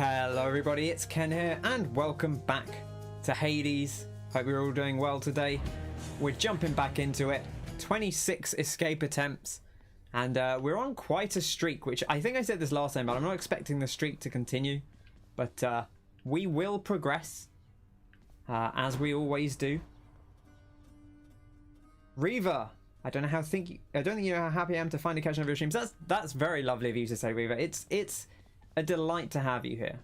Hello everybody, it's Ken here and welcome back to Hades. Hope you're all doing well today. We're jumping back into it. 26 escape attempts and we're on quite a streak, which I think I said this last time, but I'm not expecting the streak to continue. But we will progress as we always do. Reaver, I don't think you know how happy I am to finally catch one of your streams. That's very lovely of you to say, Reaver. It's a delight to have you here.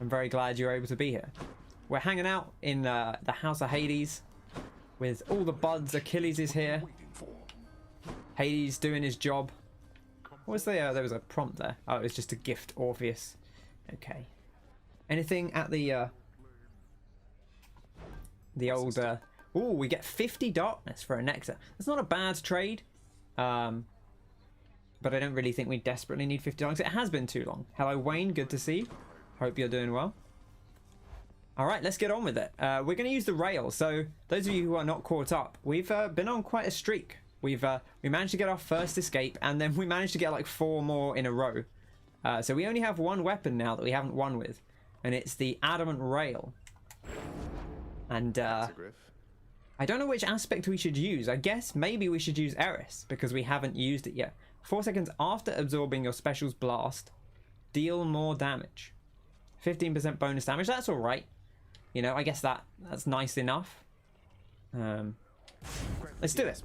I'm very glad you're able to be here. We're hanging out in the House of Hades with all the buds. Achilles is here. Hades doing his job. What was there? There was a prompt there. Oh, it was just to gift Orpheus. Okay. Anything at the old... Oh, we get 50 darkness for a nectar. That's not a bad trade. But I don't really think we desperately need 50 darkness. It has been too long. Hello, Wayne. Good to see you. Hope you're doing well. All right, let's get on with it. We're going to use the rail. So those of you who are not caught up, we've been on quite a streak. We managed to get our first escape, and then we managed to get like 4 more in a row. So we only have one weapon now that we haven't won with, and it's the adamant rail. And I don't know which aspect we should use. I guess maybe we should use Eris because we haven't used it yet. 4 seconds after absorbing your special's blast, deal more damage. 15% bonus damage. That's all right. You know, I guess that's nice enough. Let's do it.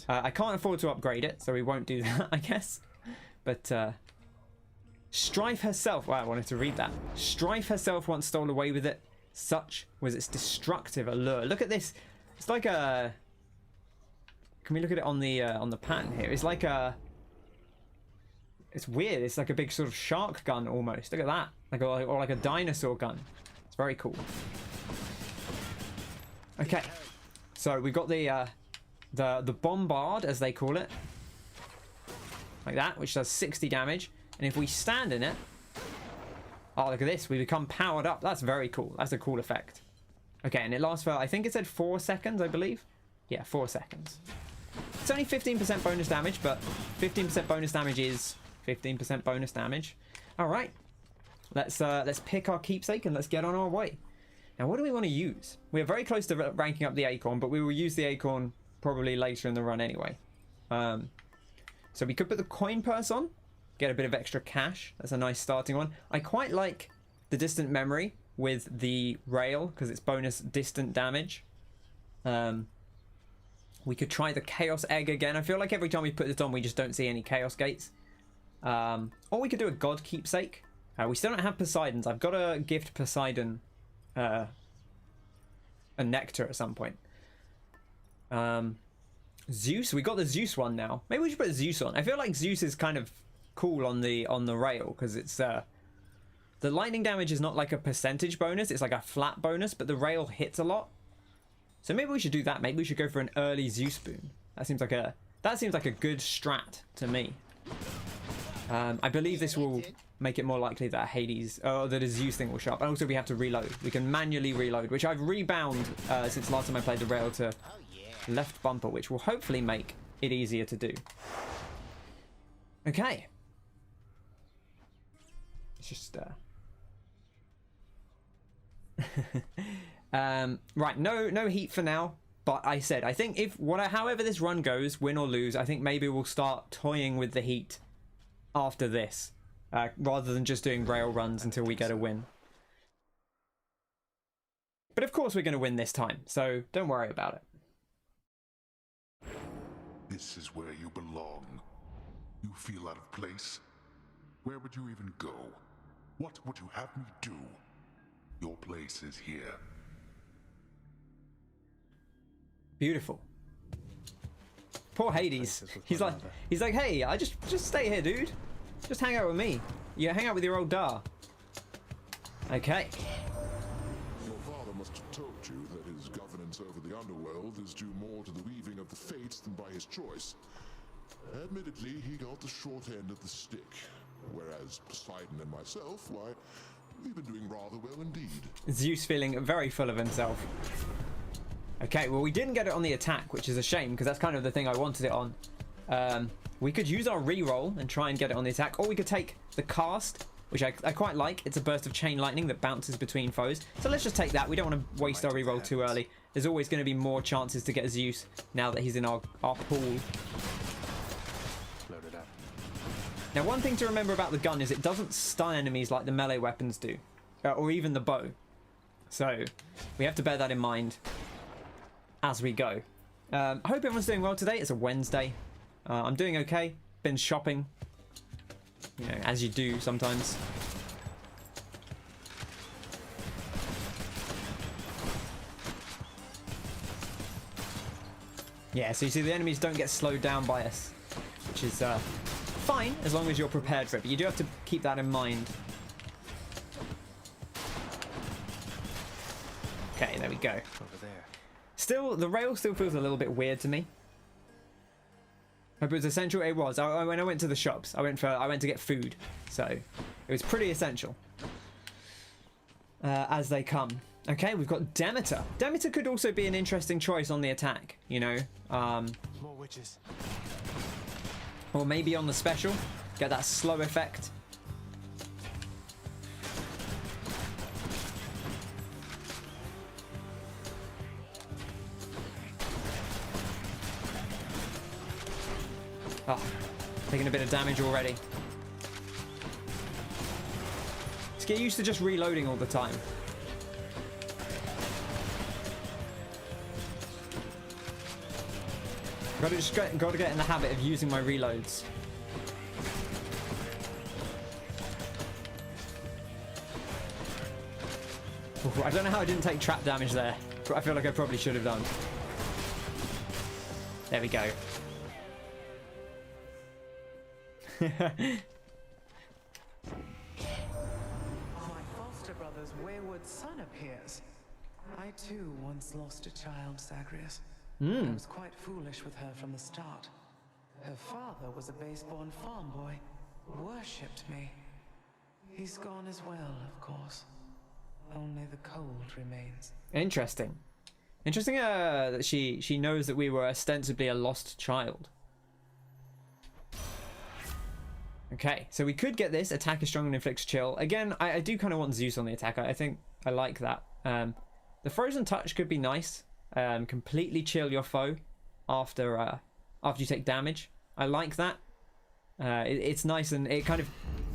I can't afford to upgrade it, so we won't do that, I guess. But Strife herself. Wow, I wanted to read that. Strife herself once stole away with it. Such was its destructive allure. Look at this. It's like a. Can we look at it on the pattern here? It's like a. It's weird. It's like a big sort of shark gun almost. Look at that. Or like a dinosaur gun. It's very cool. Okay. So we've got the bombard, as they call it. Like that, which does 60 damage. And if we stand in it... Oh, look at this. We become powered up. That's very cool. That's a cool effect. Okay, and it lasts for, I think it said 4 seconds, I believe. Yeah, 4 seconds. It's only 15% bonus damage, but 15% bonus damage is 15% bonus damage. All right, let's pick our keepsake and let's get on our way. Now, what do we want to use? We're very close to ranking up the acorn, but we will use the acorn probably later in the run anyway. So we could put the coin purse on, get a bit of extra cash. That's a nice starting one. I quite like the distant memory with the rail because it's bonus distant damage. We could try the chaos egg again. I feel like every time we put this on, we just don't see any chaos gates. Or we could do a god keepsake. We still don't have Poseidon's. I've got to gift Poseidon a nectar at some point. Zeus, we got the Zeus one now. Maybe we should put Zeus on. I feel like Zeus is kind of cool on the rail because it's the lightning damage is not like a percentage bonus. It's like a flat bonus, but the rail hits a lot. So maybe we should do that. Maybe we should go for an early Zeus boon. That seems like a good strat to me. I believe this will make it more likely that that a Zeus thing will show up. And also we have to reload. We can manually reload, which I've rebound since last time I played the rail to left bumper, which will hopefully make it easier to do. Okay. It's just right, no heat for now. But I said, I think however this run goes, win or lose, I think maybe we'll start toying with the heat after this, rather than just doing rail runs until we get a win. But of course we're going to win this time, so don't worry about it. This is where you belong. You feel out of place? Where would you even go? What would you have me do? Your place is here. Beautiful. Poor Hades. He's like, hey, I just stay here, dude. Just hang out with me. You hang out with your old Dar. Okay. Your father must have told you that his governance over the underworld is due more to the weaving of the fates than by his choice. Admittedly, he got the short end of the stick, whereas Poseidon and myself, why, we've been doing rather well indeed. Zeus feeling very full of himself. Okay, well, we didn't get it on the attack, which is a shame, because that's kind of the thing I wanted it on. We could use our reroll and try and get it on the attack, or we could take the cast which I quite like. It's a burst of chain lightning that bounces between foes. So let's just take that. We don't want to waste our reroll too early. There's always going to be more chances to get Zeus now that he's in our pool. Now, one thing to remember about the gun is it doesn't stun enemies like the melee weapons do, or even the bow. So we have to bear that in mind as we go. I hope everyone's doing well today. It's a Wednesday. I'm doing okay. Been shopping, you know, as you do sometimes. Yeah, so you see the enemies don't get slowed down by us, which is fine as long as you're prepared for it, but you do have to keep that in mind. Okay, there we go. Over there. Still, the rail still feels a little bit weird to me. Hope it was essential. It was. When I went to the shops, I went to get food, so it was pretty essential. As they come. Okay, we've got Demeter. Demeter could also be an interesting choice on the attack, you know. More witches. Or maybe on the special, get that slow effect. Oh, taking a bit of damage already. Just get used to just reloading all the time. Got to get in the habit of using my reloads. Ooh, I don't know how I didn't take trap damage there, but I feel like I probably should have done. There we go. My foster brother's wayward son appears. I too once lost a child, Zagreus. I was quite foolish with her from the start. Her father was a base-born farm boy, worshipped me. He's gone as well, of course. Only the cold remains. Interesting. Interesting that she knows that we were ostensibly a lost child. Okay, so we could get this. Attack is strong and inflicts chill. Again, I do kind of want Zeus on the attack. I think I like that. The frozen touch could be nice. Completely chill your foe after you take damage. I like that. It's nice, and it kind of,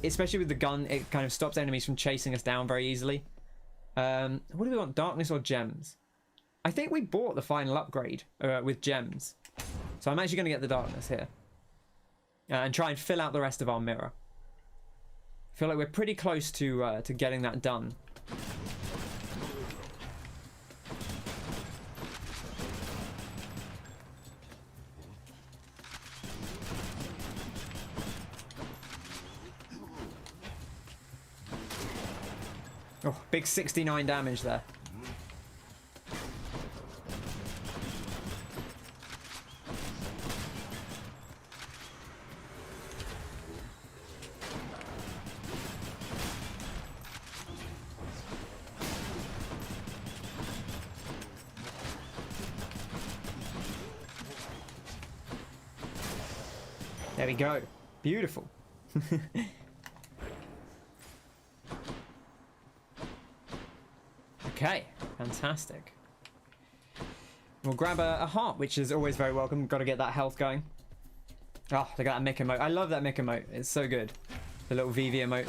especially with the gun, it kind of stops enemies from chasing us down very easily. What do we want? Darkness or gems? I think we bought the final upgrade with gems, so I'm actually going to get the darkness here and try and fill out the rest of our mirror. I feel like we're pretty close to getting that done. Oh, big 69 damage there. There we go. Beautiful. Okay, fantastic. We'll grab a heart, which is always very welcome. Got to get that health going. Oh, look at that Mick emote. I love that Mick emote. It's so good. The little VV emote.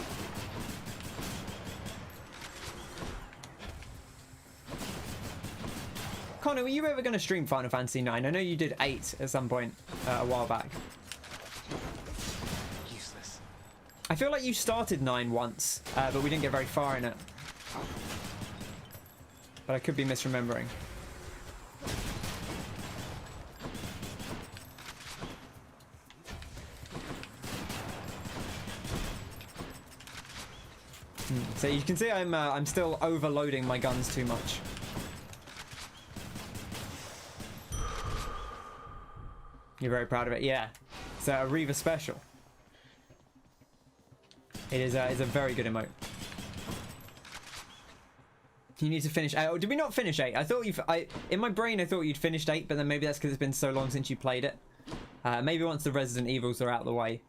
Connor, were you ever going to stream Final Fantasy 9? I know you did 8 at some point a while back. Useless. I feel like you started 9 once, but we didn't get very far in it. But I could be misremembering. So you can see I'm still overloading my guns too much. You're very proud of it, yeah. It's a Reaver special. It is a very good emote. You need to finish 8. Oh, did we not finish 8? I thought in my brain I thought you'd finished 8, but then maybe that's because it's been so long since you played it. Maybe once the Resident Evils are out of the way.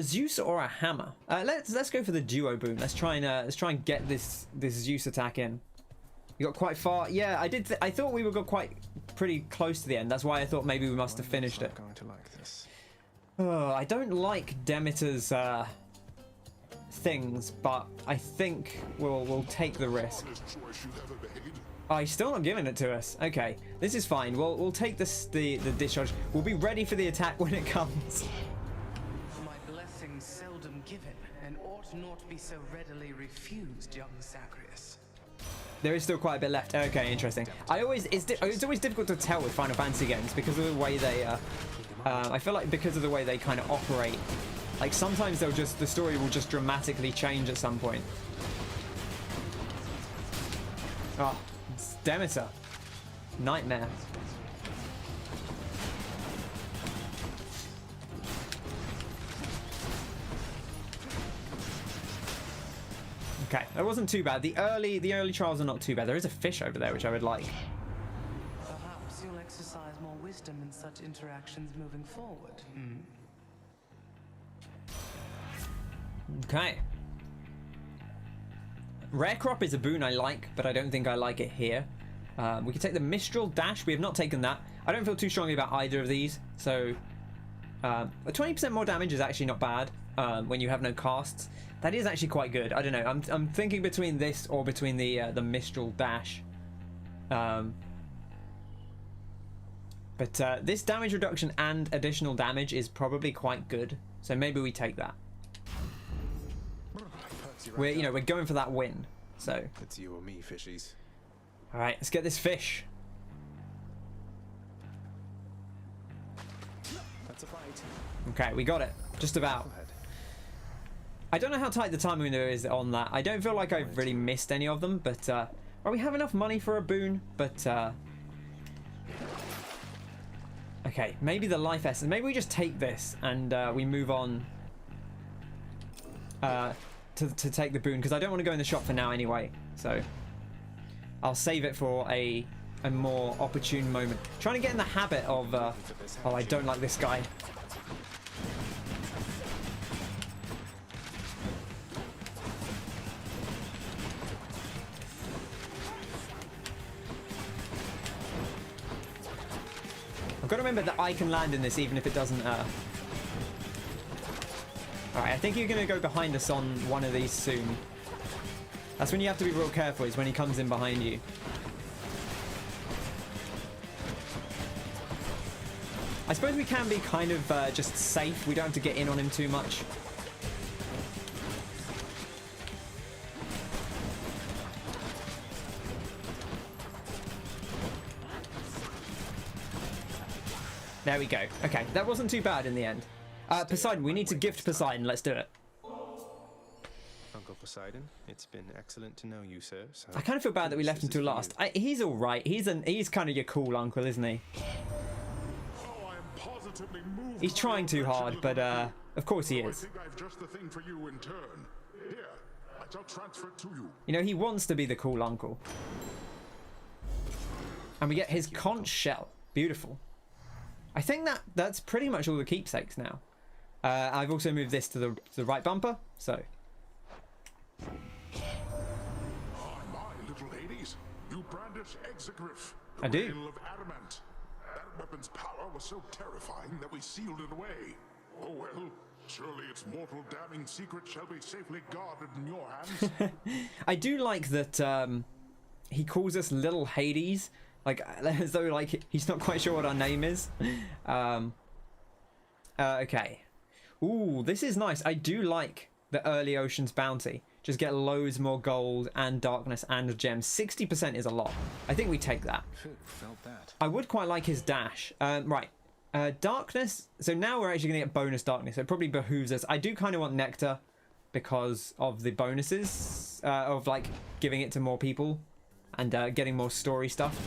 Zeus or a hammer? Let's go for the duo boon. Let's try and get this Zeus attack in. You got quite far. Yeah, I thought we got pretty close to the end. That's why I thought maybe we must have finished it. Going to like this. Oh, I don't like Demeter's things, but I think we'll take the risk. Hardest choice you've ever made. Oh, he's still not giving it to us. Okay, this is fine. We'll take the discharge. We'll be ready for the attack when it comes. My blessings seldom given, and ought not be so readily refused, young Zagreus. There is still quite a bit left. Okay, interesting. It's always difficult to tell with Final Fantasy games because of the way they. I feel like because of the way they kind of operate, like sometimes the story will just dramatically change at some point. Oh, it's Demeter. Nightmare. Okay, that wasn't too bad. The early trials are not too bad. There is a fish over there, which I would like. Perhaps you'll exercise more wisdom in such interactions moving forward. Okay. Rare crop is a boon I like, but I don't think I like it here. We can take the Mistral Dash. We have not taken that. I don't feel too strongly about either of these. So, 20% more damage is actually not bad when you have no casts. That is actually quite good. I don't know. I'm thinking between this or between the Mistral Dash. But this damage reduction and additional damage is probably quite good. So maybe we take that. We're going for that win. So It's you or me, fishies. all right, let's get this fish. That's a bite. Okay, we got it. Just about. Go ahead. I don't know how tight the time window is on that. I don't feel like I've really missed any of them, but well, we have enough money for a boon, but okay, maybe the life essence. Maybe we just take this and we move on to take the boon, because I don't want to go in the shop for now anyway. So I'll save it for a more opportune moment. Trying to get in the habit of oh, I don't like this guy. I've got to remember that I can land in this even if it doesn't Alright, I think you're going to go behind us on one of these soon. That's when you have to be real careful, is when he comes in behind you. I suppose we can be kind of just safe. We don't have to get in on him too much. There we go. Okay, that wasn't too bad in the end. Poseidon, we need to gift Poseidon. Let's do it. Uncle Poseidon, it's been excellent to know you, sir. So I kind of feel bad that we left him till last. He's all right. He's kind of your cool uncle, isn't he? Oh, I am positively moved. He's trying too hard, but of course he I is. think I've just the thing for you in turn. Here, I shall transfer it to you. You know, he wants to be the cool uncle. And we get his conch shell. Beautiful. I think that's pretty much all the keepsakes now. I've also moved this to the right bumper, so. Ah, my little ladies, you brandish Zagreus, I the do. rail of adamant. That weapon's power was so terrifying that we sealed it away. Oh well, surely its mortal damning secret shall be safely guarded in your hands. I do like that he calls us Little Hades, like as though like he's not quite sure what our name is. Okay. Ooh, this is nice. I do like the early Ocean's Bounty. Just get loads more gold and darkness and gems. 60% is a lot. I think we take that. Phew, felt that. I would quite like his dash. Right. Darkness. So now we're actually going to get bonus darkness. It probably behooves us. I do kind of want Nectar because of the bonuses of like giving it to more people and getting more story stuff.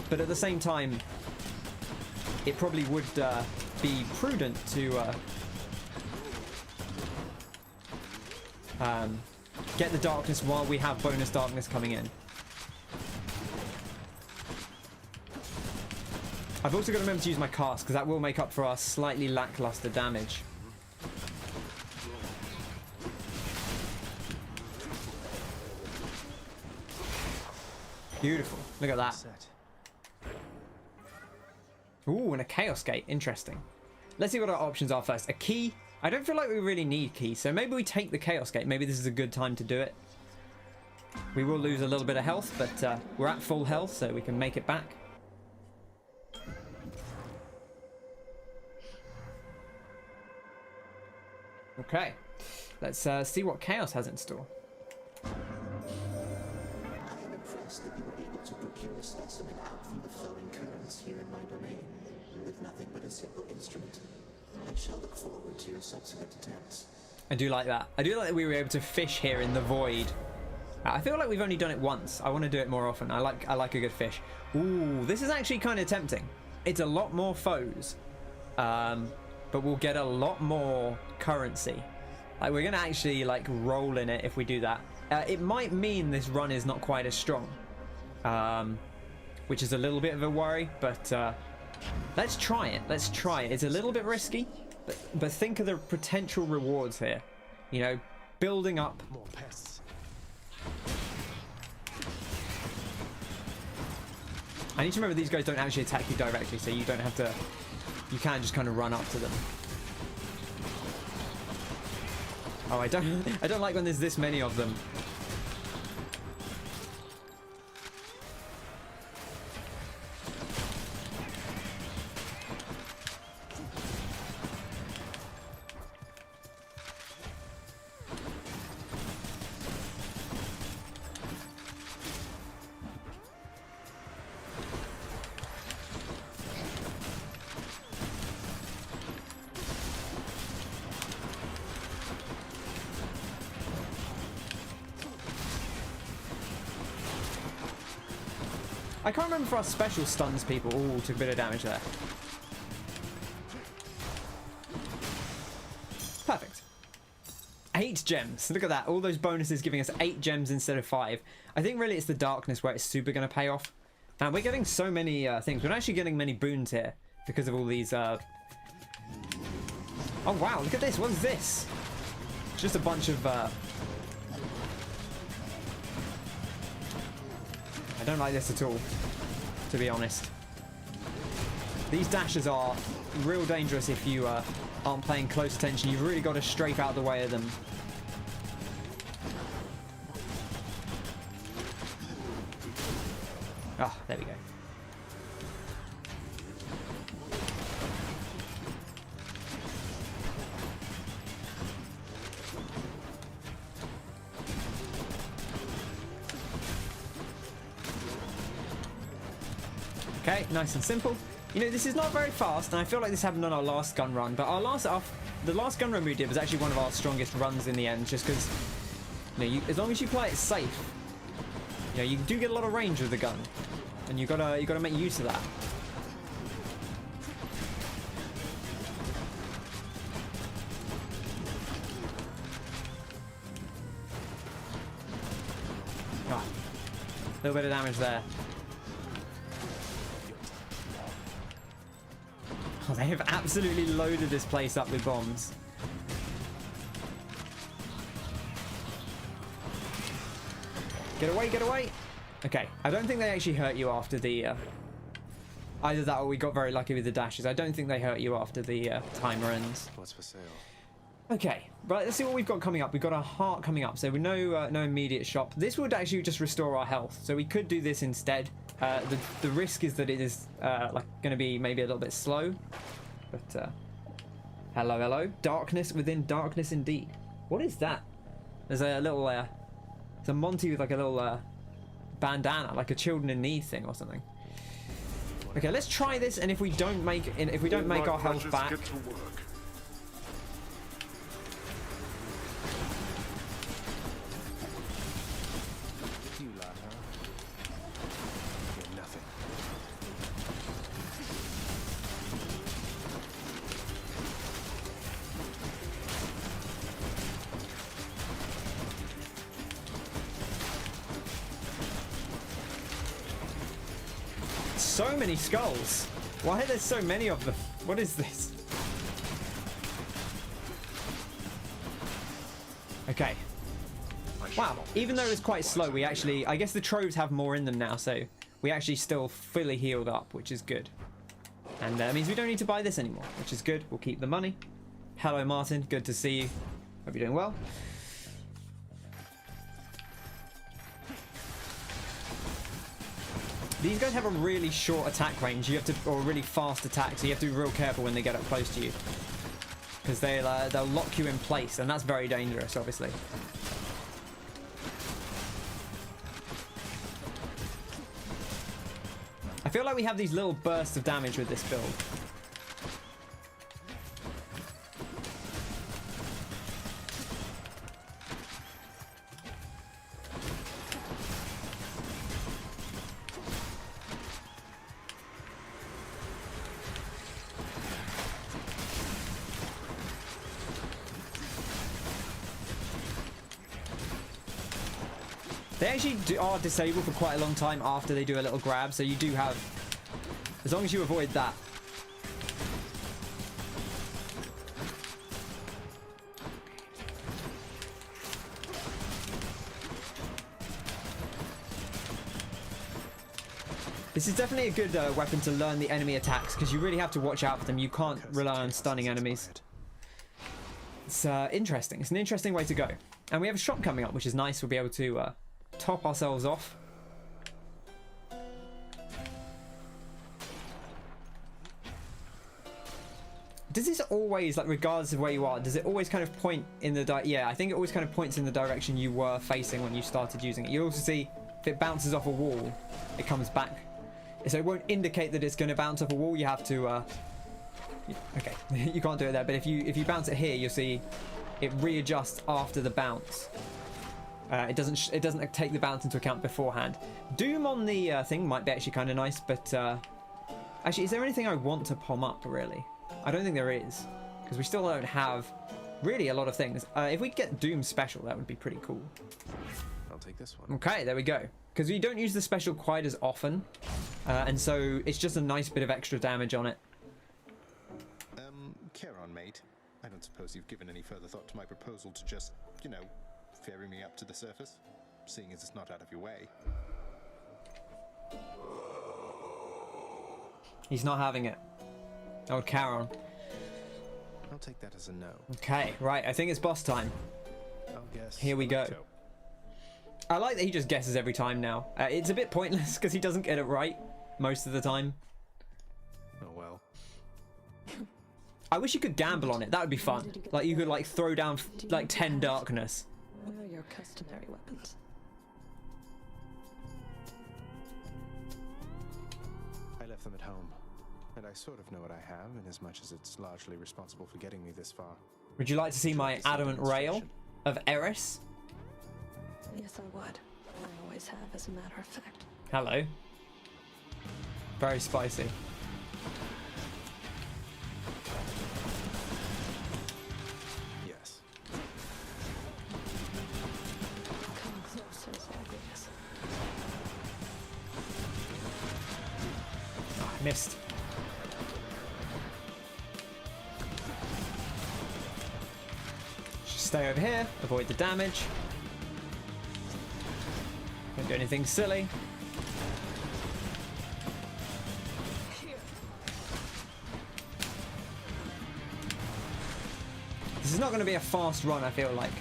But at the same time, it probably would be prudent to get the darkness while we have bonus darkness coming in. I've also got to remember to use my cast because that will make up for our slightly lackluster damage. Beautiful. Look at that. Set. Ooh, and a Chaos Gate. Interesting. Let's see what our options are first. A key. I don't feel like we really need keys, so maybe we take the Chaos Gate. Maybe this is a good time to do it. We will lose a little bit of health, but we're at full health, so we can make it back. Okay. Let's see what Chaos has in store. I am impressed that you were able to procure a specimen out from the flowing currents here in my domain, with nothing but a simple instrument. I shall look forward to your subsequent attempts. I do like that. I do like that we were able to fish here in the void. I feel like we've only done it once. I want to do it more often. I like a good fish. Ooh, this is actually kind of tempting. It's a lot more foes, but we'll get a lot more currency. Like, we're gonna actually like roll in it if we do that. It might mean this run is not quite as strong, which is a little bit of a worry. But let's try it. Let's try it. It's a little bit risky, but think of the potential rewards here. You know, building up. More pests. I need to remember these guys don't actually attack you directly, so you don't have to. You can just kind of run up to them. Oh, I don't like when there's this many of them. I can't remember if our special stuns people. Ooh, took a bit of damage there. Perfect. 8 gems. Look at that. All those bonuses giving us 8 gems instead of 5. I think really it's the darkness where it's super going to pay off. And we're getting so many things. We're not actually getting many boons here because of all these... Oh, wow. Look at this. What is this? It's just a bunch of... I don't like this at all, to be honest. These dashes are real dangerous if you aren't paying close attention. You've really got to strafe out the way of them. Ah, there we go. Okay, nice and simple. You know, this is not very fast, and I feel like this happened on our last gun run, but the last gun run we did was actually one of our strongest runs in the end, just because, you know, as long as you play it safe, you know, you do get a lot of range with the gun, and you gotta make use of that. Ah, a little bit of damage there. Oh, they have absolutely loaded this place up with bombs. Get away, get away! Okay, I don't think they actually hurt you after the... either that or we got very lucky with the dashes. I don't think they hurt you after the timer ends. What's for sale? Okay, right, let's see what we've got coming up. We've got our heart coming up, so we no immediate shop. This would actually just restore our health, so we could do this instead. The risk is that it is like going to be maybe a little bit slow, but hello, darkness within darkness indeed. What is that? There's a little it's a Monty with like a little bandana, like a children in need thing or something. Okay, let's try this, and if we don't make our health back. Get to work. You lot, huh? You're nothing. So many skulls. Why are there so many of them? What is this? Okay. Wow, even though it's quite slow, we actually, I guess the troves have more in them now, so we actually still fully healed up, which is good. And that means we don't need to buy this anymore, which is good. We'll keep the money. Hello, Martin. Good to see you. Hope you're doing well. These guys have a really short attack range. You have to, or a really fast attack, so you have to be real careful when they get up close to you, because they'll lock you in place, and that's very dangerous, obviously. I feel like we have these little bursts of damage with this build. They actually are disabled for quite a long time after they do a little grab, so you do have, as long as you avoid that. This is definitely a good weapon to learn the enemy attacks, because you really have to watch out for them. You can't rely on stunning enemies. It's interesting. It's an interesting way to go. And we have a shop coming up, which is nice. We'll be able to top ourselves off. Does this always, like, regardless of where you are, does it always kind of point in the yeah, I think it always kind of points in the direction you were facing when you started using it. You also see if it bounces off a wall, it comes back. So it won't indicate that it's going to bounce off a wall. You have to okay, you can't do it there, but if you bounce it here, you'll see it readjusts after the bounce. It doesn't take the bounce into account beforehand. Doom on the thing might be actually kind of nice, but actually, is there anything I want to palm up, really? I don't think there is, because we still don't have really a lot of things. If we get Doom special, that would be pretty cool. I'll take this one. Okay, there we go. Because we don't use the special quite as often, and so it's just a nice bit of extra damage on it. Care on, mate. I don't suppose you've given any further thought to my proposal to just, you know, ferry me up to the surface, seeing as it's not out of your way. He's not having it. Old Charon. I'll take that as a no. Okay, right. I think it's boss time. I'll guess. Here we go. I like that he just guesses every time now. It's a bit pointless because he doesn't get it right most of the time. Oh well. I wish you could gamble on it. That would be fun. Like you could like throw down like 10 darkness. What are your customary weapons? I left them at home, and I sort of know what I have, in as much as it's largely responsible for getting me this far. Would you like to see my adamant rail of Eris? Yes, I would. I always have, as a matter of fact. Hello. Very spicy. Yes. Come closer, Zagreus. Oh, I missed. Just stay over here, avoid the damage. Don't do anything silly. This is not going to be a fast run, I feel like.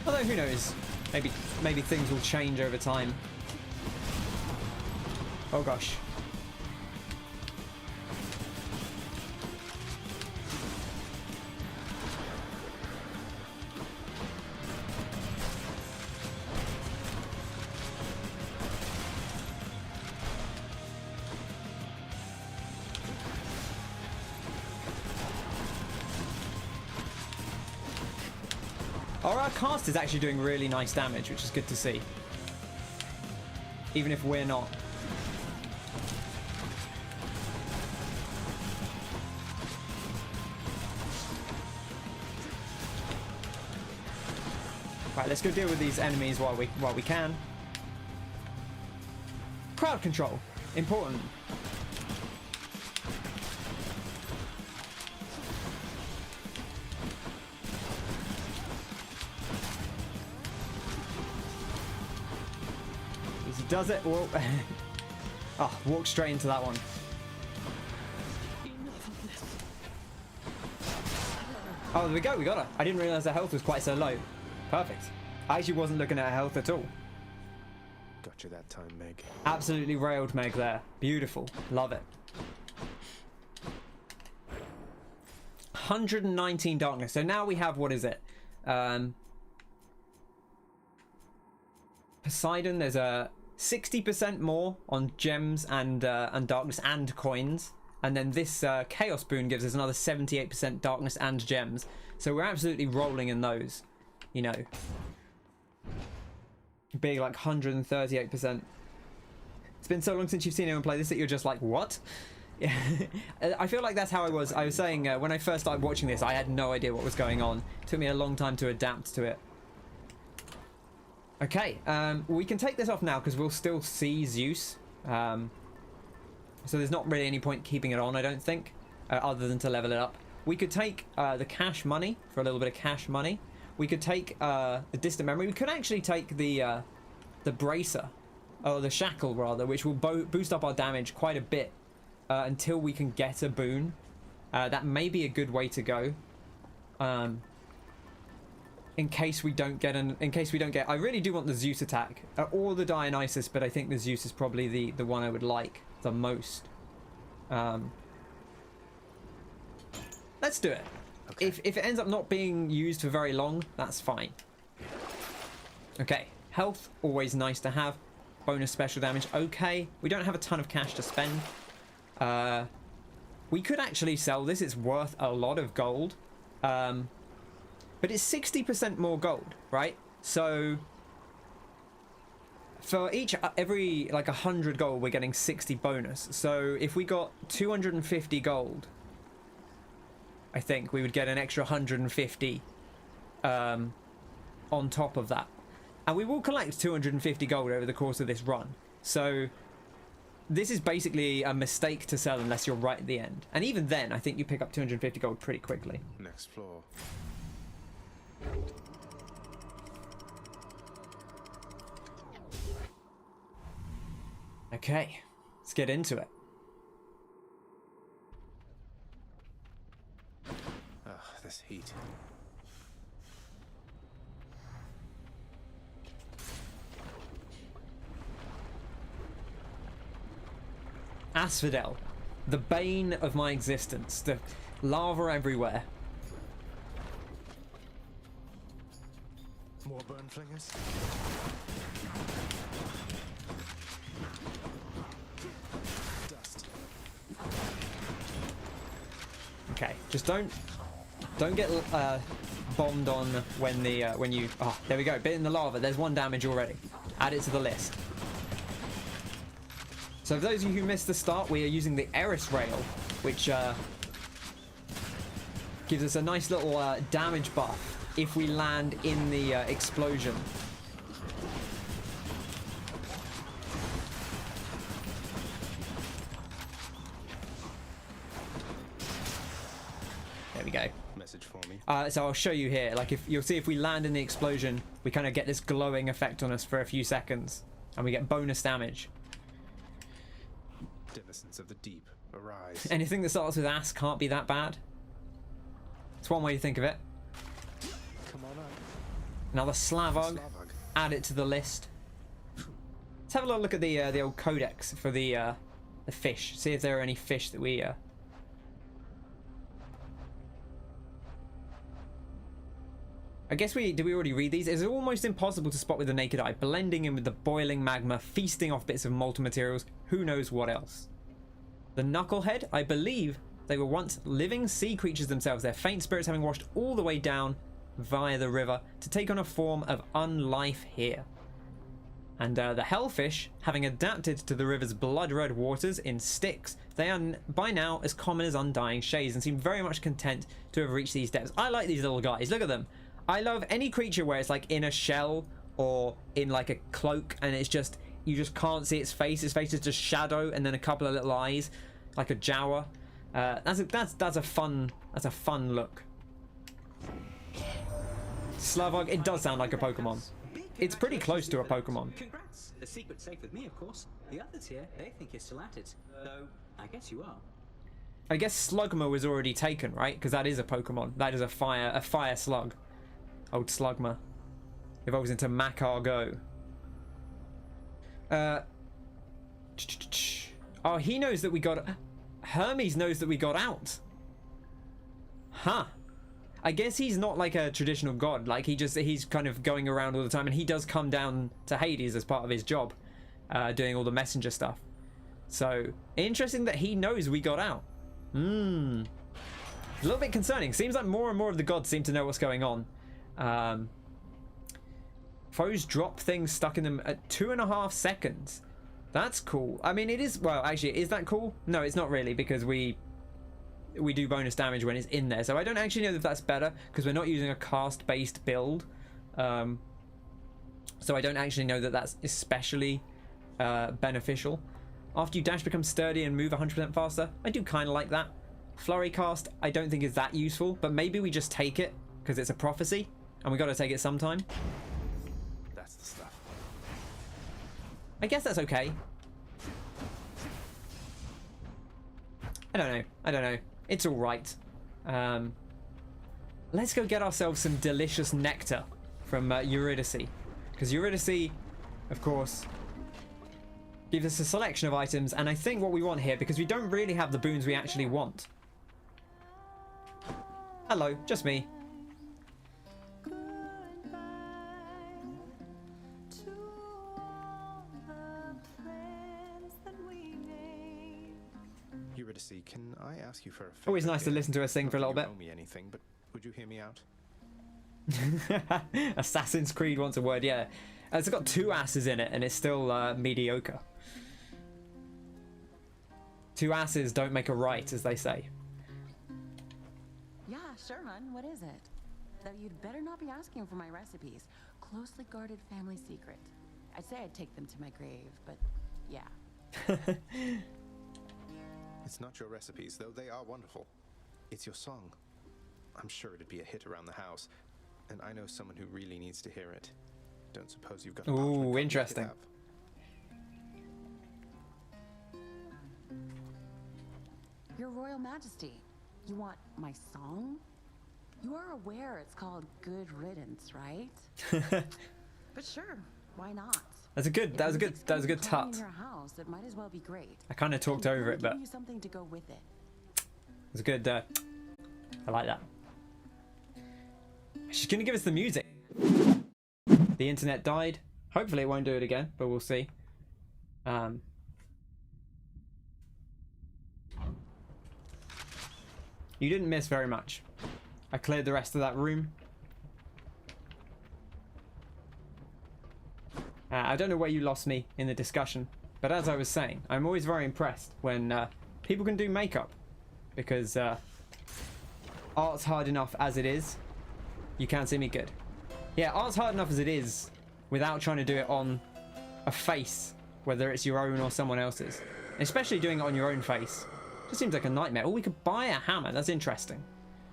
Although, who knows? Maybe things will change over time. Oh gosh. Our cast is actually doing really nice damage, which is good to see. Even if we're not. Right, let's go deal with these enemies while we can. Crowd control, important. Does it? Well, oh, walk straight into that one. Oh, there we go. We got her. I didn't realize her health was quite so low. Perfect. I actually wasn't looking at her health at all. Got you that time, Meg. Absolutely railed Meg there. Beautiful. Love it. 119 darkness. So now we have, what is it? Poseidon, there's a 60% more on gems and darkness and coins. And then this Chaos Boon gives us another 78% darkness and gems. So we're absolutely rolling in those, you know. Being like 138%. It's been so long since you've seen anyone play this that you're just like, what? Yeah. I feel like that's how I was. I was saying when I first started watching this, I had no idea what was going on. It took me a long time to adapt to it. Okay, we can take this off now because we'll still see Zeus. So there's not really any point keeping it on, I don't think, other than to level it up. We could take the cash money for a little bit of cash money. We could take the distant memory. We could actually take the bracer, or the shackle rather, which will boost up our damage quite a bit until we can get a boon. That may be a good way to go. In case we don't get I really do want the Zeus attack or the Dionysus, but I think the Zeus is probably the one I would like the most. Let's do it. Okay. If it ends up not being used for very long, that's fine. Okay, health, always nice to have. Bonus special damage, okay. We don't have a ton of cash to spend. We could actually sell this. It's worth a lot of gold. But it's 60% more gold, right? So for every like 100 gold, we're getting 60 bonus. So if we got 250 gold, I think we would get an extra 150 on top of that. And we will collect 250 gold over the course of this run. So this is basically a mistake to sell unless you're right at the end. And even then, I think you pick up 250 gold pretty quickly. Next floor. Okay, let's get into it. Ugh, this heat. Asphodel, the bane of my existence, the lava everywhere. More burn flingers. Dust. Okay, just don't get bombed on when you there we go, bit in the lava. There's 1 damage already. Add it to the list. So for those of you who missed the start, we are using the Eris rail, which gives us a nice little damage buff if we land in the explosion. There we go. Message for me. So I'll show you here. Like, if you'll see, if we land in the explosion, we kind of get this glowing effect on us for a few seconds, and we get bonus damage. Denizens of the deep, arise. Anything that starts with ass can't be that bad. It's one way to think of it. Come on up. Another Slavog. Add it to the list. Let's have a little look at the old codex for the fish. See if there are any fish that we I guess did we already read these? It's almost impossible to spot with the naked eye, blending in with the boiling magma, feasting off bits of molten materials, who knows what else. The Knucklehead, I believe they were once living sea creatures themselves, their faint spirits having washed all the way down via the river to take on a form of unlife here. And the Hellfish, having adapted to the river's blood-red waters in Styx, they are by now as common as undying shades and seem very much content to have reached these depths. I like these little guys, look at them. I love any creature where it's like in a shell or in like a cloak and it's just, you just can't see its face. Its face is just shadow and then a couple of little eyes, like a Jawa. That's a fun look. Slavog, it does sound like a Pokemon. it's pretty close to a Pokemon. Congrats. The secret's safe with me, of course. The others here, they think you're still at it. Though, I guess you are. I guess Slugma was already taken, right? Because that is a Pokemon. That is a fire slug. Old Slugma. Evolves into Macargo. Oh, he knows that we got... Hermes knows that we got out. Huh. I guess he's not like a traditional god. Like, he's kind of going around all the time. And he does come down to Hades as part of his job. Doing all the messenger stuff. So, interesting that he knows we got out. A little bit concerning. Seems like more and more of the gods seem to know what's going on. Foes drop things stuck in them at 2.5 seconds. That's cool. I mean, it is... Well, actually, is that cool? No, it's not really, because we do bonus damage when it's in there. So I don't actually know if that's better, because we're not using a cast-based build. So I don't actually know that that's especially beneficial. After you dash, become sturdy and move 100% faster. I do kind of like that. Flurry cast, I don't think is that useful, but maybe we just take it because it's a prophecy and we got to take it sometime. That's the stuff. I guess that's okay. I don't know. It's all right. Let's go get ourselves some delicious nectar from Eurydice, because Eurydice, of course, gives us a selection of items, and I think what we want here, because we don't really have the boons we actually want. Hello, just me. Eurydice, can I ask you for a favor? Always nice to here? listen to her sing for a little Not bit. that you owe me anything, but would you hear me out? Assassin's Creed wants a word, yeah. It's got 2 asses in it, and it's still mediocre. 2 asses don't make a right, as they say. Yeah, sure, hun. What is it? Though you'd better not be asking for my recipes. Closely guarded family secret. I'd say I'd take them to my grave, but yeah. It's not your recipes, though they are wonderful. It's your song. I'm sure it'd be a hit around the house, and I know someone who really needs to hear it. Don't suppose you've got a parchment copy Ooh, you could interesting. have? Your Royal Majesty, you want my song? You are aware it's called Good Riddance, right? But sure, why not? That was a good tut. In your house, it might as well be great. I kind of talked over it, but you something to go with it. it was a good. I like that. She's gonna give us the music. The internet died. Hopefully it won't do it again, but we'll see. You didn't miss very much. I cleared the rest of that room. I don't know where you lost me in the discussion, but as I was saying, I'm always very impressed when people can do makeup, because art's hard enough as it is. You can't see me good. Yeah, art's hard enough as it is without trying to do it on a face, whether it's your own or someone else's. Especially doing it on your own face. Just seems like a nightmare. Oh, we could buy a hammer. That's interesting.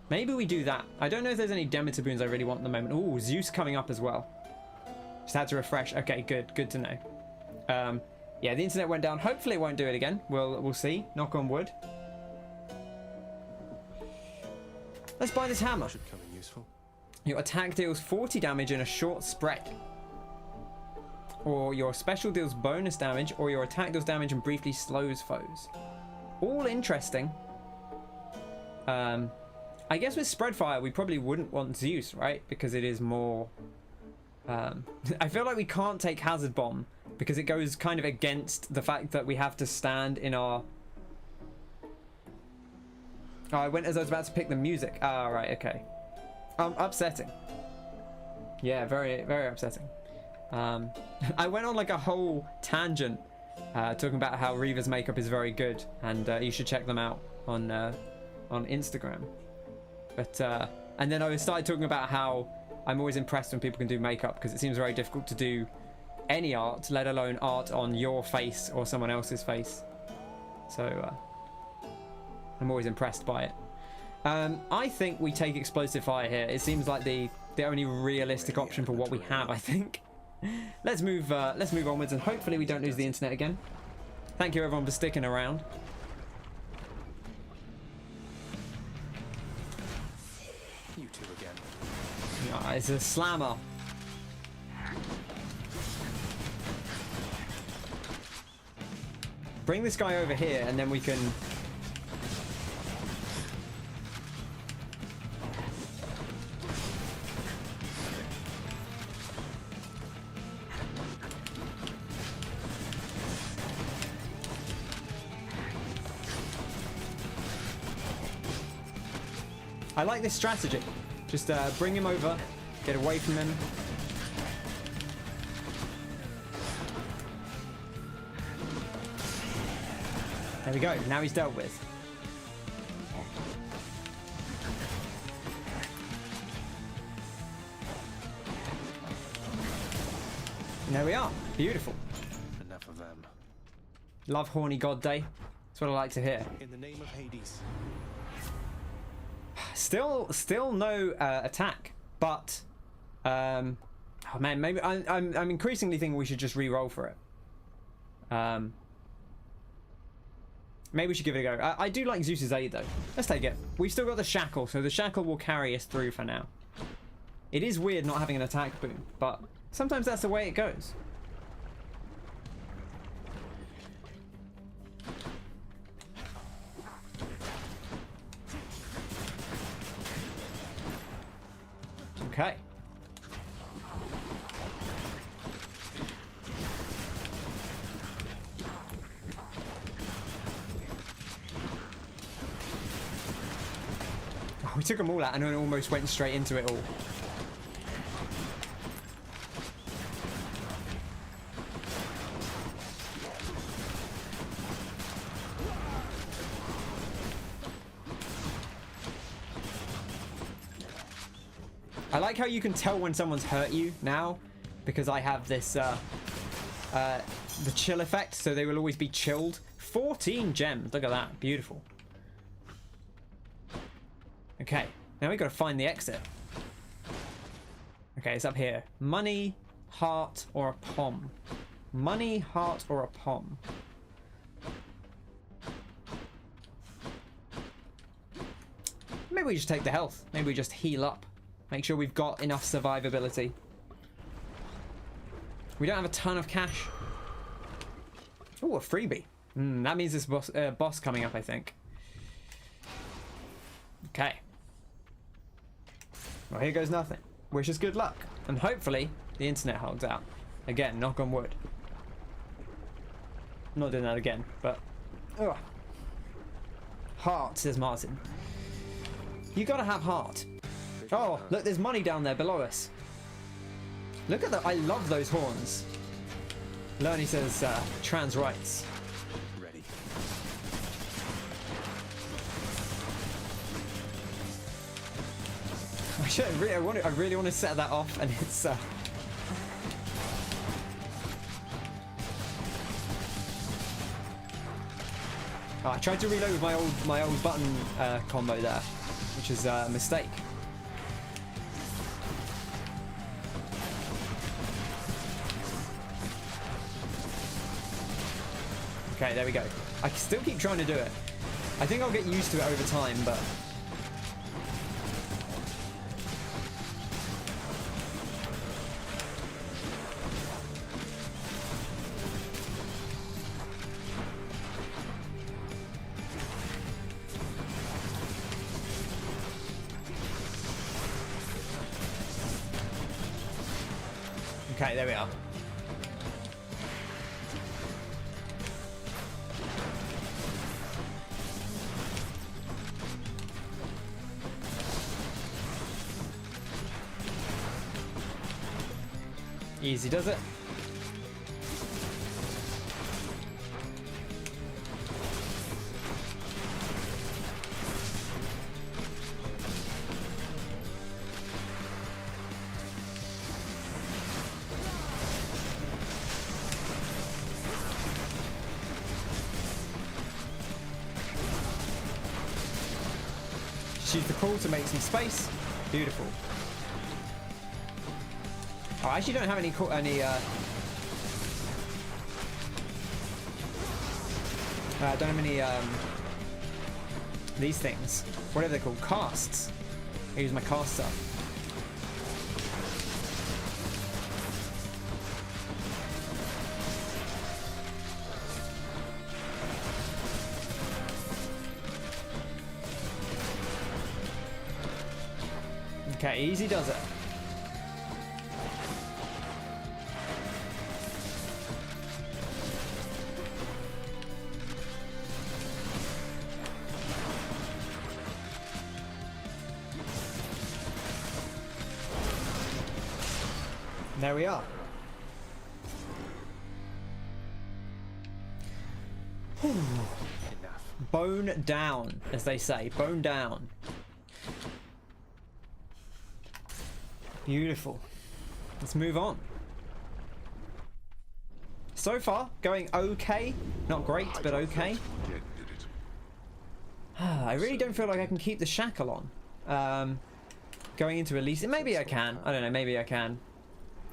Maybe we do that. I don't know if there's any Demeter boons I really want at the moment. Oh, Zeus coming up as well. Just had to refresh. Okay, good. Good to know. Yeah, the internet went down. Hopefully it won't do it again. We'll see. Knock on wood. Let's buy this hammer. Should come in useful. Your attack deals 40 damage in a short spread. Or your special deals bonus damage, or your attack deals damage and briefly slows foes. All interesting. I guess with spread fire we probably wouldn't want Zeus, right? Because it is more... I feel like we can't take Hazard Bomb because it goes kind of against the fact that we have to stand in our... Oh, I went as I was about to pick the music. Ah, right, okay. Upsetting. Yeah, very, very upsetting. I went on like a whole tangent talking about how Reaver's makeup is very good, and you should check them out on Instagram. But and then I started talking about how I'm always impressed when people can do makeup, because it seems very difficult to do any art, let alone art on your face or someone else's face. So I'm always impressed by it. I think we take explosive fire here. It seems like the only realistic option for what we have, I think. Let's move onwards, and hopefully we don't lose the internet again. Thank you everyone for sticking around. You two again. Oh, it's a slammer. Bring this guy over here, and then we can... I like this strategy. Just bring him over, get away from him. There we go. Now he's dealt with. And there we are. Beautiful. Enough of them. Love horny god day. That's what I like to hear. In the name of Hades. Still no attack, but oh man, maybe I'm increasingly thinking we should just re-roll for it. Maybe we should give it a go. I do like Zeus's aid though. Let's take it. We've still got the shackle, so the shackle will carry us through for now. It is weird not having an attack boon, but sometimes that's the way it goes. Okay. Oh, we took them all out and it almost went straight into it all. I like how you can tell when someone's hurt you now, because I have this the chill effect, so they will always be chilled. 14 gems, look at that, beautiful. Okay, now we got to find the exit. Okay, it's up here. Money, heart, or a pom. Money, heart, or a pom. Maybe we just take the health. Maybe we just heal up. Make sure we've got enough survivability. We don't have a ton of cash. Oh, a freebie. That means this boss coming up, I think. Okay. Well, here goes nothing. Wish us good luck. And hopefully, the internet holds out. Again, knock on wood. I'm not doing that again, but... Ugh. Heart, says Martin. You gotta have heart. Oh, look, there's money down there below us. Look at that. I love those horns. Lerny says trans rights. Ready. I really want to set that off, and it's oh, I tried to reload with my old button combo there, which is a mistake. Okay, there we go. I still keep trying to do it. I think I'll get used to it over time, but... Okay, there we are. Easy does it. Use the pool to make some space. Beautiful. Oh, I actually don't have any I don't have any these things, whatever they're called, casts. I use my caster. Okay, easy does it. There we are. Enough. Bone down, as they say. Bone down. Beautiful. Let's move on. So far, going okay. Not great, but okay. I really don't feel like I can keep the shackle on. Going into Elysium. Maybe I can. I don't know. Maybe I can.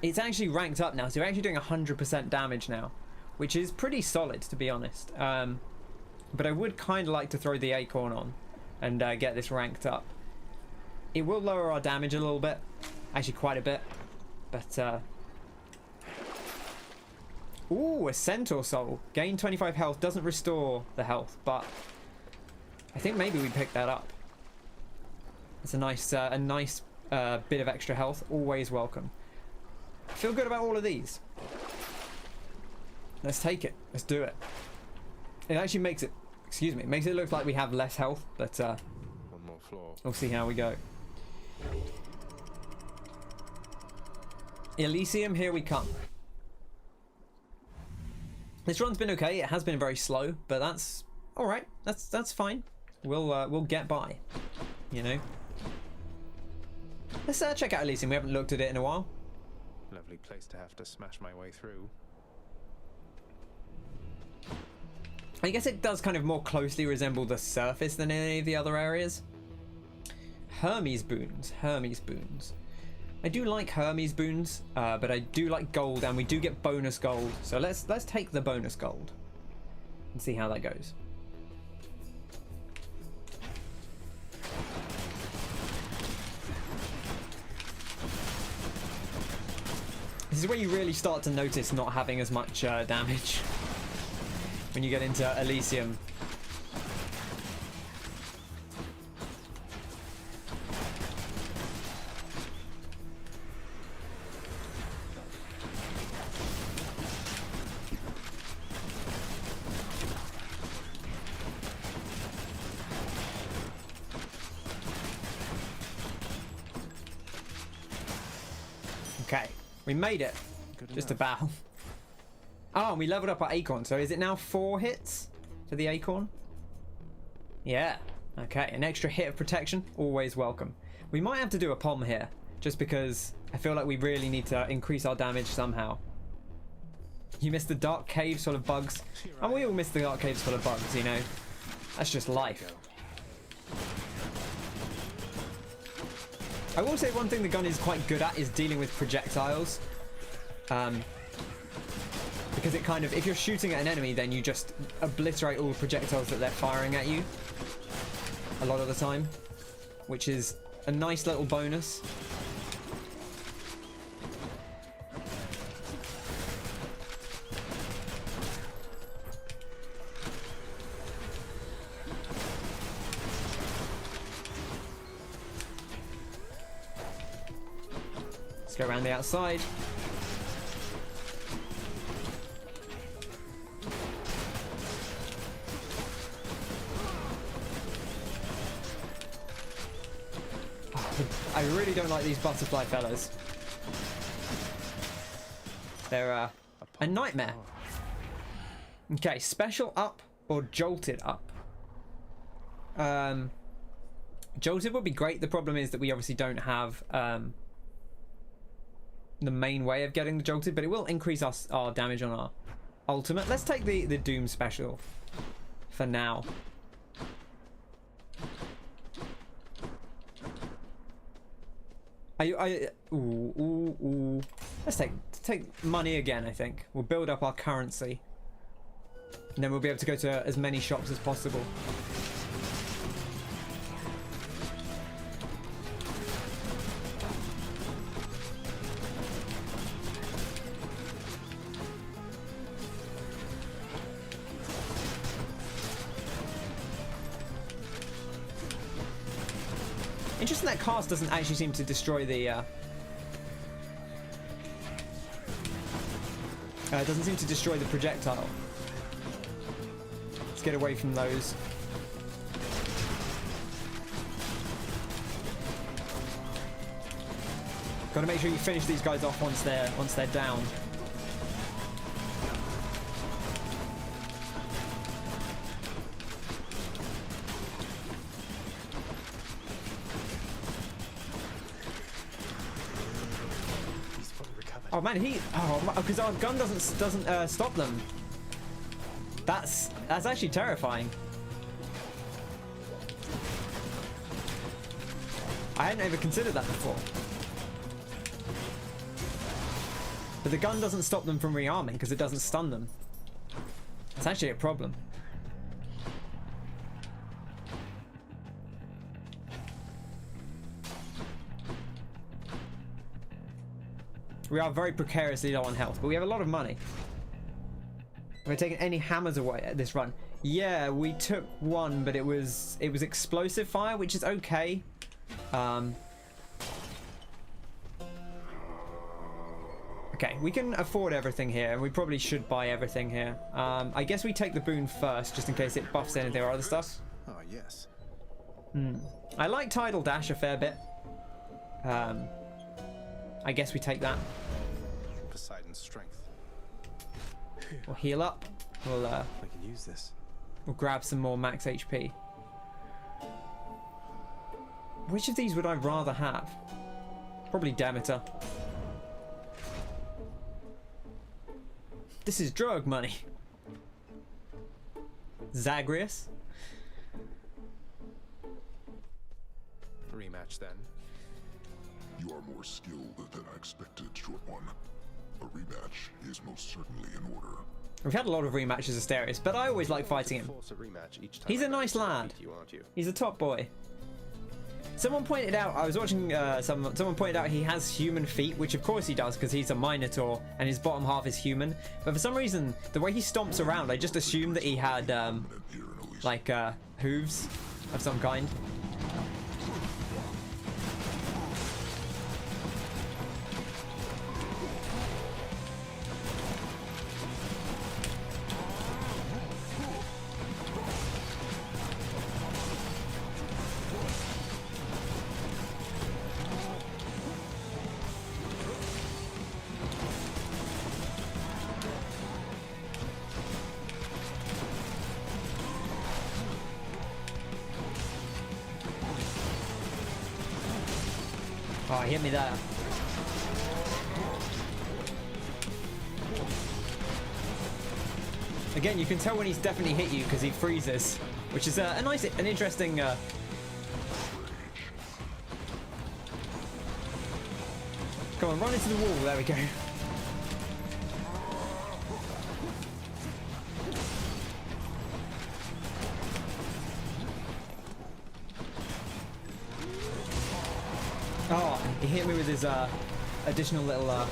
It's actually ranked up now, so we're actually doing 100% damage now, which is pretty solid, to be honest. But I would kind of like to throw the acorn on and get this ranked up. It will lower our damage a little bit, actually quite a bit. But ooh, a centaur soul. Gain 25 health, doesn't restore the health, but I think maybe we pick that up. It's a nice bit of extra health, always welcome. Feel good about all of these. Let's take it. Let's do it. It actually makes it, excuse me, makes it look like we have less health, but one more floor. We'll see how we go. Elysium, here we come. This run's been okay. It has been very slow, but that's all right. That's fine. We'll get by. You know. Let's check out Elysium. We haven't looked at it in a while. Lovely place to have to smash my way through. I guess it does kind of more closely resemble the surface than any of the other areas. Hermes boons. Hermes boons. I do like Hermes boons, but I do like gold, and we do get bonus gold. So let's take the bonus gold and see how that goes. This is where you really start to notice not having as much damage when you get into Elysium. Okay, we made it. Just about. Oh, and we leveled up our acorn. So is it now 4 hits for the acorn? Yeah. Okay, an extra hit of protection, always welcome. We might have to do a pom here, just because I feel like we really need to increase our damage somehow. You missed the dark caves full of bugs. And we all miss the dark caves full of bugs, you know. That's just life. I will say one thing the gun is quite good at is dealing with projectiles. Because it kind of, if you're shooting at an enemy, then you just obliterate all the projectiles that they're firing at you a lot of the time, which is a nice little bonus. Let's go around the outside. I really don't like these butterfly fellas. They're a nightmare. Okay, special up or jolted up? Jolted would be great. The problem is that we obviously don't have the main way of getting the jolted, but it will increase our damage on our ultimate. Let's take the Doom special for now. Ooh. Let's take money again, I think. We'll build up our currency. And then we'll be able to go to as many shops as possible. Interesting that cast doesn't actually seem to destroy the doesn't seem to destroy the projectile. Let's get away from those. Got to make sure you finish these guys off once they're down. Oh man, because our gun doesn't stop them. That's actually terrifying. I hadn't ever considered that before. But the gun doesn't stop them from rearming because it doesn't stun them. It's actually a problem. We are very precariously low on health, but we have a lot of money. Have we taken any hammers away at this run? Yeah, we took one, but it was explosive fire, which is okay. Okay, we can afford everything here, and we probably should buy everything here. I guess we take the boon first, just in case it buffs anything or other stuff. Oh, yes. I like Tidal Dash a fair bit. I guess we take that. Poseidon's strength. We'll heal up. We'll I can use this. We'll grab some more max HP. Which of these would I rather have? Probably Demeter. This is drug money. Zagreus. Rematch then. You are more skilled than I expected, short one. A rematch is most certainly in order. We've had a lot of rematches of Asterius, but I always like fighting him. He's a nice lad. He's a top boy. Someone pointed out, I was watching, someone pointed out he has human feet, which of course he does because he's a Minotaur and his bottom half is human. But for some reason, the way he stomps around, I just assumed that he had, like, hooves of some kind. Oh, he hit me there. Again, you can tell when he's definitely hit you because he freezes, which is an interesting. Come on, run into the wall. There we go. Oh, he hit me with his additional little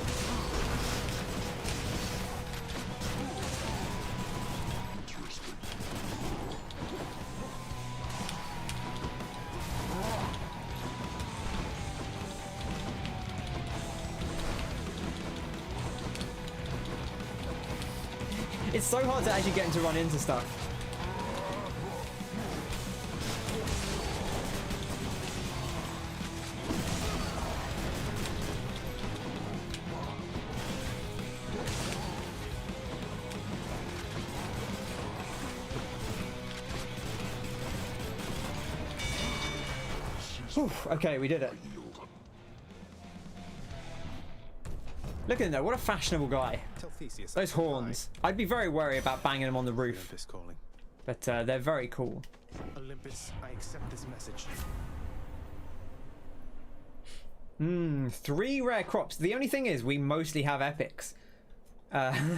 It's so hard to actually get him to run into stuff. Oof, okay, we did it. Look at him though, what a fashionable guy. Those horns. I'd be very wary about banging them on the roof. But they're very cool. Olympus, I accept this message. 3 rare crops. The only thing is we mostly have epics.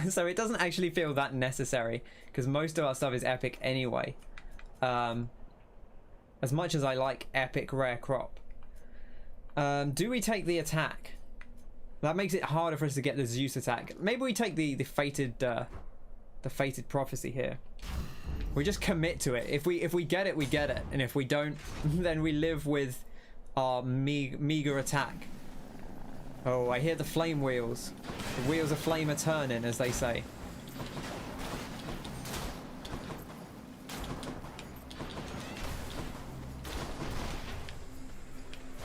So it doesn't actually feel that necessary because most of our stuff is epic anyway. As much as I like epic rare crop. Do we take the attack? That makes it harder for us to get the Zeus attack. Maybe we take the fated prophecy here. We just commit to it. If we get it, we get it, and if we don't, then we live with our meager attack. Oh, I hear the flame wheels. The wheels of flame are turning, as they say.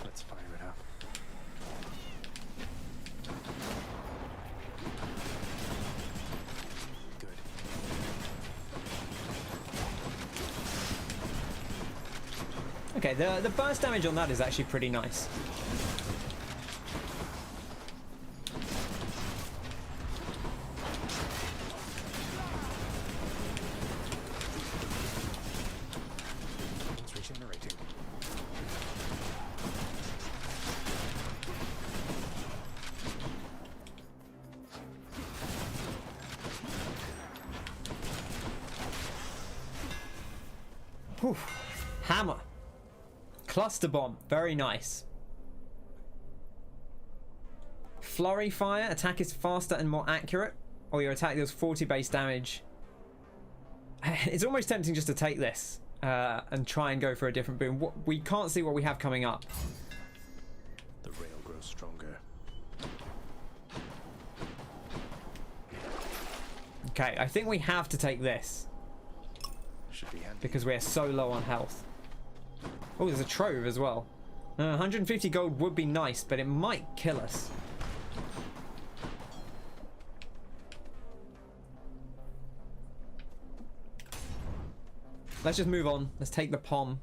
Let's fire it up. Good. Okay, the burst damage on that is actually pretty nice. It's regenerating. Whew. Hammer. Cluster bomb, very nice. Flurry fire, attack is faster and more accurate, or your attack deals 40 base damage. It's almost tempting just to take this and try and go for a different boon. We can't see what we have coming up. The rail grows stronger. Okay, I think we have to take this Should be handy. because we're so low on health. Oh, there's a trove as well. 150 gold would be nice, but it might kill us. Let's just move on. Let's take the pom.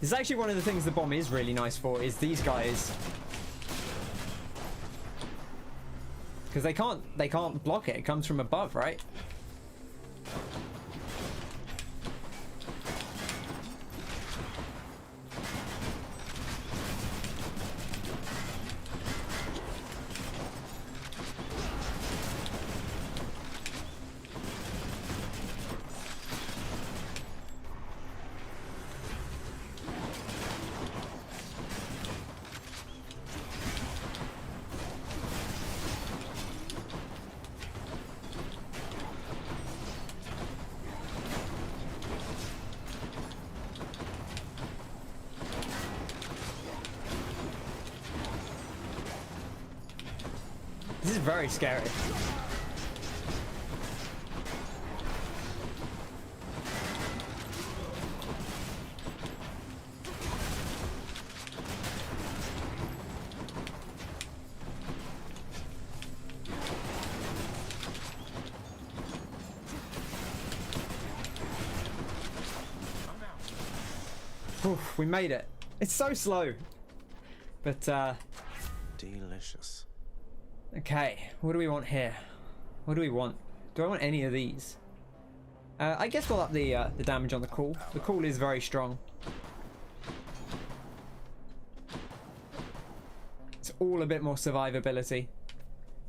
This is actually one of the things the bomb is really nice for, is these guys. Because they can't block it. It comes from above, right? This is very scary. Oof, we made it. It's so slow. But Delicious. okay, what do we want here? What do we want? Do I want any of these? I guess we'll up the damage on the call. The call is very strong. It's all a bit more survivability.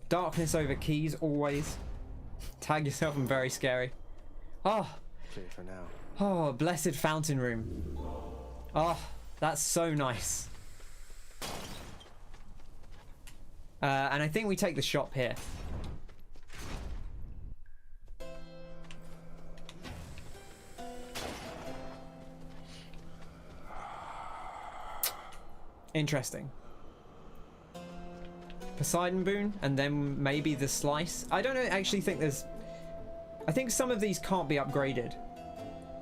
Darkness over keys, always. Tag yourself, I'm very scary. Oh, Clear for now. oh, blessed fountain room. Oh, that's so nice. And I think we take the shop here. Interesting. Poseidon boon, and then maybe the slice. I don't actually think there's... I think some of these can't be upgraded.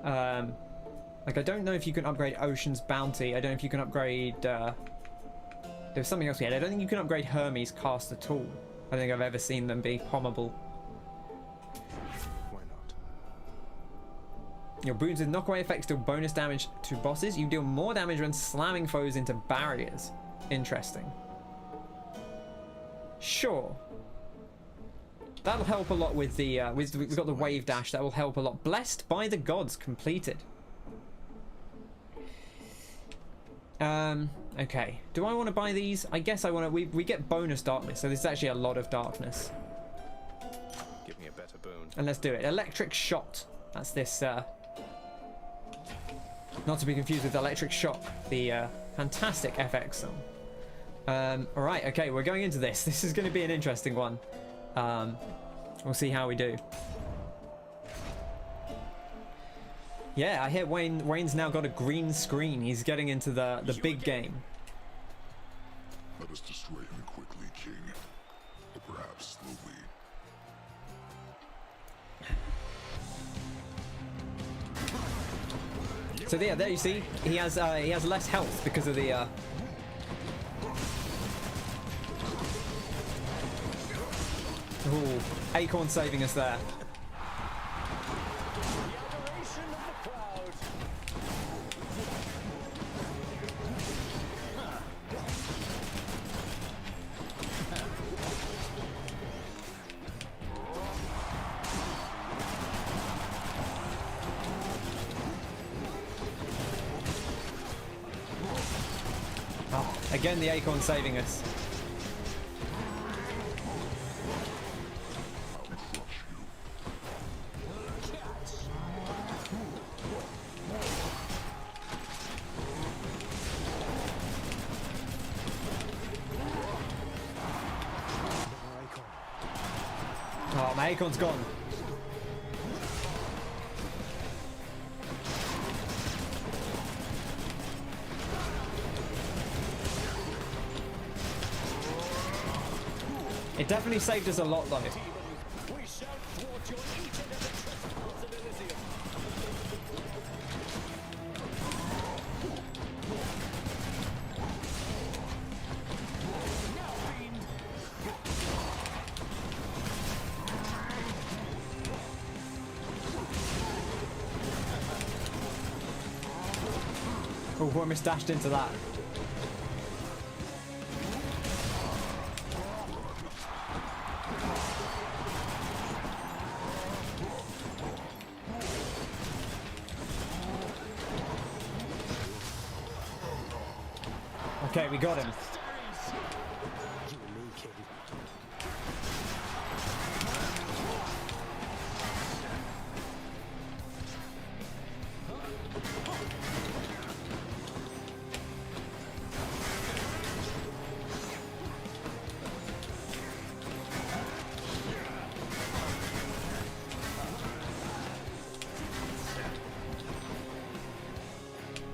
Like, I don't know if you can upgrade Ocean's Bounty. I don't know if you can upgrade... There's something else we had. I don't think you can upgrade Hermes' cast at all. I don't think I've ever seen them be pommable. Why not? Your boons with knockaway effects deal bonus damage to bosses. You deal more damage when slamming foes into barriers. Interesting. Sure. That'll help a lot with the, we've got the wave dash. That will help a lot. Blessed by the gods completed. Okay. Do I want to buy these? I guess I want to, we get bonus darkness. So this is actually a lot of darkness. Give me a better boon. And let's do it. Electric Shot. That's this, not to be confused with Electric Shock, the fantastic FX song. Alright, okay, we're going into this. This is going to be an interesting one. We'll see how we do. Yeah, I hear Wayne's now got a green screen. He's getting into the big game. Let us destroy him quickly, King. Or perhaps slowly. So yeah, there you see, he has less health because of the Ooh, Acorn saving us there. Oh, again the Acorn saving us. Oh, my Acorn's gone. It definitely saved us a lot though. We shall thwart your each and every trespass of Elysium. Now, fiend. Oh, we almost dashed into that. Okay, we got him. You and me, kid.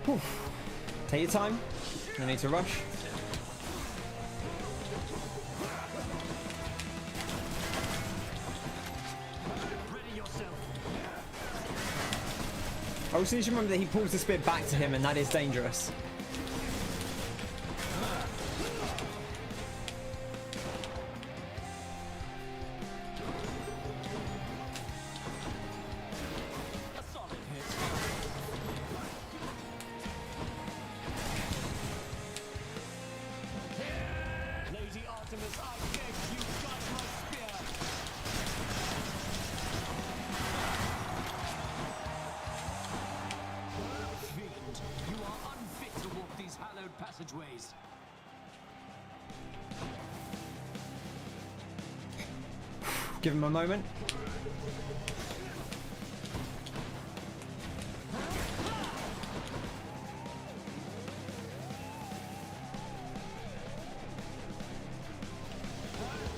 Whew. Take your time. No need to rush. Also need to remember that he pulls the spear back to him and that is dangerous. Lady Artemis, I beg you, guide my spear. Fiend, you are unfit to walk these hallowed passageways. Give him a moment.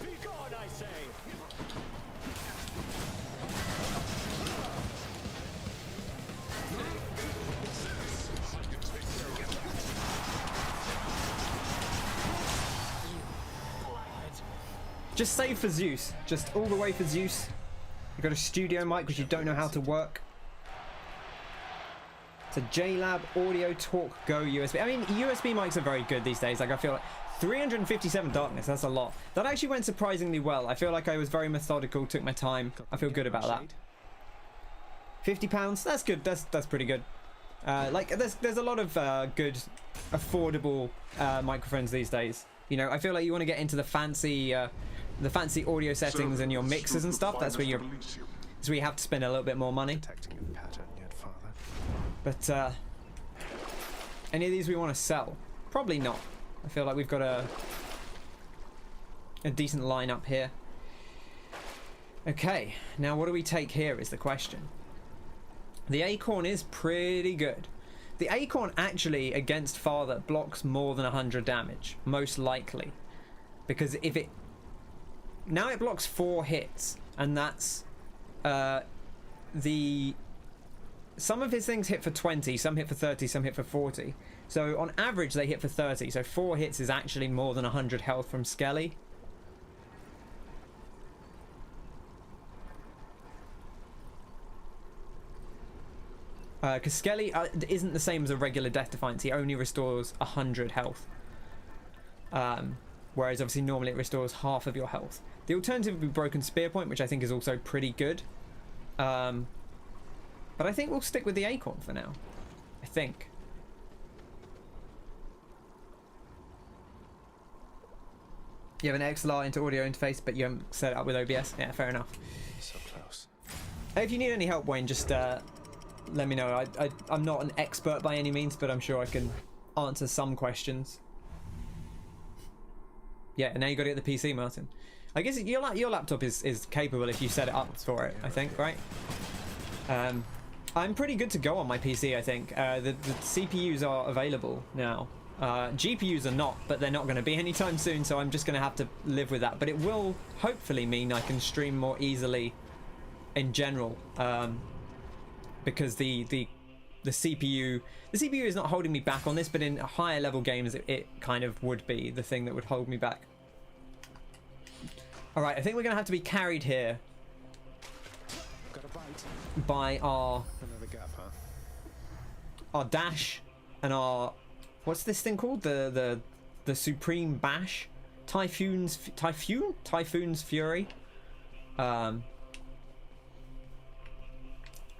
Be gone, I say. Just save for Zeus. Just all the way for Zeus. You got a studio mic which you don't know how to work. It's a JLab Audio Talk Go USB. I mean, USB mics are very good these days. Like, I feel like 357 darkness, that's a lot. That actually went surprisingly well. I feel like I was very methodical, took my time. I feel good about that. £50. That's good. That's pretty good. Like there's a lot of good, affordable microphones these days. You know, I feel like you want to get into the fancy audio settings and your mixers and stuff. That's where you have to spend a little bit more money. Detecting a pattern yet, Father. But any of these we want to sell? Probably not. I feel like we've got a decent lineup here. Okay, now what do we take here is the question. The acorn is pretty good. The acorn actually against Father blocks more than 100 damage, most likely, because if it now it blocks 4 hits, and that's some of his things hit for 20, some hit for 30, some hit for 40. So on average they hit for 30. So 4 hits is actually more than 100 health from Skelly. Because Skelly isn't the same as a regular Death Defiance. He only restores 100 health. Whereas obviously normally it restores half of your health. The alternative would be Broken Spear Point, which I think is also pretty good. But I think we'll stick with the acorn for now. I think. You have an XLR into audio interface, but you haven't set it up with OBS? Yeah, fair enough. So close. If you need any help, Wayne, just let me know. I'm not an expert by any means, but I'm sure I can answer some questions. Yeah, and now you got to get the PC, Martin. I guess your laptop is capable if you set it up for it, I think, right? I'm pretty good to go on my PC, I think. The CPUs are available now. GPUs are not, but they're not going to be anytime soon, so I'm just going to have to live with that. But it will hopefully mean I can stream more easily in general, because the CPU is not holding me back on this, but in higher level games it kind of would be the thing that would hold me back. All right, I think we're going to have to be carried here Got a bite. by our Another gap, huh? our dash and our, what's this thing called? The Supreme Bash, Typhoon's Fury.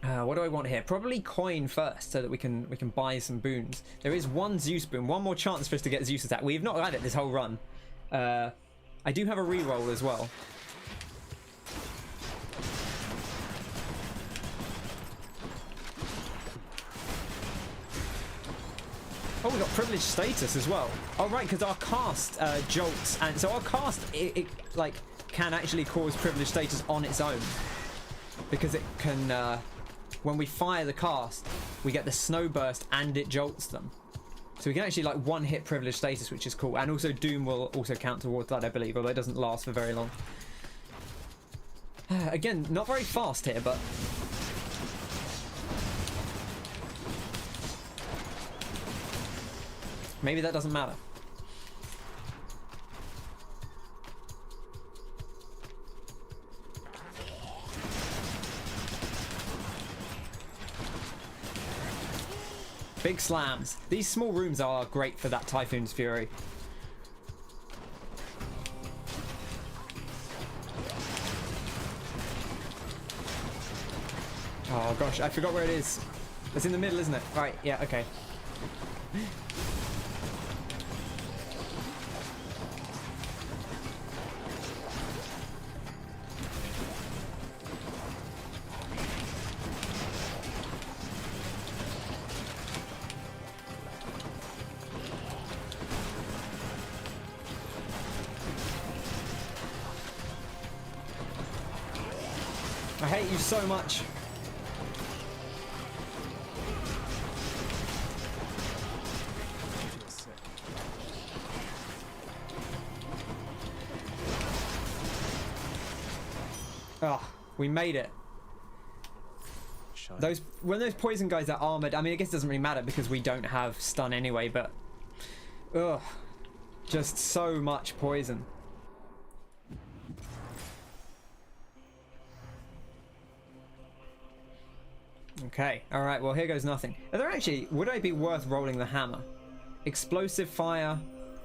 What do I want here? Probably coin first, so that we can buy some boons. There is one Zeus boon, one more chance for us to get Zeus attack. We've not had it this whole run. I do have a reroll as well. Oh, we got privileged status as well. Oh right, because our cast jolts, and so our cast it like can actually cause privileged status on its own, because it can. When we fire the cast, we get the snow burst and it jolts them. So we can actually like one hit privilege status, which is cool. And also Doom will also count towards that, I believe, although it doesn't last for very long. Again, not very fast here, but... maybe that doesn't matter. Big slams. These small rooms are great for that Typhoon's Fury. Oh gosh, I forgot where it is. It's in the middle, isn't it? Right, yeah, okay. I hate you so much. Oh, we made it. When those poison guys are armored, I mean, I guess it doesn't really matter because we don't have stun anyway, but ugh, just so much poison. Okay, alright, well here goes nothing. Are there actually, would I be worth rolling the hammer? Explosive fire,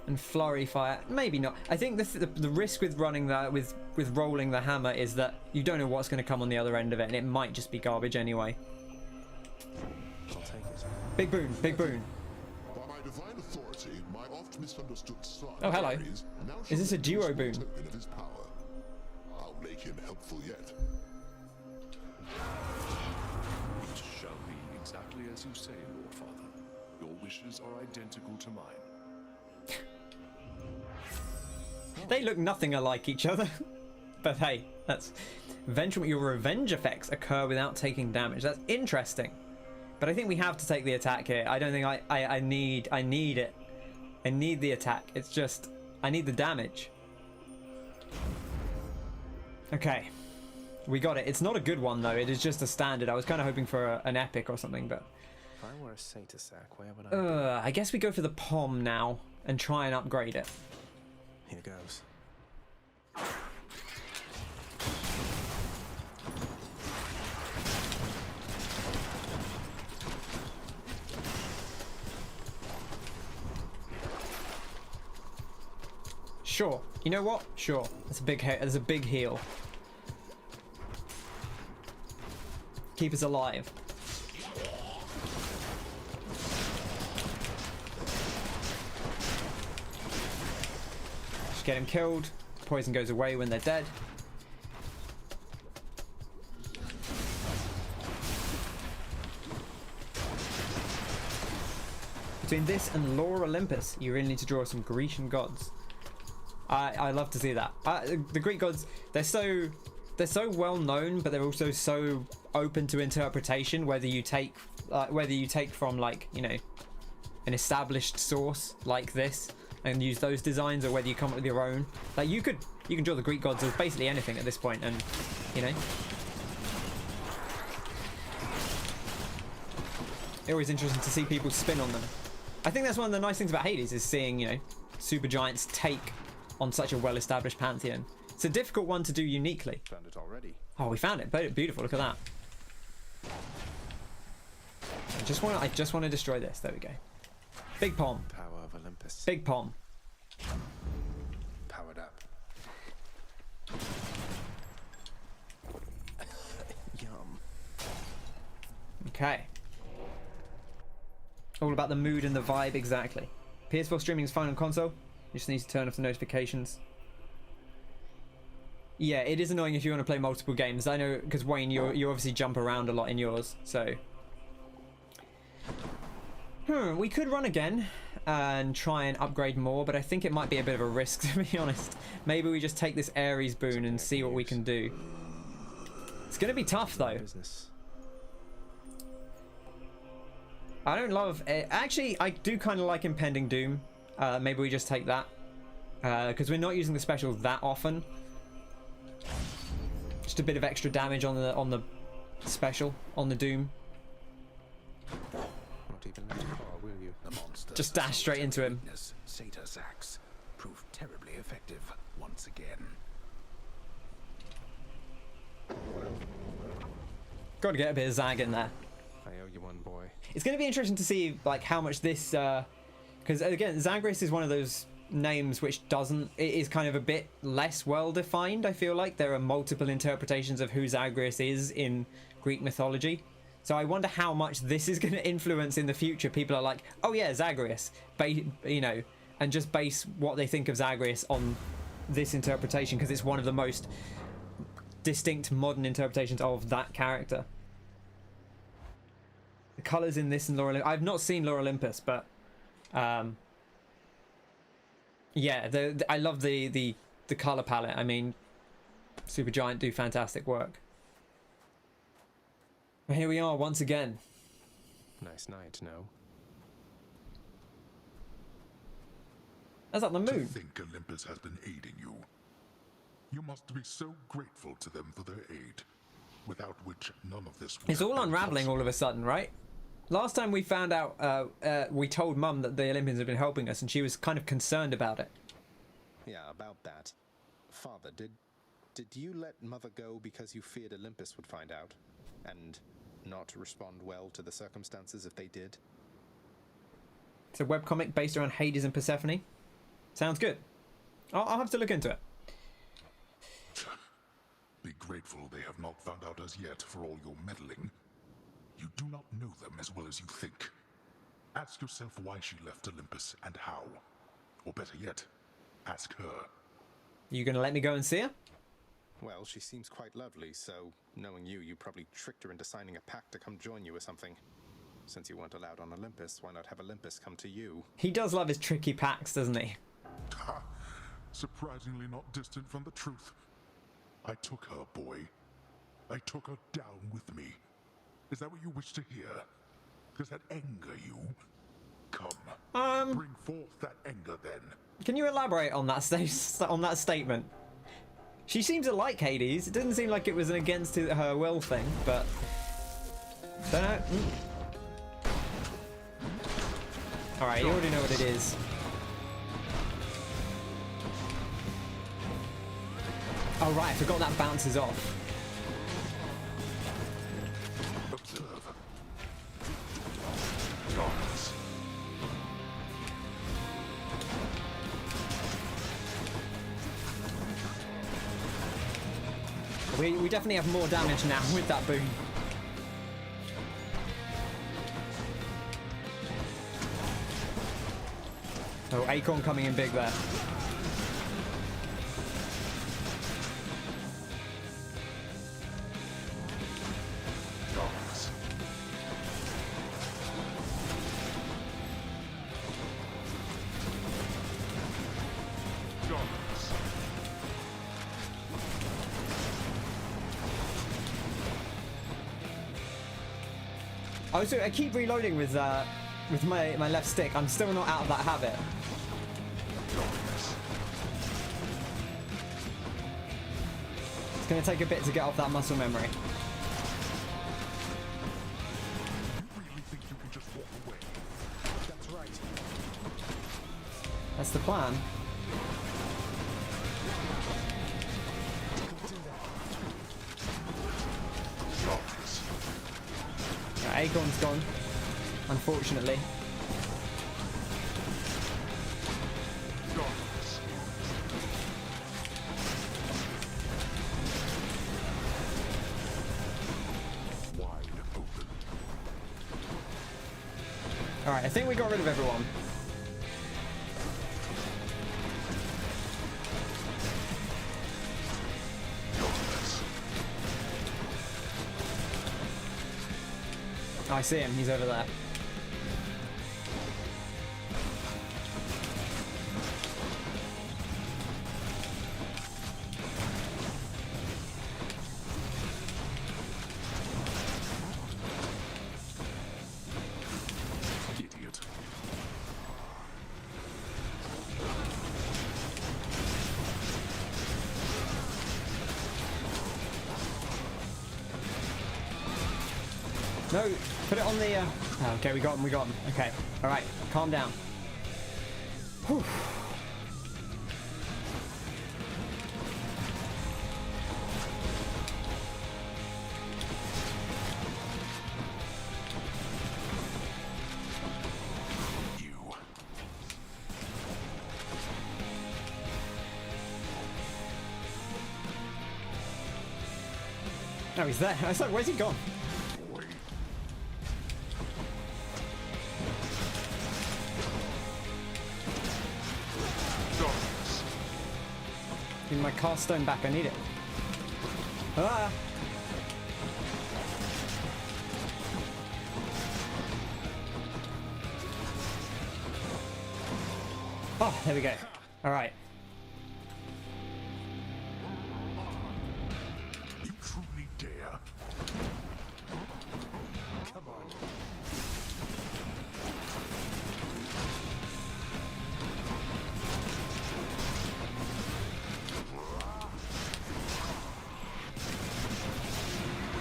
and flurry fire. Maybe not. I think the risk with running that with rolling the hammer is that you don't know what's going to come on the other end of it, and it might just be garbage anyway. I'll take it. Big boon, big boon. By my divine authority, my oft misunderstood son. Oh, hello. Ares, now Is this a shows duo small boon? token of his power. I'll make him helpful yet. It shall be exactly as you say, Lord Father. Your wishes are identical to mine. They look nothing alike each other. But hey, that's... Your revenge effects occur without taking damage. That's interesting. But I think we have to take the attack here. I don't think I need it. I need the attack. It's just... I need the damage. Okay. We got it. It's not a good one, though. It is just a standard. I was kind of hoping for an epic or something, but... If I were a satyr sack, where would I be? I guess we go for the pom now and try and upgrade it. Here goes. Sure. You know what? Sure. That's a big there's a big heal. Keep us alive. Just get him killed. Poison goes away when they're dead. Between this and Lore Olympus, you really need to draw some Grecian gods. I love to see that. The Greek gods, they're so well known, but they're also so open to interpretation. Whether you take from, like, you know, an established source like this and use those designs, or whether you come up with your own. Like, you can draw the Greek gods as basically anything at this point, and you know. It's always interesting to see people spin on them. I think that's one of the nice things about Hades, is seeing, you know, Supergiants take on such a well-established pantheon. It's a difficult one to do uniquely. Found it already. Oh, we found it. Beautiful. Look at that. I just want to destroy this. There we go. Big pom. Power of Olympus. Big pom. Powered up. Yum. Okay. All about the mood and the vibe, exactly. PS4 streaming is fine on console. You just need to turn off the notifications. Yeah, it is annoying if you want to play multiple games. I know, because Wayne, you obviously jump around a lot in yours, so... we could run again and try and upgrade more, but I think it might be a bit of a risk, to be honest. Maybe we just take this Ares boon and see what we can do. It's going to be tough, though. I don't love it. Actually, I do kind of like Impending Doom. Maybe we just take that, because we're not using the special that often. Just a bit of extra damage on the special, on the Doom. Not even let it fall, will you? The monster Just dash straight into him. Satyr sacks proved terribly effective once again. Got to get a bit of Zag in there. I owe you one, boy. It's going to be interesting to see, like, how much this, because again, Zagreus is one of those names which it is kind of a bit less well defined. I feel like there are multiple interpretations of who Zagreus is in Greek mythology. So I wonder how much this is going to influence in the future. People are like, oh yeah, Zagreus, you know, and just base what they think of Zagreus on this interpretation, because it's one of the most distinct modern interpretations of that character. The colors in this and Lore Olympus, I've not seen Lore Olympus, but yeah, I love the color palette. I mean, Supergiant do fantastic work. And here we are once again. Nice night, no? That's up the To moon. think Olympus has been aiding you. You must be so grateful to them for their aid, without which none of this would It's have all been unraveling possible. all of a sudden, right? Last time we found out, we told Mum that the Olympians had been helping us, and she was kind of concerned about it. Yeah, about that. Father, did you let Mother go because you feared Olympus would find out? And not respond well to the circumstances if they did? It's a webcomic based around Hades and Persephone. Sounds good. I'll have to look into it. Be grateful they have not found out as yet for all your meddling. You do not know them as well as you think. Ask yourself why she left Olympus and how. Or better yet, ask her. You gonna let me go and see her? Well, she seems quite lovely, so knowing you, you probably tricked her into signing a pact to come join you or something. Since you weren't allowed on Olympus, why not have Olympus come to you? He does love his tricky packs, doesn't he? Ha! Surprisingly not distant from the truth. I took her, boy. I took her down with me. Is that what you wish to hear? Does that anger you? Come. Bring forth that anger then. Can you elaborate on that statement? She seems to like Hades. It didn't seem like it was an against her will thing, but don't know. All right, you already know what it is. Oh right, I forgot that bounces off. Observe. Darkness. We definitely have more damage now with that boon. Oh, Acorn coming in big there. Darkness. Darkness. Oh, so I keep reloading with my left stick. I'm still not out of that habit. It's gonna take a bit to get off that muscle memory. You really think you can just walk away? That's right. That's the plan. Darkness. Acorn's gone, unfortunately. Darkness. Wide open. Alright, I think we got rid of everyone. Darkness. Oh, I see him, he's over there. Idiot. No, put it on the... Oh, okay, we got him. Okay, alright, calm down. Whew. You. Oh, he's there. I was like, where's he gone? Boy. Darkness. Give me my cast stone back, I need it. Ah! Oh, there we go. Alright. You truly dare? Come on.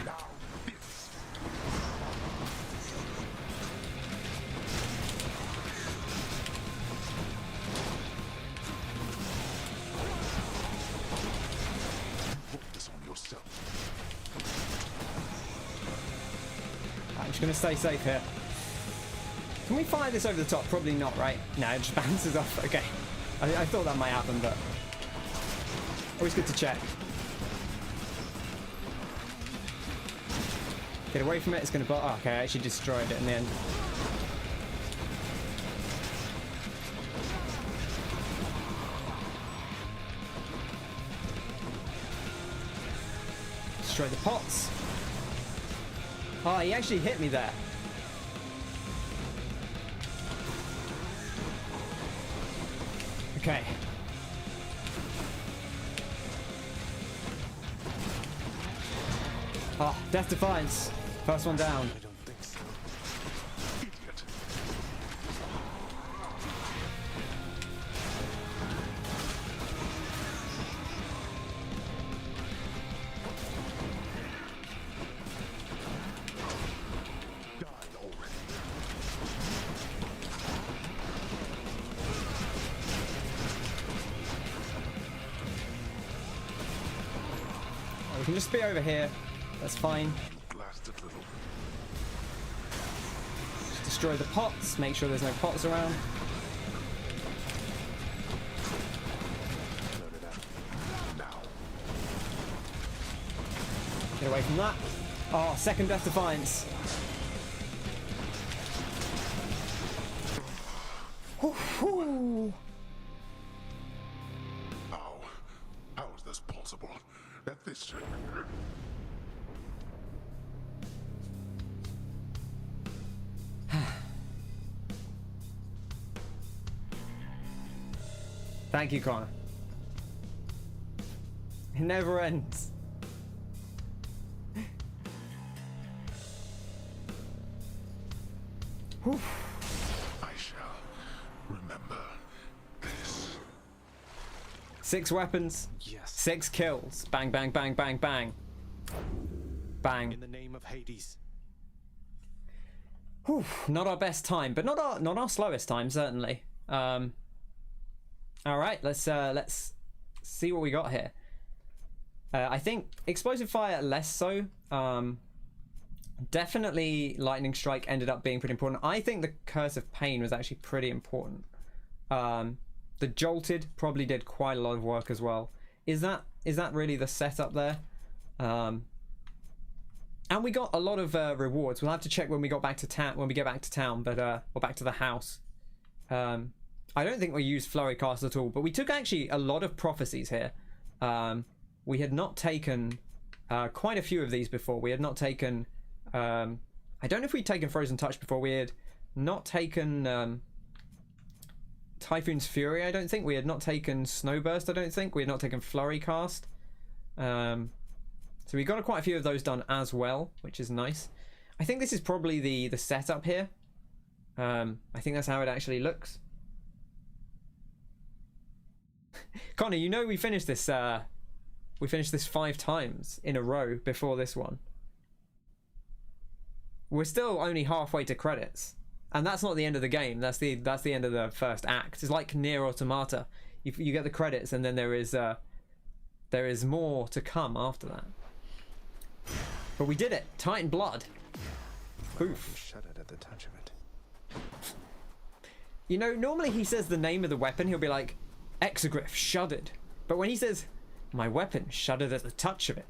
Now this. You put this on yourself. I'm just gonna stay safe here. Can we fire this over the top? Probably not, right? No, it just bounces off. Okay. I thought that might happen, but always good to check. Get away from it. It's going to... Oh, okay, I actually destroyed it in the end. Destroy the pots. Oh, he actually hit me there. Okay. Oh, Death Defiance. First one down. I don't think so. Idiot. Die already. Oh, we can just be over here. That's fine. Blasted little. Just destroy the pots. Make sure there's no pots around. Load it up. Now. Get away from that. Oh, second Death Defiance. Whew. How is this possible? That this... Thank you, Connor. It never ends. Whew. I shall remember this. 6 weapons. Yes. 6 kills. Bang, bang, bang, bang, bang. Bang. In the name of Hades. Whew. Not our best time, but not our slowest time, certainly. All right, let's see what we got here. I think explosive fire less so. Definitely lightning strike ended up being pretty important. I think the curse of pain was actually pretty important. The jolted probably did quite a lot of work as well. Is that really the setup there? And we got a lot of rewards. We'll have to check when we got back to town. When we get back to town, but or back to the house. I don't think we used Flurry Cast at all, but we took actually a lot of prophecies here. We had not taken quite a few of these before. We had not taken... I don't know if we'd taken Frozen Touch before. We had not taken Typhoon's Fury, I don't think. We had not taken Snowburst, I don't think. We had not taken Flurry Cast. So we got quite a few of those done as well, which is nice. I think this is probably the setup here. I think that's how it actually looks. Connor, you know we finished this 5 times in a row before this one. We're still only halfway to credits, and that's not the end of the game. That's the end of the first act. It's like Nier Automata. You get the credits, and then there is more to come after that. But we did it. Titan Blood. Oof. Shuddered at the touch of it. You know, normally he says the name of the weapon. He'll be like, Exegriff shuddered. But when he says, my weapon shuddered at the touch of it.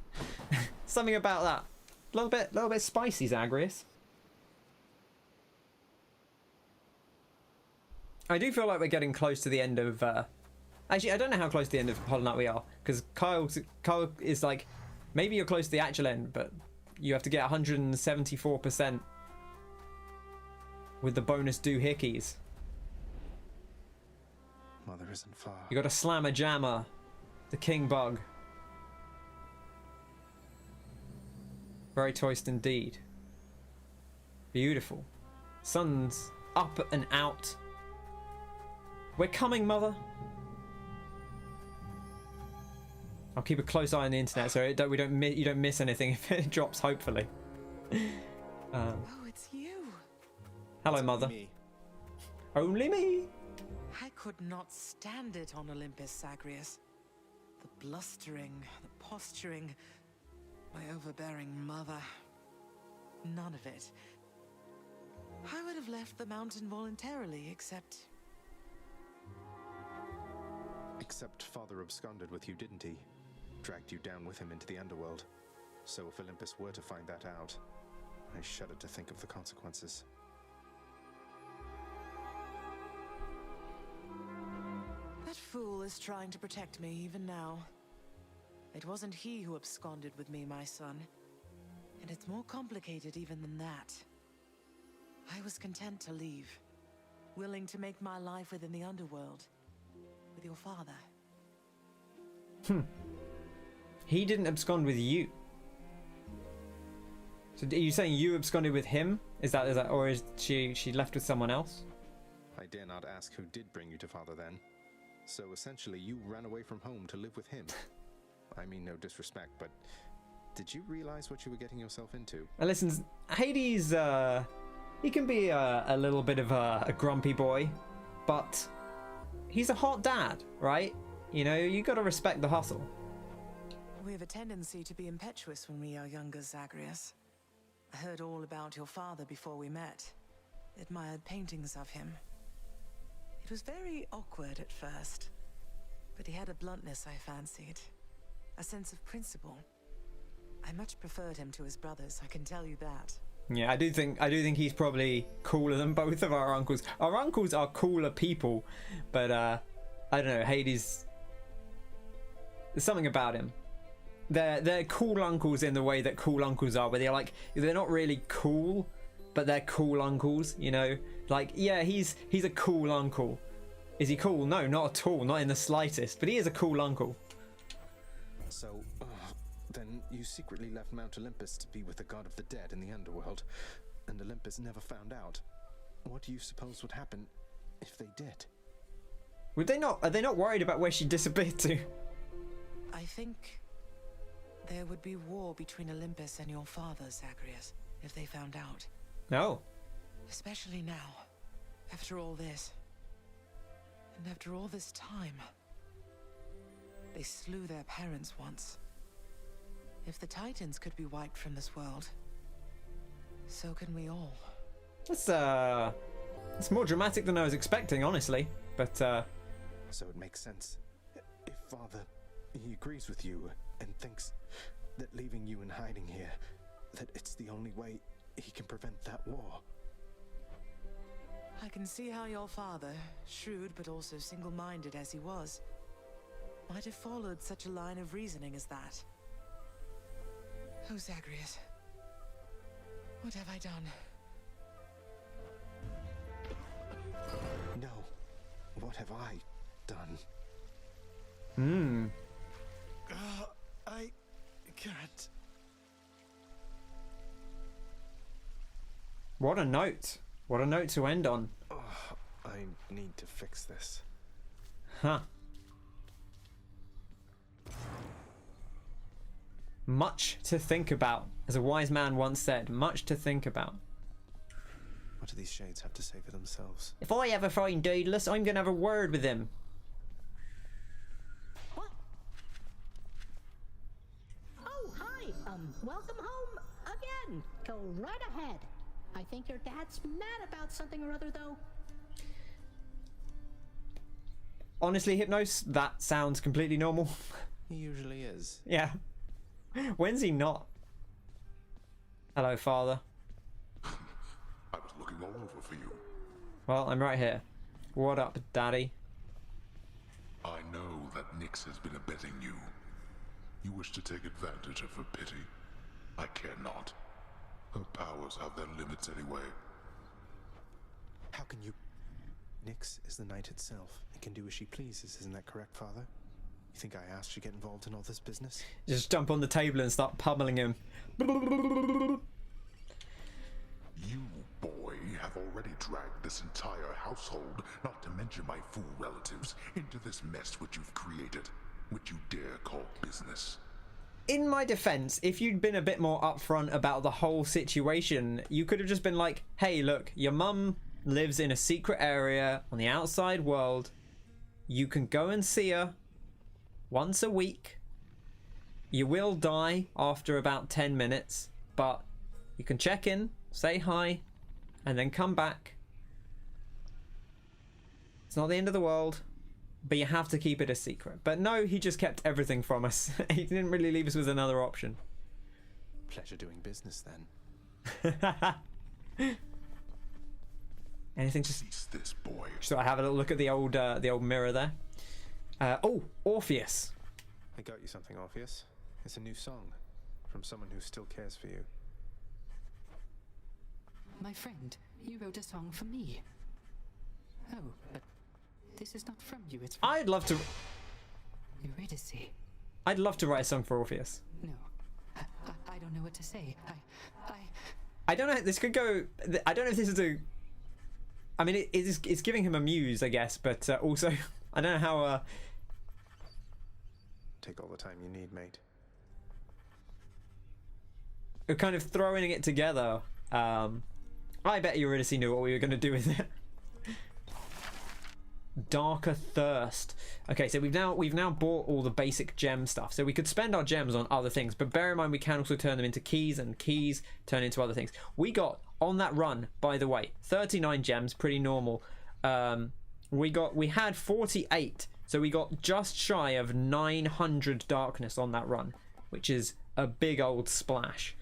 Something about that. A little bit spicy, Zagreus. I do feel like we're getting close to the end of... Actually, I don't know how close to the end of Hollow Knight we are. Because Kyle is like, maybe you're close to the actual end, but you have to get 174% with the bonus doohickeys. Mother isn't far. You got to slam a jammer. The King Bug. Very toist indeed. Beautiful. Sun's up and out. We're coming, Mother. I'll keep a close eye on the internet so you don't miss anything if it drops. Hopefully. Oh, it's you. Hello, Mother. Me. Only me. I could not stand it on Olympus, Zagreus. The blustering, the posturing, my overbearing mother. None of it. I would have left the mountain voluntarily, except... Except Father absconded with you, didn't he? Dragged you down with him into the underworld. So if Olympus were to find that out, I shudder to think of the consequences. That fool is trying to protect me even now. It wasn't he who absconded with me, my son. And it's more complicated even than that. I was content to leave, willing to make my life within the underworld, with your father. He didn't abscond with you. So are you saying you absconded with him? Is that or is she left with someone else? I dare not ask who did bring you to Father then. So essentially you ran away from home to live with him. I mean no disrespect, but did you realize what you were getting yourself into? Listen, Hades, he can be a little bit of a grumpy boy, but he's a hot dad, right? You know, you gotta respect the hustle. We have a tendency to be impetuous when we are younger, Zagreus. I heard all about your father before we met. Admired paintings of him. It was very awkward at first, but he had a bluntness I fancied. A sense of principle. I much preferred him to his brothers, I can tell you that. Yeah, I do think he's probably cooler than both of our uncles. Our uncles are cooler people, but I don't know, Hades, there's something about him. They're cool uncles in the way that cool uncles are, where they're not really cool, but they're cool uncles, you know? Like, yeah, he's a cool uncle. Is he cool? No, not at all, not in the slightest, but he is a cool uncle. So, then you secretly left Mount Olympus to be with the god of the dead in the underworld, and Olympus never found out. What do you suppose would happen if they did? Are they not worried about where she disappeared to? I think there would be war between Olympus and your father, Zagreus, if they found out. No. Especially now, after all this. And after all this time. They slew their parents once. If the Titans could be wiped from this world, so can we all. It's more dramatic than I was expecting, honestly. But So it makes sense. If Father, he agrees with you and thinks that leaving you in hiding here, that it's the only way he can prevent that war. I can see how your father, shrewd but also single-minded as he was, might have followed such a line of reasoning as that. Oh, Zagreus. What have I done? No. What have I done? I can't. What a note. What a note to end on. I need to fix this. Huh. Much to think about. As a wise man once said, much to think about. What do these shades have to say for themselves? If I ever find Daedalus, I'm gonna have a word with him. What? Oh, hi. Welcome home again. Go right ahead. I think your dad's mad about something or other, though. Honestly, Hypnos, that sounds completely normal. He usually is. Yeah. When's he not? Hello, Father. I was looking all over for you. Well, I'm right here. What up, Daddy? I know that Nyx has been abetting you. You wish to take advantage of her pity. I care not. Her powers have their limits anyway. How can you... Nyx is the night itself and can do as she pleases, isn't that correct, Father? You think I asked you to get involved in all this business? Just jump on the table and start pummeling him. You, boy, have already dragged this entire household, not to mention my fool relatives, into this mess which you've created, which you dare call business. In my defense, if you'd been a bit more upfront about the whole situation, you could have just been like, hey, look, your mum lives in a secret area on the outside world. You can go and see her once a week. You will die after about 10 minutes, but you can check in, say hi, and then come back. It's not the end of the world. but you have to keep it a secret. But no, he just kept everything from us. He didn't really leave us with another option. Pleasure doing business then. Anything to Cease this, boy. so I have a little look at the old mirror there. Oh, Orpheus. I got you something, Orpheus. It's a new song from someone who still cares for you. My friend, you wrote a song for me. Oh, but this is not from you, it's from I'd love to Eurydice. I'd love to write a song for Orpheus. No, I don't know what to say. I don't know. This could go. I don't know if this is a. I mean, it's giving him a muse, I guess, but also I don't know how. Take all the time you need, mate. We're kind of throwing it together. I bet Eurydice knew what we were going to do with it. Darker Thirst. Okay, so we've now bought all the basic gem stuff, so we could spend our gems on other things, but bear in mind we can also turn them into keys, and keys turn into other things. We got on that run, by the way, 39 gems, pretty normal. We had 48, so we got just shy of 900 darkness on that run, which is a big old splash.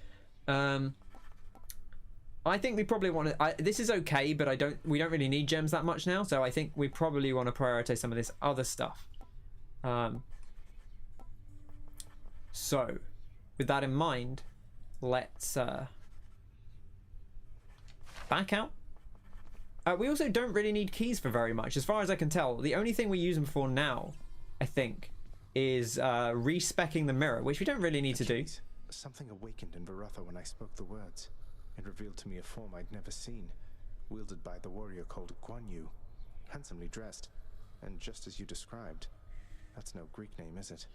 I think we probably want to. This is okay, but we don't really need gems that much now. So I think we probably want to prioritize some of this other stuff. So, with that in mind, let's back out. We also don't really need keys for very much, as far as I can tell. The only thing we use them for now, I think, is respecking the mirror, which we don't really need to do. Something awakened in Varotha when I spoke the words. It revealed to me a form I'd never seen, wielded by the warrior called Guan Yu, handsomely dressed, and just as you described. That's no Greek name, is it?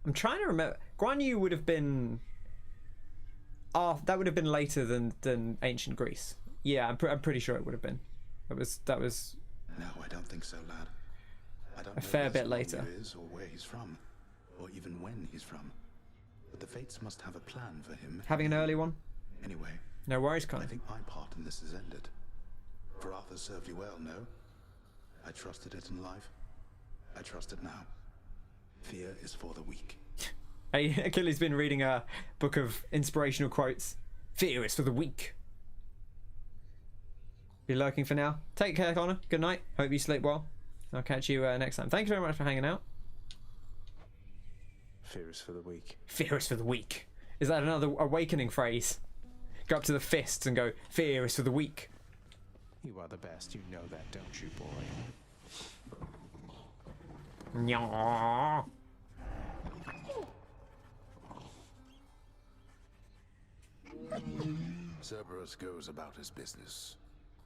I'm trying to remember. Guan Yu would have been. That would have been later than ancient Greece. Yeah, I'm pretty sure it would have been. That was. No, I don't think so, lad. I don't a know fair where bit Guan later. Yu is or where he's from, or even when he's from. But the fates must have a plan for him. Having an early one? Anyway. No worries, Connor. I think my part in this has ended. Varotha served you well, no? I trusted it in life. I trust it now. Fear is for the weak. Hey, Achilles been reading a book of inspirational quotes. Fear is for the weak. Be lurking for now. Take care, Connor. Good night. Hope you sleep well. I'll catch you next time. Thank you very much for hanging out. Fear is for the weak. Fear is for the weak. Is that another awakening phrase? Go up to the fists and go, fear is for the weak. You are the best, you know that, don't you, boy? Nyah. Cerberus goes about his business,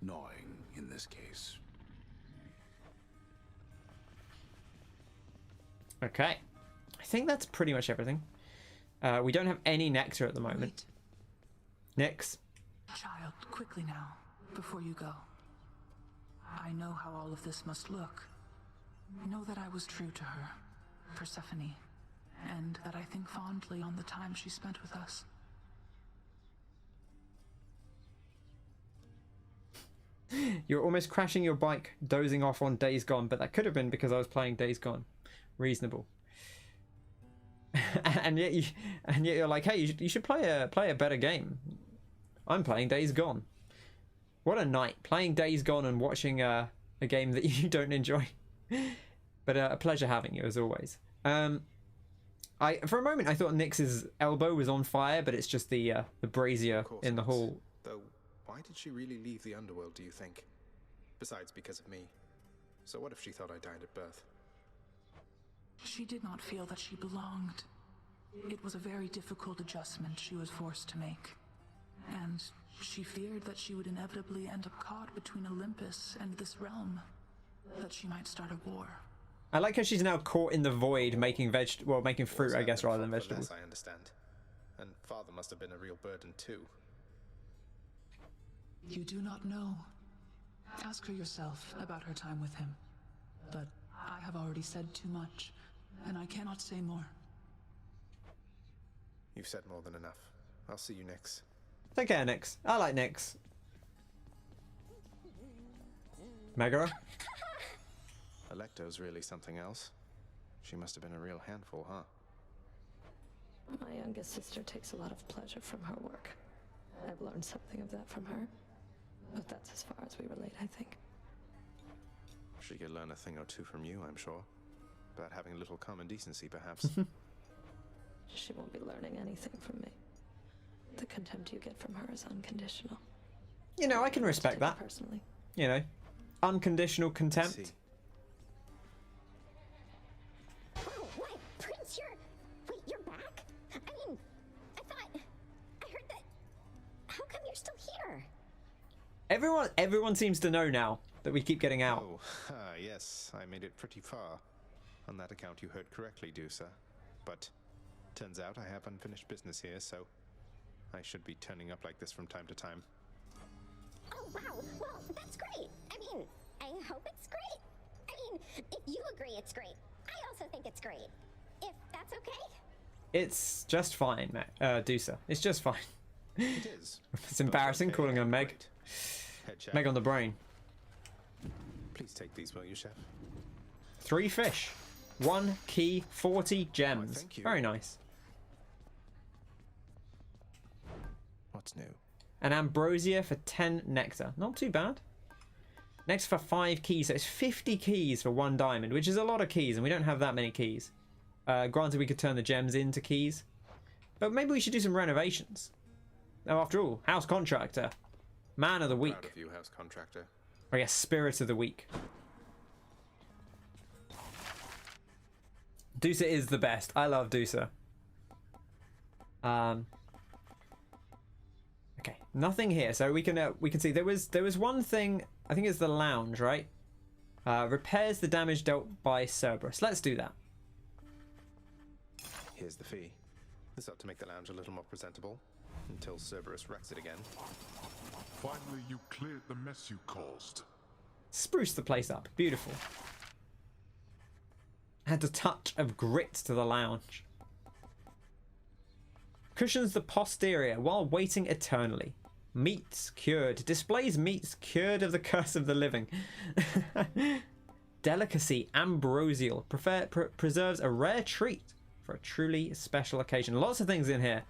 gnawing in this case. Okay. I think that's pretty much everything. We don't have any nectar at the moment. Nyx. Child, quickly now, before you go. I know how all of this must look. Know that I was true to her, Persephone, and that I think fondly on the time she spent with us. You're almost crashing your bike, dozing off on Days Gone, but that could have been because I was playing Days Gone. Reasonable. and yet you're like, hey, you should play a better game. I'm playing Days Gone. What a night, playing Days Gone and watching a game that you don't enjoy. But a pleasure having you as always. For a moment I thought Nyx's elbow was on fire, but it's just the brazier in the hall. Though, why did she really leave the underworld, do you think? Besides, because of me. So what if she thought I died at birth? She did not feel that she belonged. It was a very difficult adjustment she was forced to make. And she feared that she would inevitably end up caught between Olympus and this realm. That she might start a war. I like how she's now caught in the void making making fruit, I guess, rather than vegetables. I understand. And father must have been a real burden too. You do not know. Ask her yourself about her time with him. But I have already said too much, and I cannot say more. You've said more than enough. I'll see you next. Take care, Nyx. I like Nyx. Megara? Alecto's really something else. She must have been a real handful, huh? My youngest sister takes a lot of pleasure from her work. I've learned something of that from her. But that's as far as we relate, I think. She could learn a thing or two from you, I'm sure. About having a little common decency, perhaps. She won't be learning anything from me. The contempt you get from her is unconditional. You know, I can respect that. Personally. You know, unconditional contempt. Oh, what? Prince, you're back? I mean, I heard that... How come you're still here? Everyone seems to know now that we keep getting out. Oh, yes, I made it pretty far. On that account, you heard correctly, Dusa. But turns out I have unfinished business here, so I should be turning up like this from time to time. Oh, wow. Well, that's great. I mean, I hope it's great. I mean, if you agree it's great, I also think it's great. If that's okay? It's just fine, Dusa. It's just fine. It is. It's embarrassing calling her Meg. Meg on the brain. Please take these, will you, Chef? 3 fish. 1 key, 40 gems. Thank you. Very nice. What's new? An ambrosia for 10 nectar. Not too bad. Next for 5 keys. So it's 50 keys for 1 diamond, which is a lot of keys, and we don't have that many keys. Granted, we could turn the gems into keys. But maybe we should do some renovations. Now, after all, house contractor. Man of the week. Proud of you, house contractor. Or yes, spirit of the week. Dusa is the best. I love Dusa. Okay, nothing here. So we can see there was one thing. I think it's the lounge, right? Repairs the damage dealt by Cerberus. Let's do that. Here's the fee. This ought to make the lounge a little more presentable until Cerberus wrecks it again. Finally, you cleared the mess you caused. Spruce the place up. Beautiful. Add a touch of grit to the lounge. Cushions the posterior while waiting eternally. Meats cured. Displays meats cured of the curse of the living. Delicacy ambrosial. Preserves a rare treat for a truly special occasion. Lots of things in here.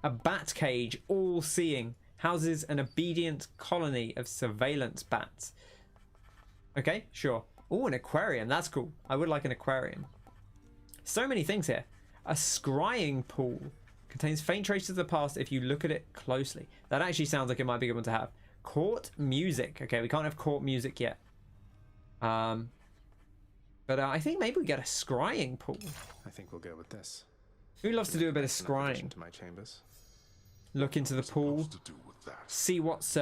A bat cage, all-seeing. Houses an obedient colony of surveillance bats. Okay, sure. Oh, an aquarium. That's cool. I would like an aquarium. So many things here. A scrying pool. Contains faint traces of the past if you look at it closely. That actually sounds like it might be a good one to have. Court music. Okay, we can't have court music yet. But I think maybe we get a scrying pool. I think we'll go with this. Who loves to do a bit of scrying? To my chambers. Look into the pool. See what's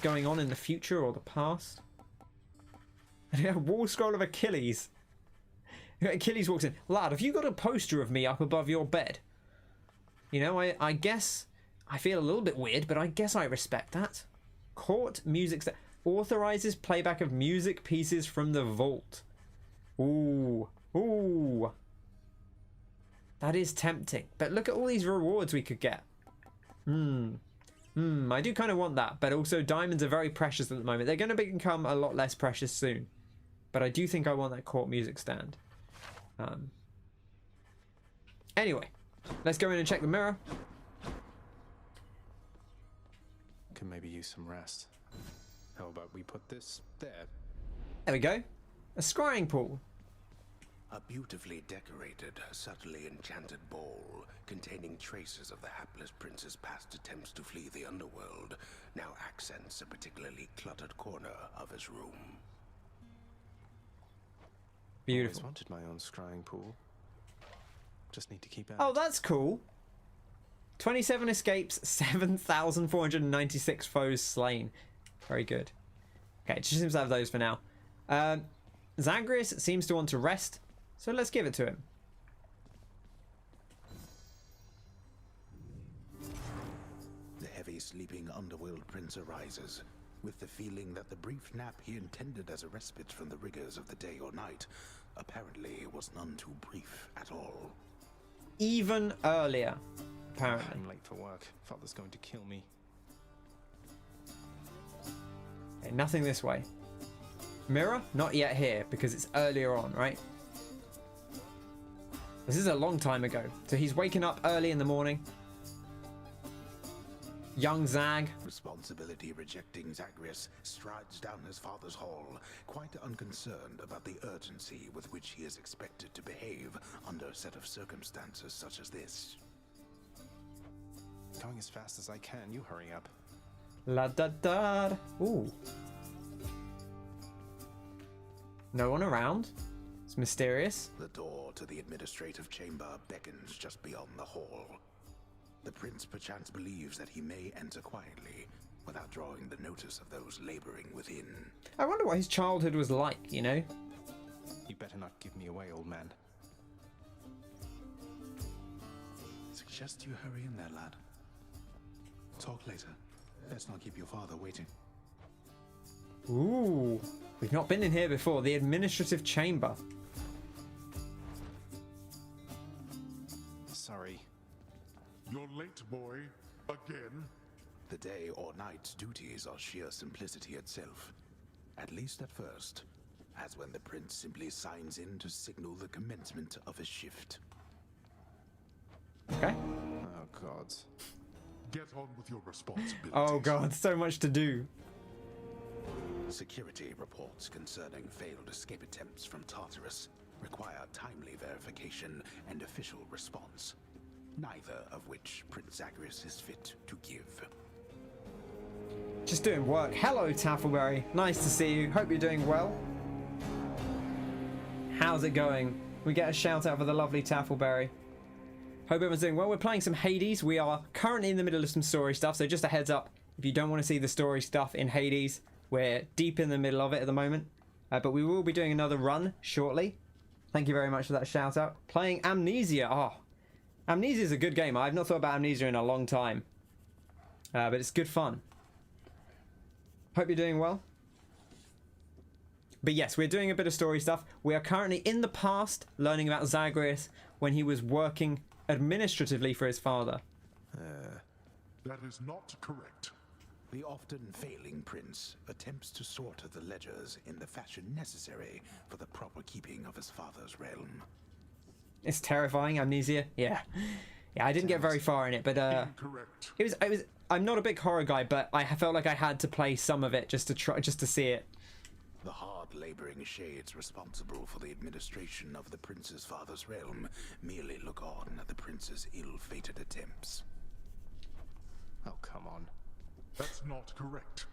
going on in the future or the past. A wall scroll of Achilles. Achilles walks in. Lad, have you got a poster of me up above your bed? You know, I guess I feel a little bit weird, but I guess I respect that. Court music authorizes playback of music pieces from the vault. Ooh. Ooh. That is tempting. But look at all these rewards we could get. I do kind of want that, but also diamonds are very precious at the moment. They're going to become a lot less precious soon. But I do think I want that court music stand. Anyway, let's go in and check the mirror. Can maybe use some rest. How about we put this there? There we go. A scrying pool. A beautifully decorated, subtly enchanted ball containing traces of the hapless prince's past attempts to flee the underworld now accents a particularly cluttered corner of his room. Beautiful. Always wanted my own scrying pool. Just need to keep at Oh, it. that's cool. 27 escapes, 7,496 foes slain. Very good. Okay, just seems to have those for now. Zagreus seems to want to rest, so let's give it to him. The heavy sleeping underworld prince arises, with the feeling that the brief nap he intended as a respite from the rigors of the day or night apparently was none too brief at all. Even earlier, apparently. I'm late for work. Father's going to kill me. Okay, nothing this way. Mirror? Not yet here, because it's earlier on, right? This is a long time ago. So he's waking up early in the morning. Young Zag. Responsibility rejecting Zagreus strides down his father's hall, quite unconcerned about the urgency with which he is expected to behave under a set of circumstances such as this. Going as fast as I can, you hurry up. La da da. Ooh. No one around. It's mysterious. The door to the administrative chamber beckons just beyond the hall. The prince perchance believes that he may enter quietly without drawing the notice of those laboring within. I wonder what his childhood was like, you know? You better not give me away, old man. Suggest you hurry in there, lad. Talk later. Let's not keep your father waiting. Ooh. We've not been in here before. The administrative chamber. Sorry. You're late, boy. Again? The day or night's duties are sheer simplicity itself. At least at first. As when the prince simply signs in to signal the commencement of his shift. Okay. Oh, God. Get on with your responsibilities. Oh, God. So much to do. Security reports concerning failed escape attempts from Tartarus require timely verification and official response. Neither of which Prince Zagreus is fit to give. Just doing work. Hello, Taffleberry. Nice to see you. Hope you're doing well. How's it going? We get a shout out for the lovely Taffleberry. Hope everyone's doing well. We're playing some Hades. We are currently in the middle of some story stuff, so just a heads up. If you don't want to see the story stuff in Hades, we're deep in the middle of it at the moment. But we will be doing another run shortly. Thank you very much for that shout out. Playing Amnesia. Oh, Amnesia is a good game. I've not thought about Amnesia in a long time. But it's good fun. Hope you're doing well. But yes, we're doing a bit of story stuff. We are currently in the past learning about Zagreus when he was working administratively for his father. That is not correct. The often failing prince attempts to sort the ledgers in the fashion necessary for the proper keeping of his father's realm. It's terrifying, Amnesia. Yeah, I didn't get very far in it, but Incorrect. it was. I'm not a big horror guy, but I felt like I had to play some of it just to see it. The hard-laboring shades responsible for the administration of the prince's father's realm merely look on at the prince's ill-fated attempts. Oh, come on. That's not correct.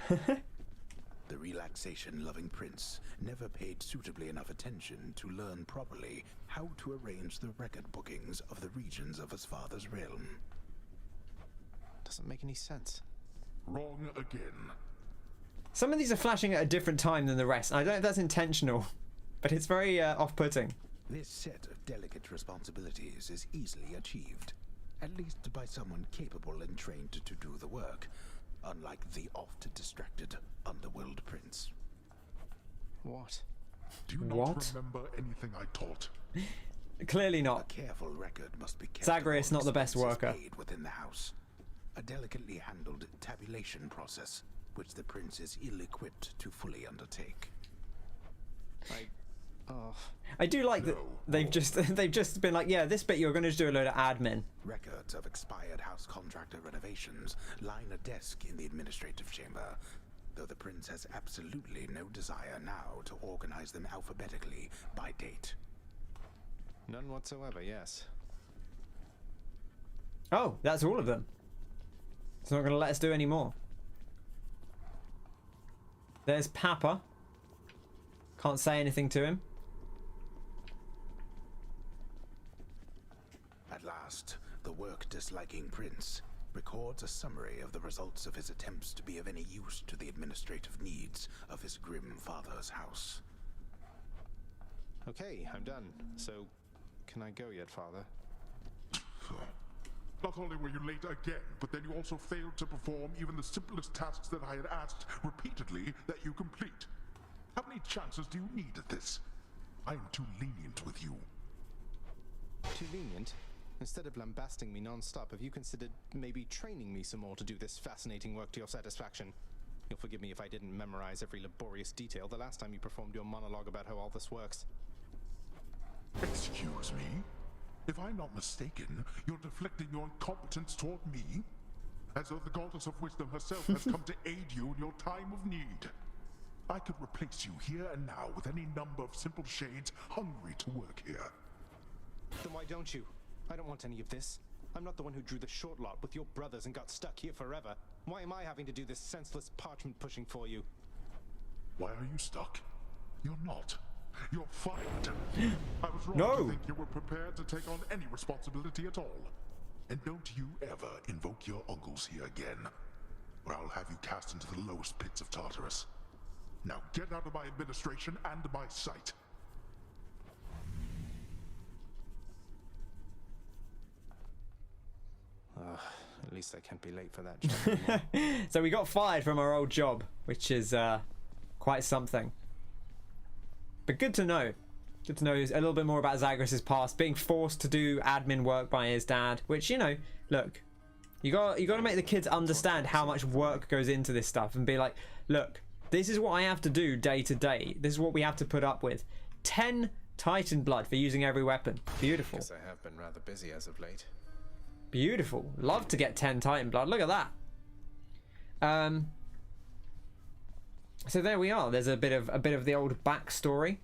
The relaxation-loving prince never paid suitably enough attention to learn properly how to arrange the record bookings of the regions of his father's realm. Doesn't make any sense. Wrong again. Some of these are flashing at a different time than the rest. I don't know if that's intentional, but it's very off-putting. This set of delicate responsibilities is easily achieved, at least by someone capable and trained to do the work, unlike the oft-distracted underworld prince. What? Do you not remember anything I taught? Clearly not. A careful record must be kept. Zagreus not the best worker. Within the house, a delicately handled tabulation process, which the prince is ill-equipped to fully undertake. I do like that they've just been like, yeah, this bit you're going to do a load of admin. Records of expired house contractor renovations line a desk in the administrative chamber, though the prince has absolutely no desire now to organize them alphabetically by date. None whatsoever, yes. Oh, that's all of them. It's not going to let us do any more. There's Papa. Can't say anything to him. At last, the work-disliking prince records a summary of the results of his attempts to be of any use to the administrative needs of his grim father's house. Okay, I'm done. So, can I go yet, Father? Not only were you late again, but then you also failed to perform even the simplest tasks that I had asked repeatedly that you complete. How many chances do you need at this? I am too lenient with you. Too lenient? Instead of lambasting me non-stop, have you considered maybe training me some more to do this fascinating work to your satisfaction? You'll forgive me if I didn't memorize every laborious detail the last time you performed your monologue about how all this works. Excuse me? If I'm not mistaken, you're deflecting your incompetence toward me? As though the goddess of wisdom herself has come to aid you in your time of need. I could replace you here and now with any number of simple shades hungry to work here. Then why don't you? I don't want any of this. I'm not the one who drew the short lot with your brothers and got stuck here forever. Why am I having to do this senseless parchment pushing for you? Why are you stuck? You're not. You're fired. I was wrong No. to think you were prepared to take on any responsibility at all. And don't you ever invoke your uncles here again, or I'll have you cast into the lowest pits of Tartarus. Now get out of my administration and my sight. At least I can't be late for that job anymore. So we got fired from our old job, which is quite something. But good to know. Good to know a little bit more about Zagreus' past, being forced to do admin work by his dad, which, you know, look, you got to make the kids understand how much work goes into this stuff and be like, look, this is what I have to do day to day. This is what we have to put up with. 10 Titan blood for using every weapon. Beautiful. Guess I have been rather busy as of late. Beautiful. Love to get 10 Titan blood. Look at that. So there we are. There's a bit of the old backstory.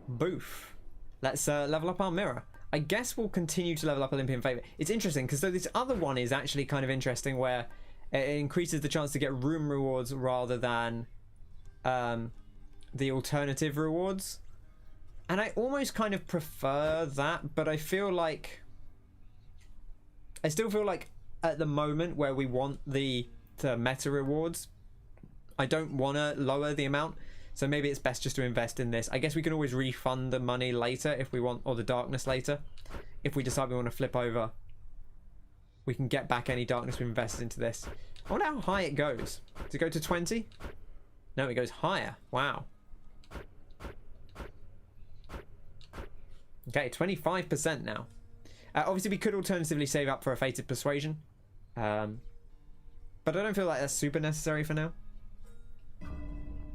Boof. Let's level up our mirror. I guess we'll continue to level up Olympian Favor. It's interesting because this other one is actually kind of interesting, where it increases the chance to get room rewards rather than the alternative rewards. And I almost kind of prefer that, but I still feel like at the moment where we want the meta rewards, I don't want to lower the amount, so maybe it's best just to invest in this. I guess we can always refund the money later if we want, or the darkness later, if we decide we want to flip over. We can get back any darkness we invested into this. I wonder how high it goes. Does it go to 20? No, it goes higher. Wow. Okay, 25% now. Obviously, we could alternatively save up for a Fated Persuasion. But I don't feel like that's super necessary for now.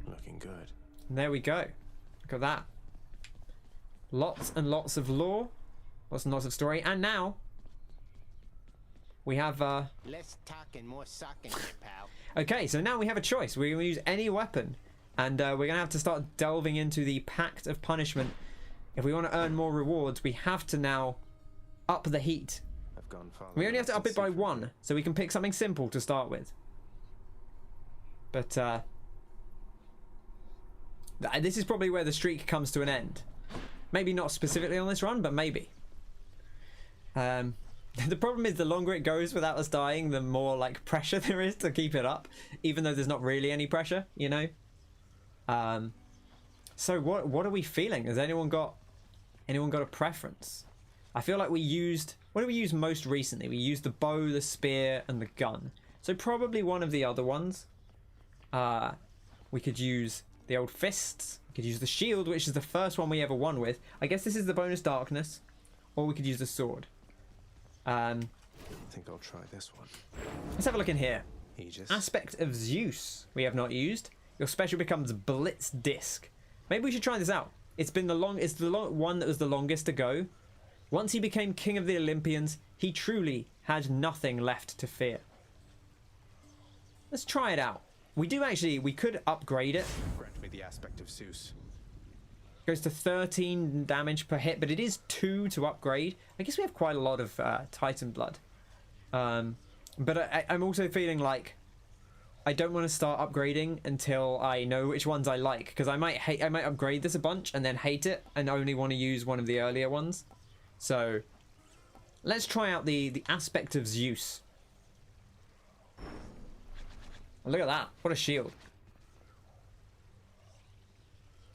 Looking good. And there we go. Look at that. Lots and lots of lore. Lots and lots of story. And now we have less talking, more socking, pal. okay, so now we have a choice. We're going to use any weapon. And we're going to have to start delving into the Pact of Punishment. If we want to earn more rewards, we have to now up the heat. I've gone far. We only have to up it by 1, so we can pick something simple to start with. But this is probably where the streak comes to an end. Maybe not specifically on this run, but maybe. The problem is the longer it goes without us dying, the more like pressure there is to keep it up, even though there's not really any pressure, you know. So what are we feeling? Has anyone got a preference? I feel like we used, what did we use most recently? We used the bow, the spear, and the gun. So probably one of the other ones. We could use the old fists. We could use the shield, which is the first one we ever won with. I guess this is the bonus darkness. Or we could use the sword. I think I'll try this one. Let's have a look in here. Aegis. Aspect of Zeus we have not used. Your special becomes Blitz Disc. Maybe we should try this out. It's the one that was the longest to go. Once he became king of the Olympians, he truly had nothing left to fear. Let's try it out. We could upgrade it. Grant me the aspect of Zeus. Goes to 13 damage per hit, but it is 2 to upgrade. I guess we have quite a lot of Titan blood. But I'm also feeling like I don't want to start upgrading until I know which ones I like, because I might upgrade this a bunch and then hate it and only want to use one of the earlier ones. So let's try out the aspect of Zeus. Look at that. What a shield.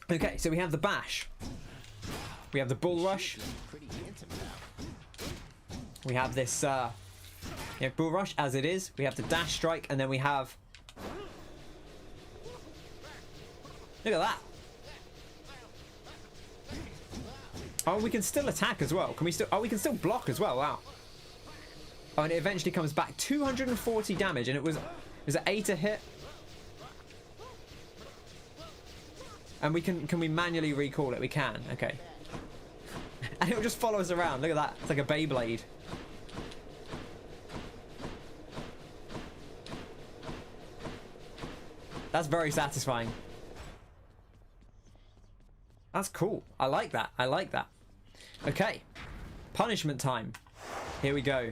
Okay, so we have the bash. We have the bull rush. We have this bull rush as it is. We have the dash strike, and then we have, look at that. Oh, we can still attack as well. Can we still... Oh, we can still block as well. Wow. Oh, and it eventually comes back. 240 damage, and it was... Is it 8 a hit? And we can we manually recall it? We can. Okay. And it'll just follow us around. Look at that. It's like a Beyblade. That's very satisfying. That's cool. I like that. I like that. Okay. Punishment time. Here we go.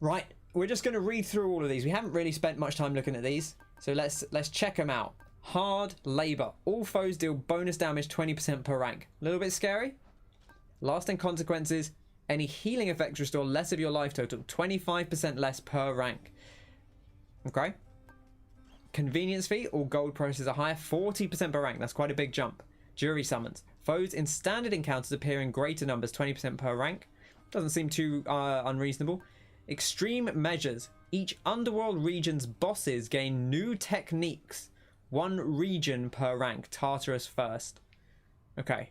Right. We're just going to read through all of these. We haven't really spent much time looking at these. So let's check them out. Hard labor. All foes deal bonus damage 20% per rank. A little bit scary. Lasting consequences. Any healing effects restore less of your life total. 25% less per rank. Okay. Convenience fee. All gold prices are higher. 40% per rank. That's quite a big jump. Jury summons. Foes in standard encounters appear in greater numbers. 20% per rank. Doesn't seem too unreasonable. Extreme measures. Each underworld region's bosses gain new techniques. 1 region per rank. Tartarus first. Okay.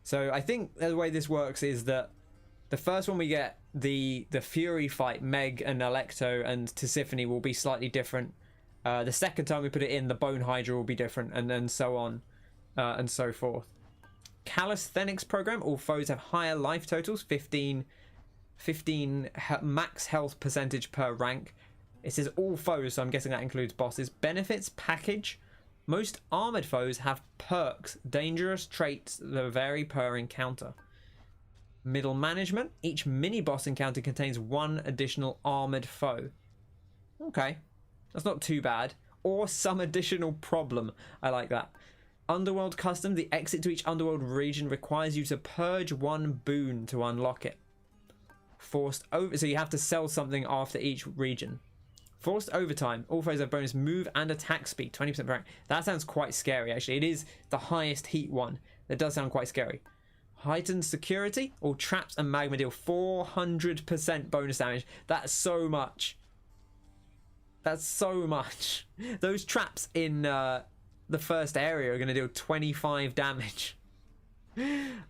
So I think the way this works is that the first one we get, the Fury fight, Meg and Alecto and Tisiphone will be slightly different. The second time we put it in, the Bone Hydra will be different, and then so on and so forth. Calisthenics program. All foes have higher life totals. 15 max health percentage per rank. It says all foes, so I'm guessing that includes bosses. Benefits package. Most armored foes have perks, dangerous traits that vary per encounter. Middle management. Each mini boss encounter contains 1 additional armored foe. Okay, that's not too bad. Or some additional problem. I like that. Underworld custom. The exit to each underworld region requires you to purge 1 boon to unlock it. Forced over, so you have to sell something after each region. Forced overtime. All foes have bonus move and attack speed. 20% per rank. That sounds quite scary, actually. It is the highest heat one. That does sound quite scary. Heightened security. All traps and magma deal 400% bonus damage. That's so much. That's so much. Those traps in the first area are going to deal 25 damage.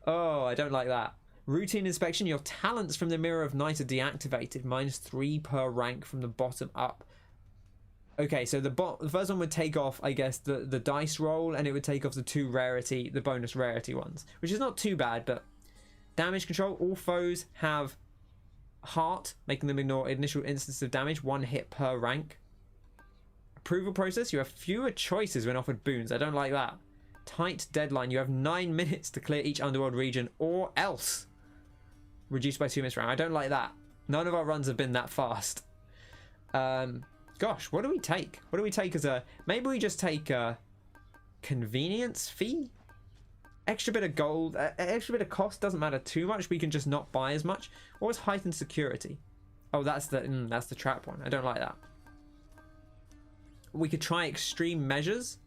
Oh, I don't like that. Routine inspection. Your talents from the Mirror of Night are deactivated. -3 per rank from the bottom up. Okay, so the first one would take off, I guess, the dice roll, and it would take off the bonus rarity ones, which is not too bad. But damage control. All foes have heart, making them ignore initial instances of damage. 1 hit per rank. Approval process. You have fewer choices when offered boons. I don't like that. Tight deadline. You have 9 minutes to clear each underworld region, or else. Reduced by 2 minutes round. I don't like that. None of our runs have been that fast. Gosh, what do we take? What do we take as a... Maybe we just take a convenience fee? Extra bit of gold. Extra bit of cost doesn't matter too much. We can just not buy as much. Or is heightened security? Oh, that's the trap one. I don't like that. We could try extreme measures.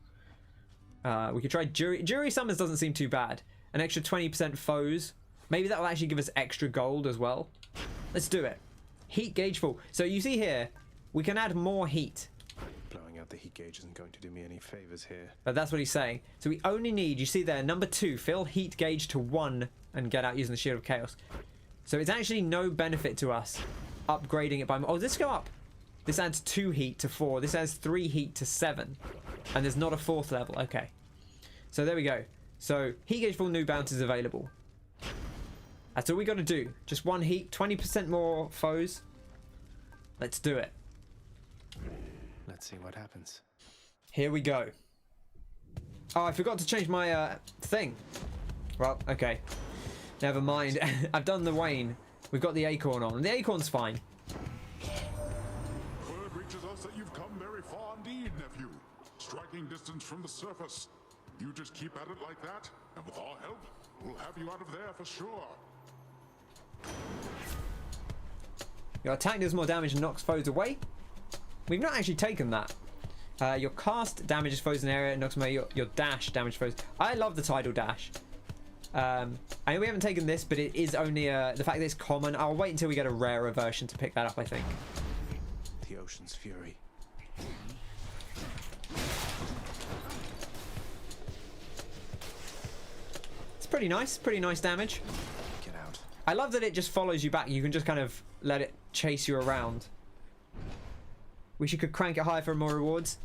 We could try jury summons. Doesn't seem too bad. An extra 20% foes. Maybe that will actually give us extra gold as well. Let's do it. Heat gauge full. So you see here, we can add more heat. Blowing out the heat gauge isn't going to do me any favors here. But that's what he's saying. So we only need, you see there, number 2, fill heat gauge to 1 and get out using the Shield of Chaos. So it's actually no benefit to us upgrading it by more. Oh, this go up. This adds 2 heat to 4. This adds 3 heat to 7. And there's not a 4th level. Okay. So there we go. So heat gauge full, new bounties available. That's all we got to do. Just 1 heat, 20% more foes. Let's do it. Let's see what happens. Here we go. Oh, I forgot to change my thing. Well, okay. Never mind. I've done the Wayne. We've got the Acorn on. The Acorn's fine. Word reaches us that you've come very far indeed, nephew. Striking distance from the surface. You just keep at it like that, and with our help, we'll have you out of there for sure. Your attack does more damage and knocks foes away. We've not actually taken that. Your cast damages foes in an area and knocks them away. Your dash damages foes. I love the tidal dash. I know we haven't taken this, but it is only the fact that it's common. I'll wait until we get a rarer version to pick that up, I think. The ocean's fury. pretty nice damage. Get out. I love that it just follows you back. You can just kind of let it chase you around. Wish you could crank it higher for more rewards.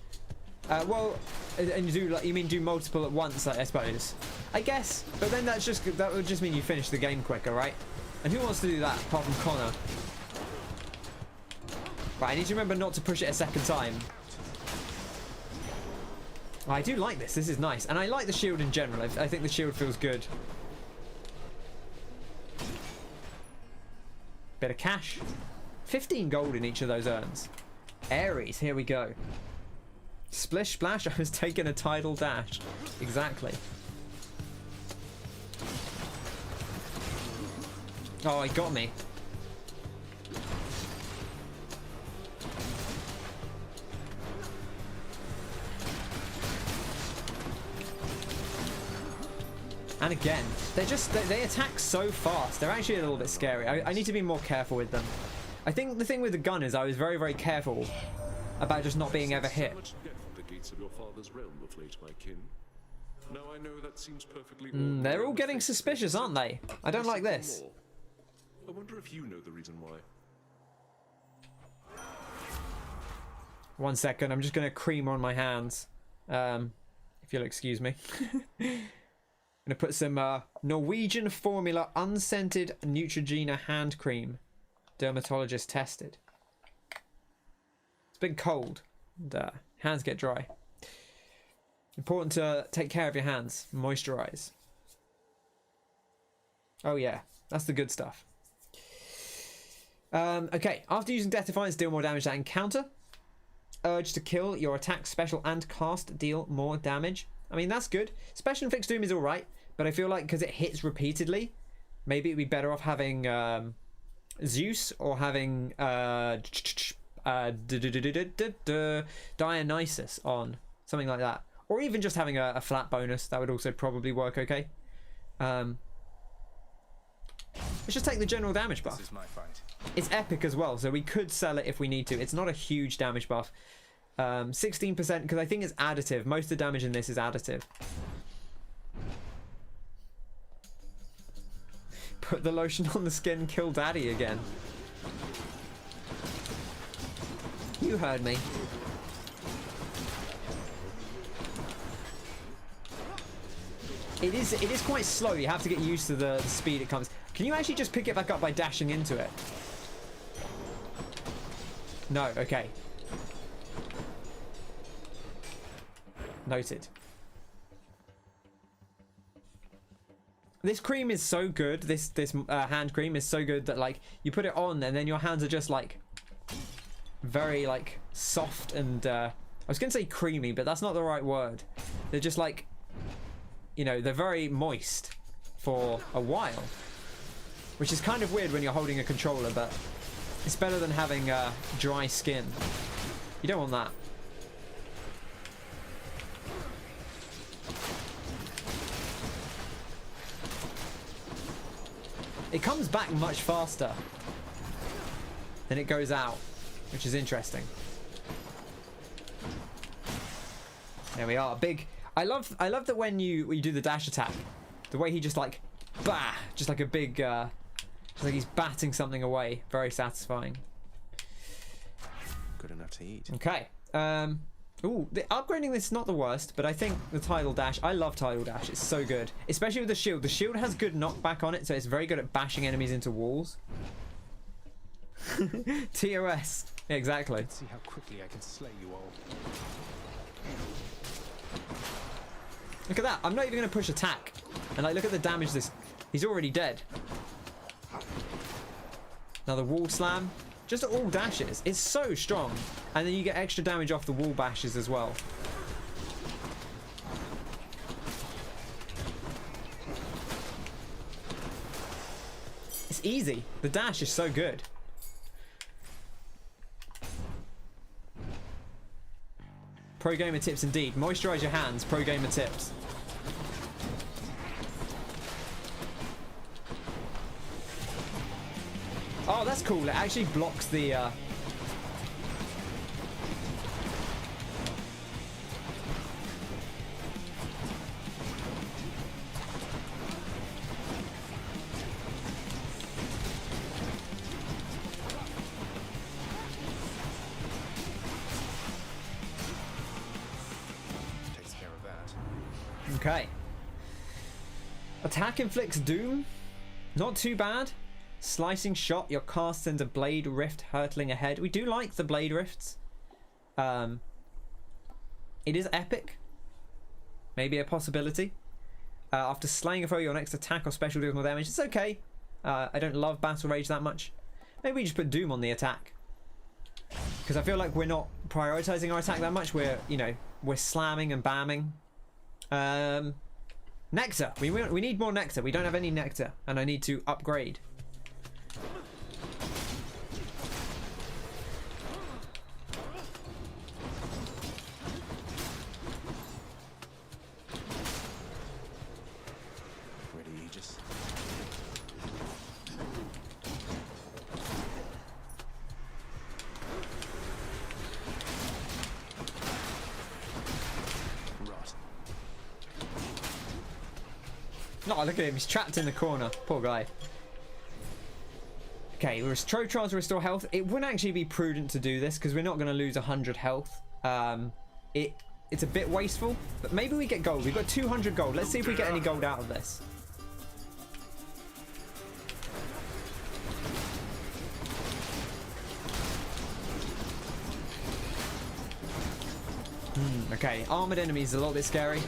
Well, and do like, you mean do multiple at once, I suppose. I guess, but then that would just mean you finish the game quicker, right? And who wants to do that apart from Connor? Right, I need to remember not to push it a second time. I do like this. This is nice, and I like the shield in general. I think the shield feels good. Bit of cash. 15 gold in each of those urns. Ares, here we go. Splish splash, I was taking a tidal dash. Exactly. Oh, he got me. And again, they attack so fast. They're actually a little bit scary. I need to be more careful with them. I think the thing with the gun is I was very, very careful about just not being ever hit. The gates of your father's realm of late, my kin. Now I know that seems perfectly they're all getting suspicious, aren't they? I don't like this. I wonder if you know the reason why. 1 second, I'm just going to cream on my hands. If you'll excuse me. I'm going to put some Norwegian formula unscented Neutrogena hand cream. Dermatologist tested. It's been cold and hands get dry. Important to take care of your hands. Moisturize. Oh yeah, that's the good stuff. Okay, after using Death Defiance, deal more damage to that encounter. Urge to kill, your attack, special, and cast deal more damage. I mean, that's good. Special and Fixed Doom is alright, but I feel like because it hits repeatedly, maybe it'd be better off having Zeus or having Dionysus on. Something like that. Or even just having a flat bonus. That would also probably work okay. Let's just take the general damage buff. This is my fight. It's epic as well, so we could sell it if we need to. It's not a huge damage buff. 16%, because I think it's additive. Most of the damage in this is additive. Put the lotion on the skin, kill daddy again. You heard me. It is quite slow. You have to get used to the speed it comes. Can you actually just pick it back up by dashing into it? No, okay. Noted. This cream is so good. This hand cream is so good that like you put it on and then your hands are just like very like soft and I was gonna say creamy, but that's not the right word. They're just like, you know, they're very moist for a while, which is kind of weird when you're holding a controller, but it's better than having dry skin. You don't want that. It comes back much faster than it goes out, which is interesting. There we are. Big. I love that when you do the dash attack, the way he just like, bah, just like a big, just like he's batting something away. Very satisfying. Good enough to eat. Okay. Ooh, upgrading this is not the worst, but I think the tidal dash. I love tidal dash. It's so good, especially with the shield. The shield has good knockback on it, so it's very good at bashing enemies into walls. TOS. Yeah, exactly. Let's see how quickly I can slay you all. Look at that. I'm not even going to push attack. And like, look at the damage this... He's already dead. Another wall slam. Just all dashes. It's so strong. And then you get extra damage off the wall bashes as well. It's easy. The dash is so good. Pro gamer tips indeed. Moisturize your hands. Pro gamer tips. Oh, that's cool. It actually blocks the... Okay. Attack inflicts doom. Not too bad. Slicing shot. Your cast sends a blade rift hurtling ahead. We do like the blade rifts. It is epic. Maybe a possibility. After slaying a foe, your next attack or special deals more damage. It's okay. I don't love Battle Rage that much. Maybe we just put Doom on the attack. Because I feel like we're not prioritizing our attack that much. We're, you know, we're slamming and bamming. Nectar. We need more nectar. We don't have any nectar. And I need to upgrade. No, look at him. He's trapped in the corner. Poor guy. Okay, Trotrons restore health. It wouldn't actually be prudent to do this because we're not going to lose 100 health. It's a bit wasteful, but maybe we get gold. We've got 200 gold. Let's see if we get any gold out of this. Okay, armored enemies are a little bit scary.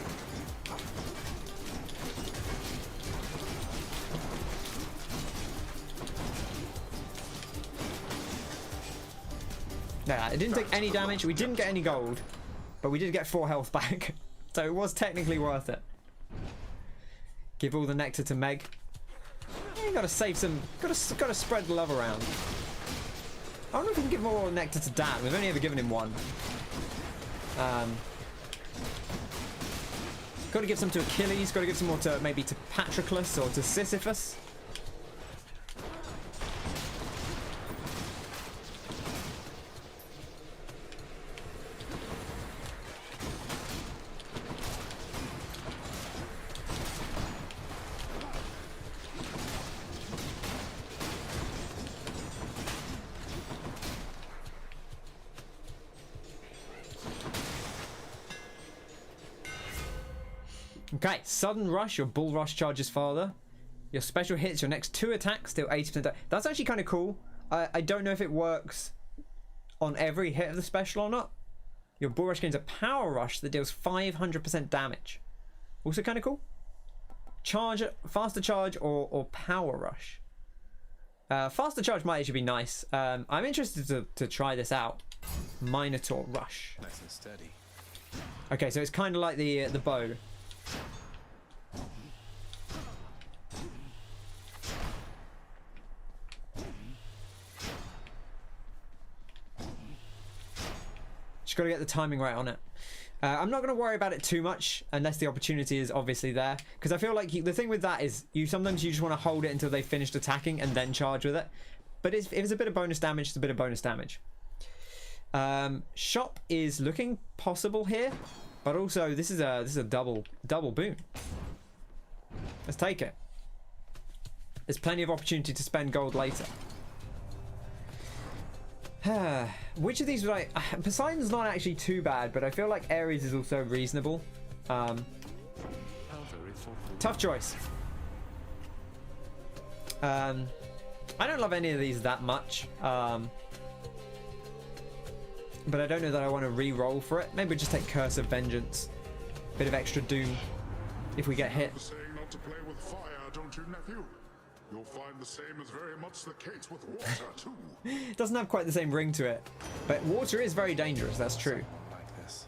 Yeah, it didn't take any damage. We didn't get any gold, but we did get 4 health back. So it was technically worth it. Give all the nectar to Meg. You gotta save some. Gotta spread the love around. I wonder if we can give more nectar to Dan. We've only ever given him 1. Got to give some to Achilles. Got to give some more to maybe to Patroclus or to Sisyphus. Okay, sudden rush. Your bull rush charges farther. Your special hits your next 2 attacks deal 80%. That's actually kind of cool. I don't know if it works on every hit of the special or not. Your bull rush gains a power rush that deals 500% damage. Also kind of cool. Charge, faster charge or power rush. Faster charge might actually be nice. I'm interested to try this out. Minotaur rush. Nice and steady. Okay, so it's kind of like the bow. Just got to get the timing right on it. I'm not going to worry about it too much unless the opportunity is obviously there, because I feel like the thing with that is sometimes you just want to hold it until they've finished attacking and then charge with it. But if it's a bit of bonus damage, it's a bit of bonus damage. Shop is looking possible here, but also this is a double boon. Let's take it. There's plenty of opportunity to spend gold later. Which of these would I... Poseidon's not actually too bad, but I feel like Ares is also reasonable. Tough choice. I don't love any of these that much. But I don't know that I want to re-roll for it. Maybe just take Curse of Vengeance. Bit of extra doom if we get hit. Saying not to play with fire, don't you, nephew? You'll find the same is very much the case with water, too. It doesn't have quite the same ring to it. But water is very dangerous, that's true. Like this.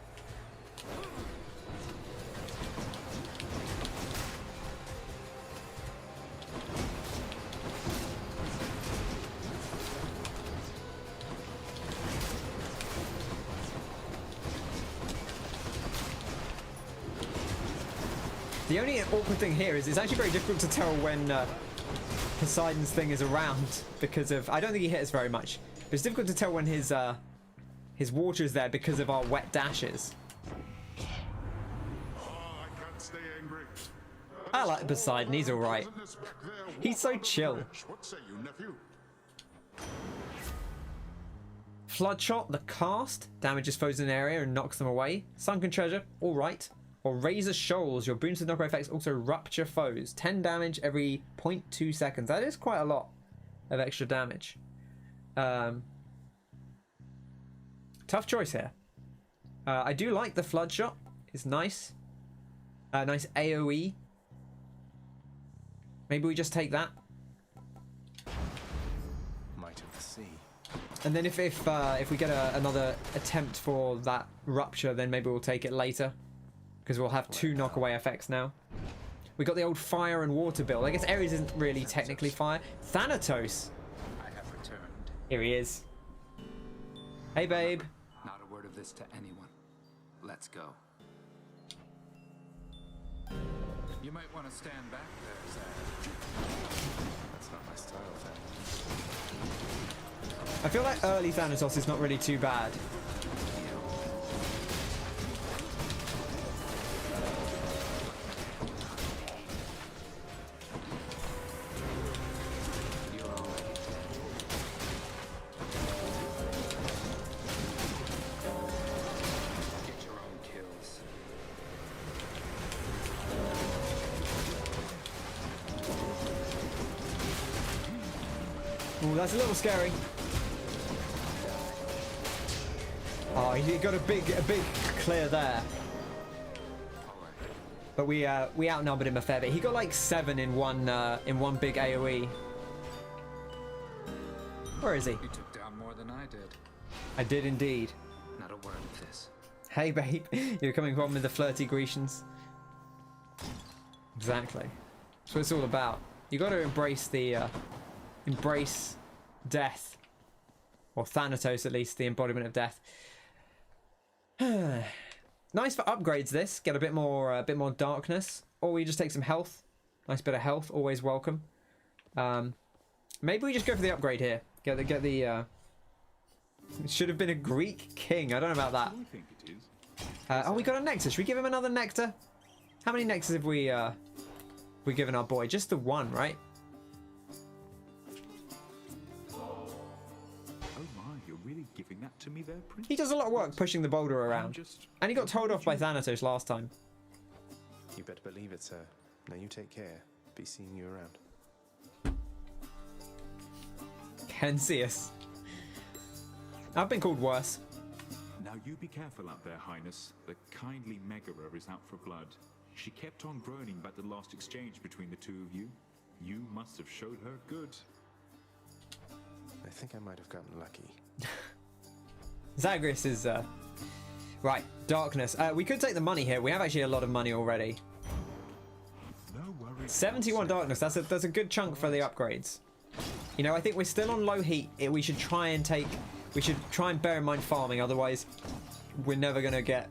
The only awkward thing here is it's actually very difficult to tell when Poseidon's thing is around because of... I don't think he hits very much. But it's difficult to tell when his water is there because of our wet dashes. I can't stay angry. I like Poseidon, he's alright. He's so chill. What say you, nephew? Floodshot, the cast, damages foes in an area and knocks them away. Sunken Treasure, alright. or Razor Shoals. Your boons to knockout effects also rupture foes. 10 damage every 0.2 seconds. That is quite a lot of extra damage. Tough choice here. I do like the Flood Shot. It's nice. Nice AoE. Maybe we just take that. Might of the Sea. And then if we get another attempt for that rupture, then maybe we'll take it later, because we'll have 2 knockaway effects now. We got the old fire and water build. I guess Ares isn't really technically fire. Thanatos. I have returned. Here he is. Hey, babe. Not a word of this to anyone. Let's go. You might want to stand back there, Zag. That's not my style, then. I feel like early Thanatos is not really too bad. Ooh, that's a little scary. Oh, he got a big clear there. But we outnumbered him a fair bit. He got like 7 in one big AoE. Where is he? You took down more than I did. I did indeed. Not a word of this. Hey, babe. You're coming home with the flirty Grecians. Exactly. That's what it's all about. You got to embrace the embrace death, or Thanatos at least, the embodiment of death. Nice for upgrades. This get a bit more darkness, or we just take some health. Nice bit of health, always welcome. Maybe we just go for the upgrade here. Get the. It should have been a Greek king. I don't know about that. I think it is. Oh, we got a nectar. Should we give him another nectar? How many nectars have we given our boy? Just the one, right? Really giving that to me there, Prince? He does a lot of work pushing the boulder around. And he got told off by Thanatos last time. You better believe it, sir. Now you take care. Be seeing you around. Kensius. I've been called worse. Now you be careful out there, Highness. The kindly Megara is out for blood. She kept on groaning about the last exchange between the two of you. You must have showed her good. I think I might have gotten lucky. Zagreus is right. Darkness. We could take the money here. We have actually a lot of money already. No worries. 71 darkness. That's a good chunk for the upgrades. You know, I think we're still on low heat. We should try and bear in mind farming. Otherwise, we're never gonna get.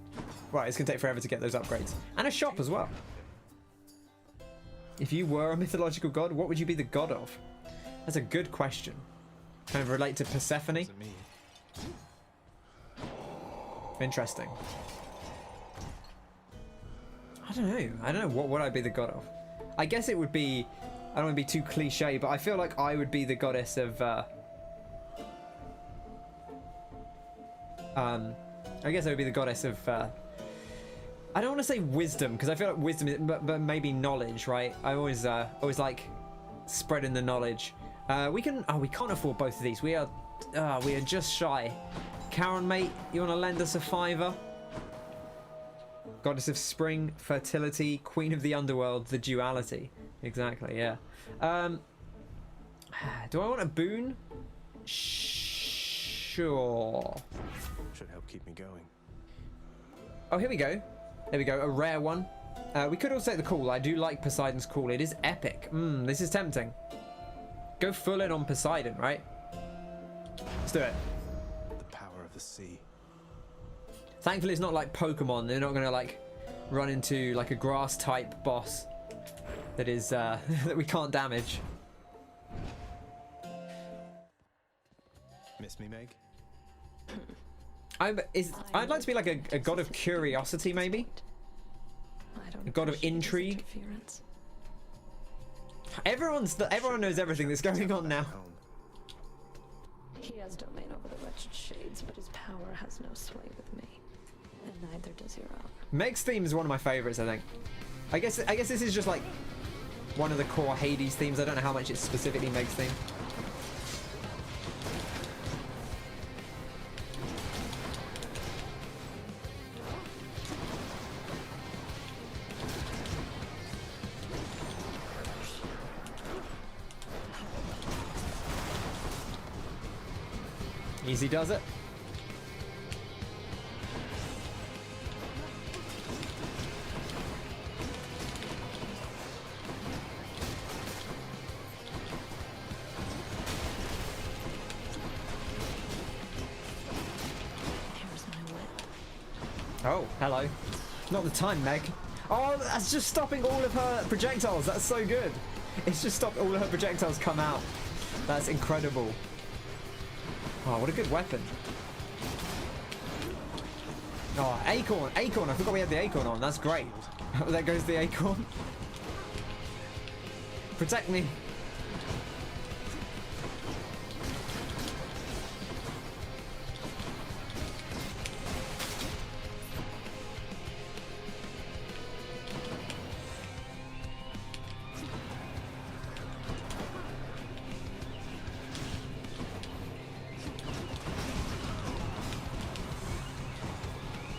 Right, it's gonna take forever to get those upgrades. And a shop as well. If you were a mythological god, what would you be the god of? That's a good question. Kind of relate to Persephone. Interesting. I don't know. What would I be the god of? I guess it would be. I don't want to be too cliche, but I feel like I would be the goddess of. I guess I would be the goddess of. I don't want to say wisdom, because I feel like wisdom is, but maybe knowledge, right? I always like spreading the knowledge. We can't afford both of these. We are just shy. Karen, mate, you want to lend us a $5? Goddess of spring, fertility, queen of the underworld, the duality. Exactly, yeah. Do I want a boon? Sure. Should help keep me going. Oh, here we go. There we go, a rare one. We could also take the call. I do like Poseidon's call. It is epic. This is tempting. Go full in on Poseidon, right? Let's do it. The power of the sea. Thankfully, it's not like Pokemon. They're not going to like run into like a grass type boss that is that we can't damage. Miss me, Meg? I'd like to be like a god of curiosity, maybe. A god of intrigue. Everyone knows everything that's going on now. He has domain over the wretched shades, but his power has no sway with me. and neither does your own. Meg's theme is one of my favorites, I think. I guess this is just like one of the core Hades themes. I don't know how much it's specifically Meg's theme. Easy does it. Oh, hello. Not the time, Meg. Oh, that's just stopping all of her projectiles. That's so good. It's just stopped all of her projectiles come out. That's incredible. Oh, what a good weapon. Oh, acorn. Acorn. I forgot we had the acorn on. That's great. There goes the acorn. Protect me.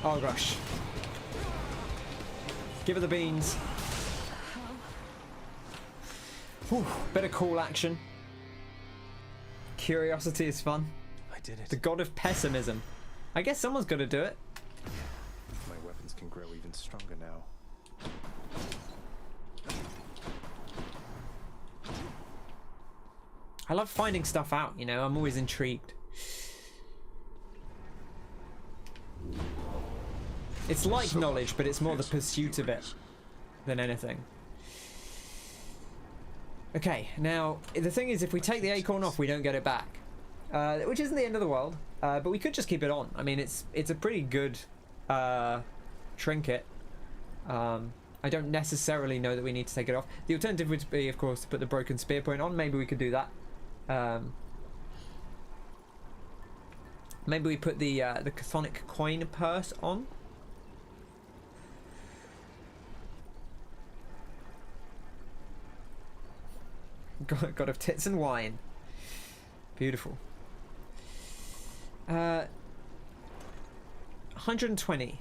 Oh gosh. Give her the beans. Whew, bit of cool action. Curiosity is fun. I did it. The god of pessimism. I guess someone's got to do it. My weapons can grow even stronger now. I love finding stuff out, you know, I'm always intrigued. It's like knowledge, but it's more the pursuit of it than anything. Okay, now, the thing is, if we take the acorn off, we don't get it back. Which isn't the end of the world, but we could just keep it on. I mean, it's a pretty good trinket. I don't necessarily know that we need to take it off. The alternative would be, of course, to put the broken spear point on. Maybe we could do that. Maybe we put the chthonic coin purse on. God of tits and wine. Beautiful. 120.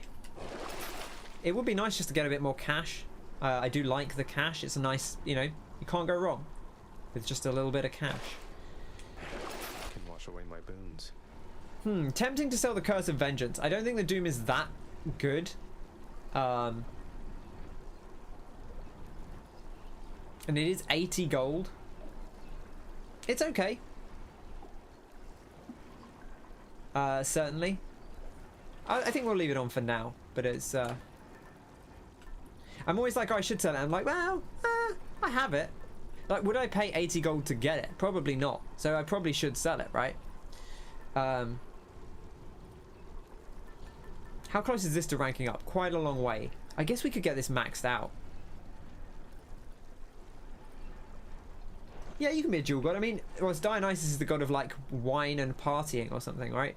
It would be nice just to get a bit more cash. I do like the cash. It's a nice, you know, you can't go wrong with just a little bit of cash. Can wash away my boons. Tempting to sell the Curse of Vengeance. I don't think the Doom is that good. And it is 80 gold. It's okay. Certainly. I think we'll leave it on for now, but it's I'm always like, oh, I should sell it. I'm like, well, I have it. Like, would I pay 80 gold to get it? Probably not. So I probably should sell it, right? How close is this to ranking up? Quite a long way. I guess we could get this maxed out. Yeah, you can be a dual god. I mean, well, Dionysus is the god of, like, wine and partying or something, right?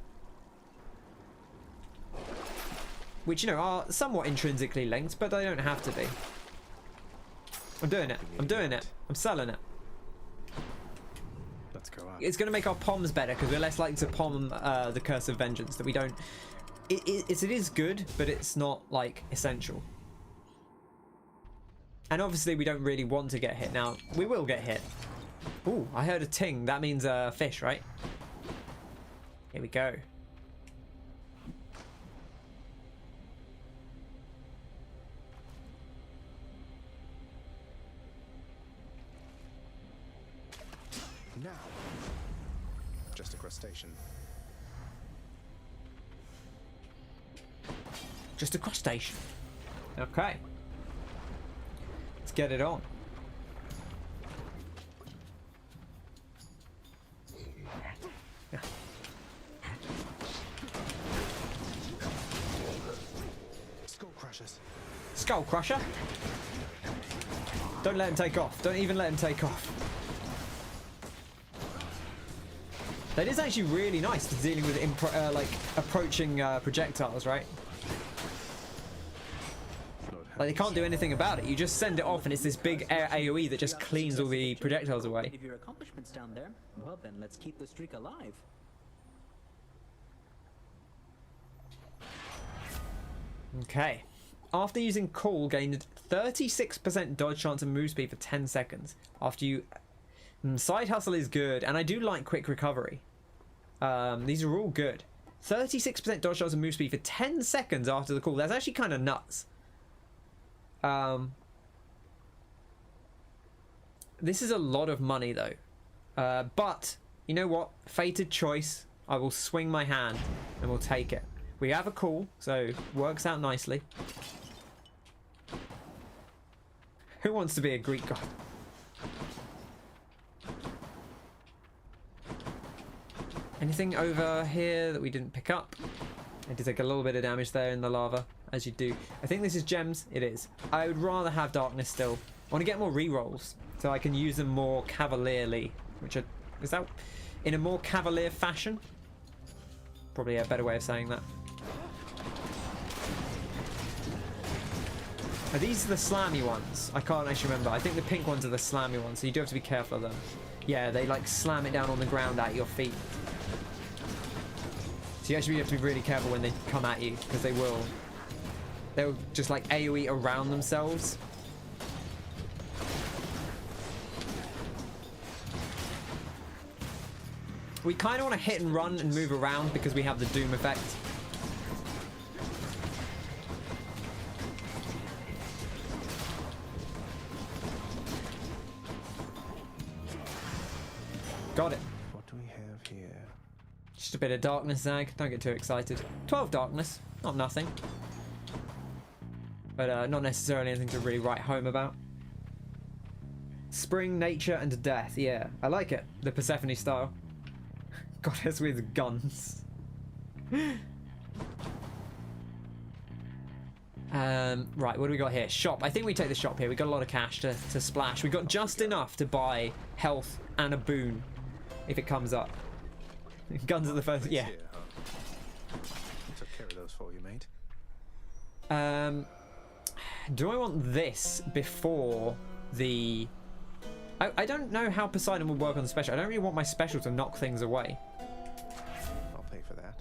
Which, you know, are somewhat intrinsically linked, but they don't have to be. I'm doing it. I'm doing it. I'm selling it. Let's go up. It's going to make our poms better, because we're less likely to pom the Curse of Vengeance, that we don't... It is good, but it's not, like, essential. And obviously we don't really want to get hit. Now, we will get hit. Ooh, I heard a ting. That means fish, right? Here we go. Now, just a crustacean. Just a crustacean. Okay. Let's get it on. Skull crushers. Skull crusher. Don't let him take off. Don't even let him take off. That is actually really nice for dealing with like approaching projectiles, right? Like, they can't do anything about it. You just send it off and it's this big air AoE that just cleans all the projectiles away. If your accomplishments down there, well then let's keep the streak alive. Okay. After using Call, gained 36% dodge chance and move speed for 10 seconds. After you... Side Hustle is good, and I do like Quick Recovery. These are all good. 36% dodge chance and move speed for 10 seconds after the call. That's actually kind of nuts. This is a lot of money, though. But, you know what? Fated choice. I will swing my hand, and we'll take it. We have a call, so works out nicely. Who wants to be a Greek god? Anything over here that we didn't pick up? I did take a little bit of damage there in the lava, as you do. I think this is gems. It is. I would rather have darkness still. I want to get more rerolls, so I can use them more cavalierly. Is that in a more cavalier fashion? Probably a better way of saying that. Are these the slammy ones? I can't actually remember. I think the pink ones are the slammy ones, so you do have to be careful of them. Yeah, they like slam it down on the ground at your feet. So you actually have to be really careful when they come at you, because they will. They'll just like AoE around themselves. We kind of want to hit and run and move around because we have the Doom effect. Got it. What do we have here? Just a bit of darkness, Zag. Don't get too excited. 12 darkness. Not nothing. But not necessarily anything to really write home about. Spring, nature, and death. Yeah, I like it. The Persephone style. Goddess with guns. Right, what do we got here? Shop. I think we take the shop here. We got a lot of cash to splash. We got just enough to buy health and a boon if it comes up. Guns are the first. Yeah. Took care of those for you, mate. Do I want this before the... I don't know how Poseidon will work on the special. I don't really want my special to knock things away. I'll pay for that.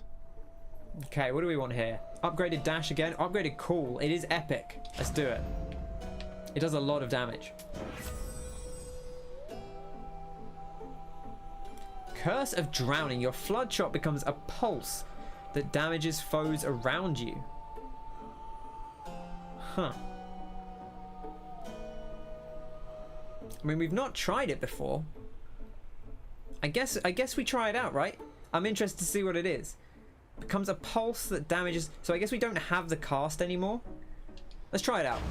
Okay, what do we want here? Upgraded dash again. Upgraded call. It is epic. Let's do it. It does a lot of damage. Curse of Drowning. Your flood shot becomes a pulse that damages foes around you. Huh. I mean, we've not tried it before. I guess we try it out, right? I'm interested to see what it is. Becomes a pulse that damages... So I guess we don't have the cast anymore. Let's try it out.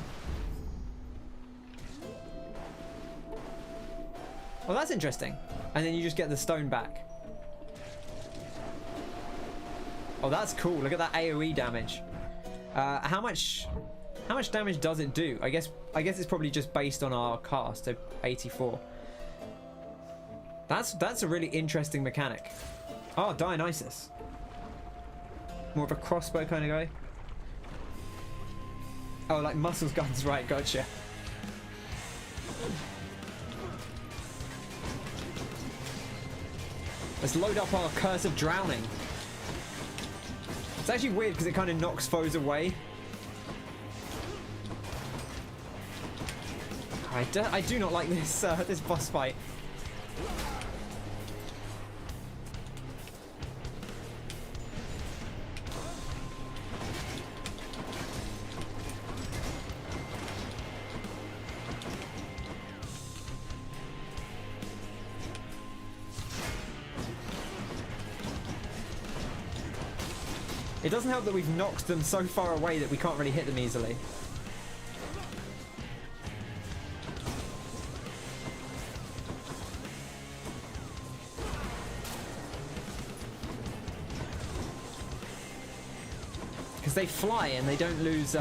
Well, that's interesting. And then you just get the stone back. Oh, that's cool. Look at that AoE damage. How much damage does it do? I guess it's probably just based on our cast, so 84. That's a really interesting mechanic. Oh, Dionysus. More of a crossbow kind of guy. Oh, like muscles guns, right, gotcha. Let's load up our Curse of Drowning. It's actually weird because it kind of knocks foes away. I do not like this this boss fight. It doesn't help that we've knocked them so far away that we can't really hit them easily. Because they fly and they don't lose,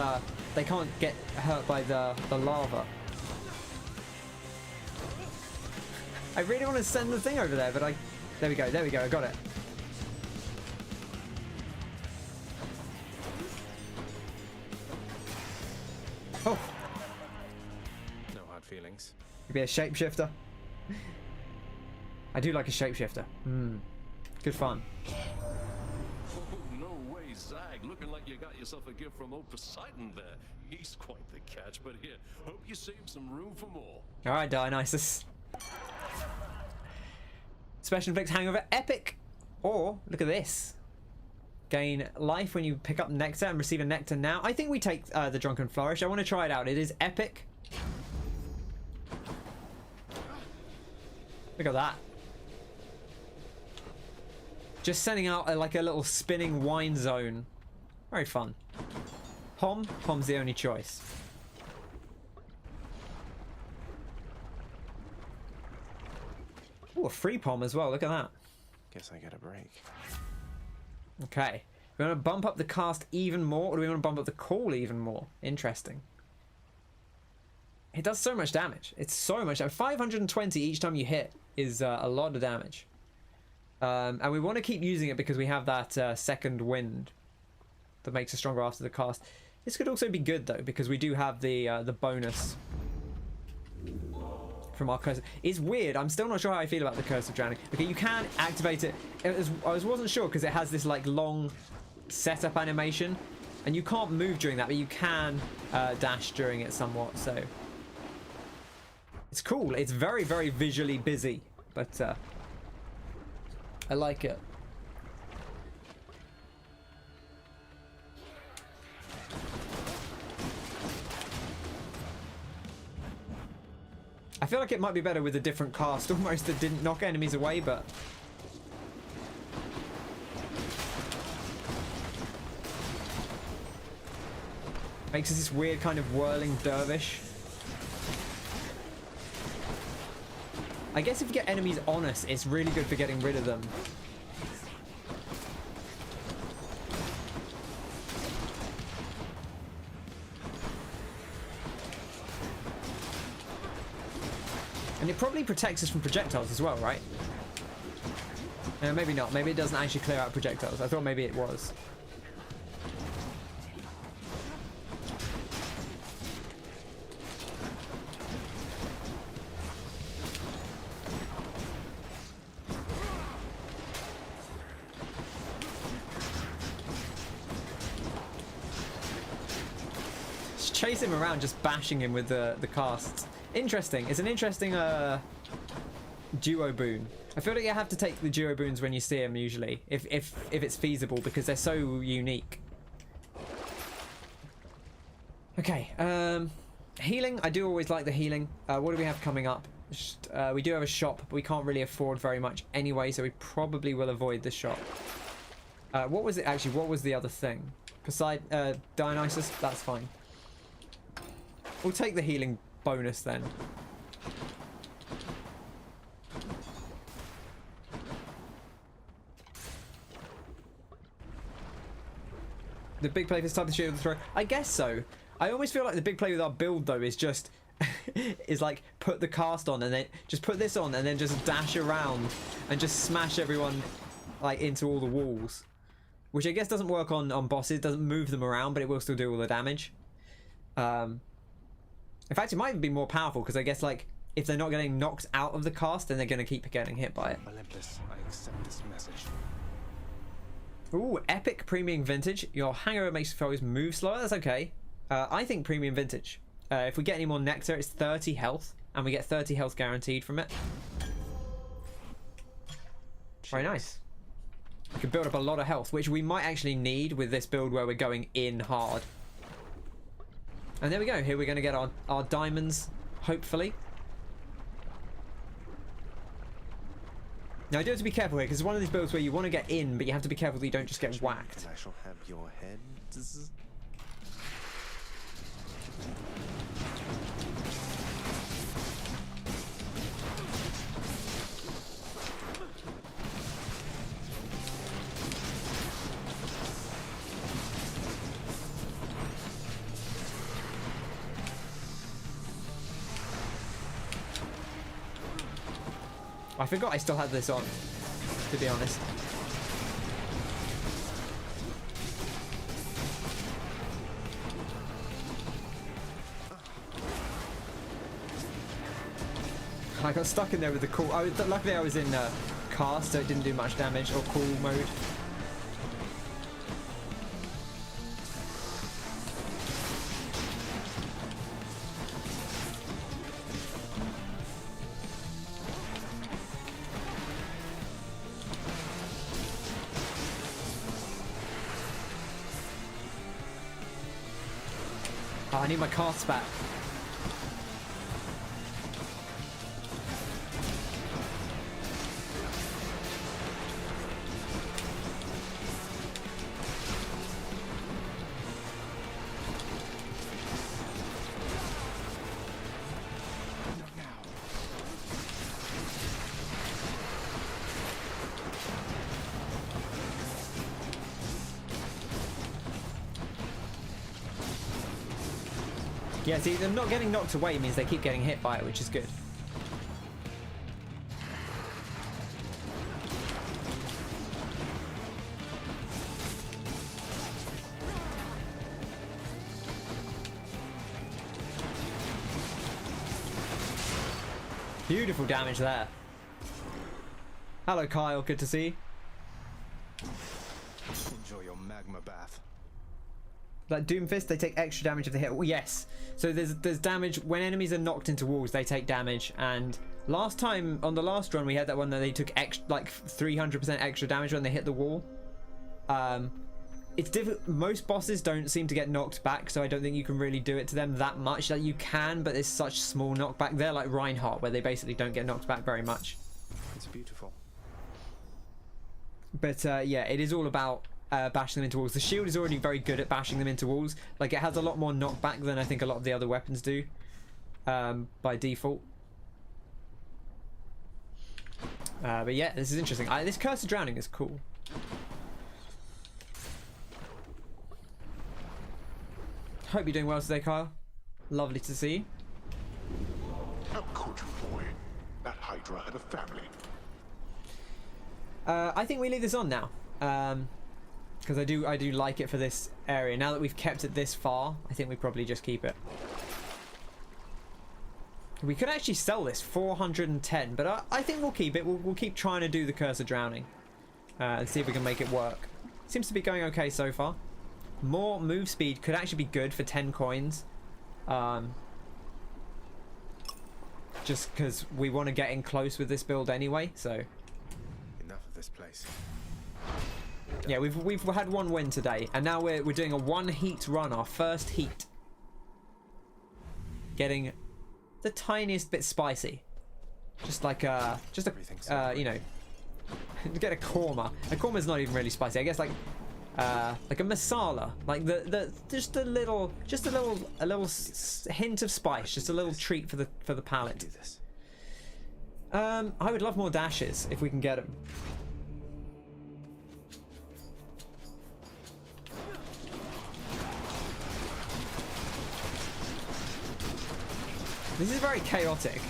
they can't get hurt by the lava. I really want to send the thing over there, but there we go, I got it. Oh. No hard feelings. You'd be a shapeshifter. I do like a shapeshifter. Good fun. Oh, no way, Zag. Looking like you got yourself a gift from old Poseidon there. He's quite the catch, but here, hope you save some room for more. Alright, Dionysus. Special inflicts hangover epic. Or, look at this. Gain life when you pick up nectar and receive a nectar now. I think we take the Drunken Flourish. I want to try it out. It is epic. Look at that. Just sending out like a little spinning wine zone. Very fun. Pom's the only choice. Ooh, a free Pom as well. Look at that. Guess I get a break. Okay. We want to bump up the cast even more, or do we want to bump up the call even more? Interesting. It does so much damage. It's so much damage. 520 each time you hit is a lot of damage. And we want to keep using it because we have that second wind that makes us stronger after the cast. This could also be good though, because we do have the bonus from our curse. It's weird. I'm still not sure how I feel about the Curse of Drowning. Okay, you can activate it. I wasn't sure because it has this like long setup animation, and you can't move during that, but you can dash during it somewhat. So it's cool. It's very, very visually busy, but I like it. I feel like it might be better with a different cast almost that didn't knock enemies away, but makes us this weird kind of whirling dervish. I guess if you get enemies on us, it's really good for getting rid of them. And it probably protects us from projectiles as well, right? Maybe not. Maybe it doesn't actually clear out projectiles. I thought maybe it was. Just chase him around, just bashing him with the casts. Interesting. It's an interesting duo boon. I feel like you have to take the duo boons when you see them usually, if it's feasible, because they're so unique. Okay. Healing. I do always like the healing. What do we have coming up? We do have a shop, but we can't really afford very much anyway, so we probably will avoid the shop. What was it actually? What was the other thing? Poseidon, Dionysus. That's fine. We'll take the healing bonus then. The big play for this type of shield throw? I guess so. I always feel like the big play with our build though is just is like put the cast on and then just put this on and then just dash around and just smash everyone like into all the walls. Which I guess doesn't work on bosses, doesn't move them around, but it will still do all the damage. In fact, it might even be more powerful because I guess like if they're not getting knocked out of the cast, then they're going to keep getting hit by it. Olympus, I accept this message. Ooh, epic premium vintage. Your hangover makes foes move slower. That's okay. I think premium vintage. If we get any more nectar, it's 30 health, and we get 30 health guaranteed from it. Very nice. We can build up a lot of health, which we might actually need with this build where we're going in hard. And there we go. Here we're going to get our diamonds, hopefully. Now I do have to be careful here because it's one of these builds where you want to get in, but you have to be careful that you don't just get whacked. I shall have your head. I forgot I still had this on, to be honest. I got stuck in there with the cool. Luckily I was in cast, so it didn't do much damage, or cool mode. Oh, I need my casts back. Yeah, see, them not getting knocked away means they keep getting hit by it, which is good. Beautiful damage there. Hello, Kyle. Good to see you. Enjoy your magma bath. Like Doomfist, they take extra damage if they hit. Well, yes. So there's damage when enemies are knocked into walls. They take damage. And last time on the last run, we had that one that they took like 300% extra damage when they hit the wall. It's difficult. Most bosses don't seem to get knocked back, so I don't think you can really do it to them that much. Like you can, but it's such small knockback. They're like Reinhardt, where they basically don't get knocked back very much. It's beautiful. But yeah, it is all about bashing them into walls. The shield is already very good at bashing them into walls. Like it has a lot more knockback than I think a lot of the other weapons do by default. But yeah, this is interesting. This Curse of Drowning is cool. Hope you're doing well today, Kyle. Lovely to see you. How could you, boy? That Hydra had a family. I think we leave this on now. Because I do like it for this area. Now that we've kept it this far, I think we probably just keep it. We could actually sell this 410, but I think we'll keep it. We'll keep trying to do the Curse of Drowning and see if we can make it work. Seems to be going okay so far. More move speed could actually be good for 10 coins. Just because we want to get in close with this build anyway, so. Enough of this place. Yeah, we've had one win today, and now we're doing a 1 heat run, our first heat. Getting the tiniest bit spicy, just like you know, get a korma. A korma is not even really spicy. I guess like a masala, like just a little hint of spice, just a little treat for the palate. I would love more dashes if we can get them. This is very chaotic.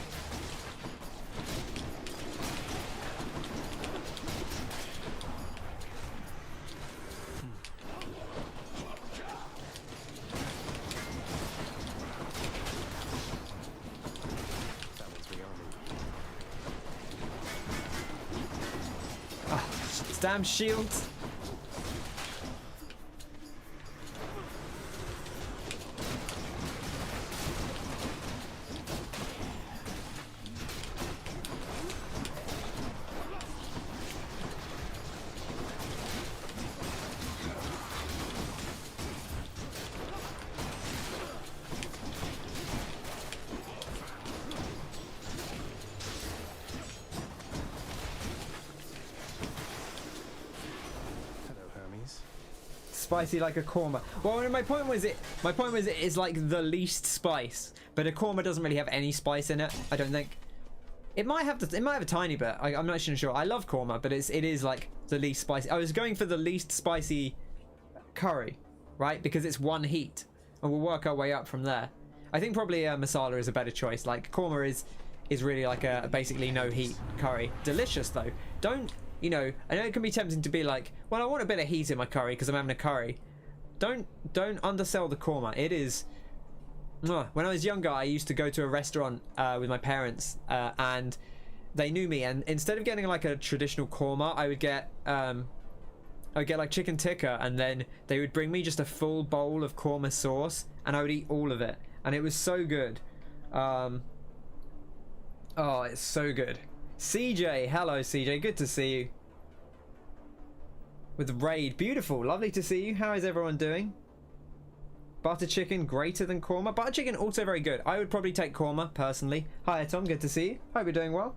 Ah, damn shields. Spicy like a korma. Well, my point was it is like the least spice, but a korma doesn't really have any spice in it. I don't think. It might have a tiny bit. I'm not even sure. I love korma, but it is like the least spicy. I was going for the least spicy curry, right? Because it's 1 heat, and we'll work our way up from there. I think probably masala is a better choice. Like korma is really like a basically no heat curry. Delicious though. Don't. You know, I know it can be tempting to be like, well, I want a bit of heat in my curry because I'm having a curry. Don't undersell the korma. It is When I was younger, I used to go to a restaurant with my parents, and they knew me. And instead of getting like a traditional korma, I would get like chicken tikka, and then they would bring me just a full bowl of korma sauce, and I would eat all of it, and it was so good. Oh, it's so good. CJ, hello CJ, good to see you. With the raid, beautiful, lovely to see you. How is everyone doing? Butter chicken greater than korma. Butter chicken also very good. I would probably take korma personally. Hi Tom, good to see you. Hope you're doing well.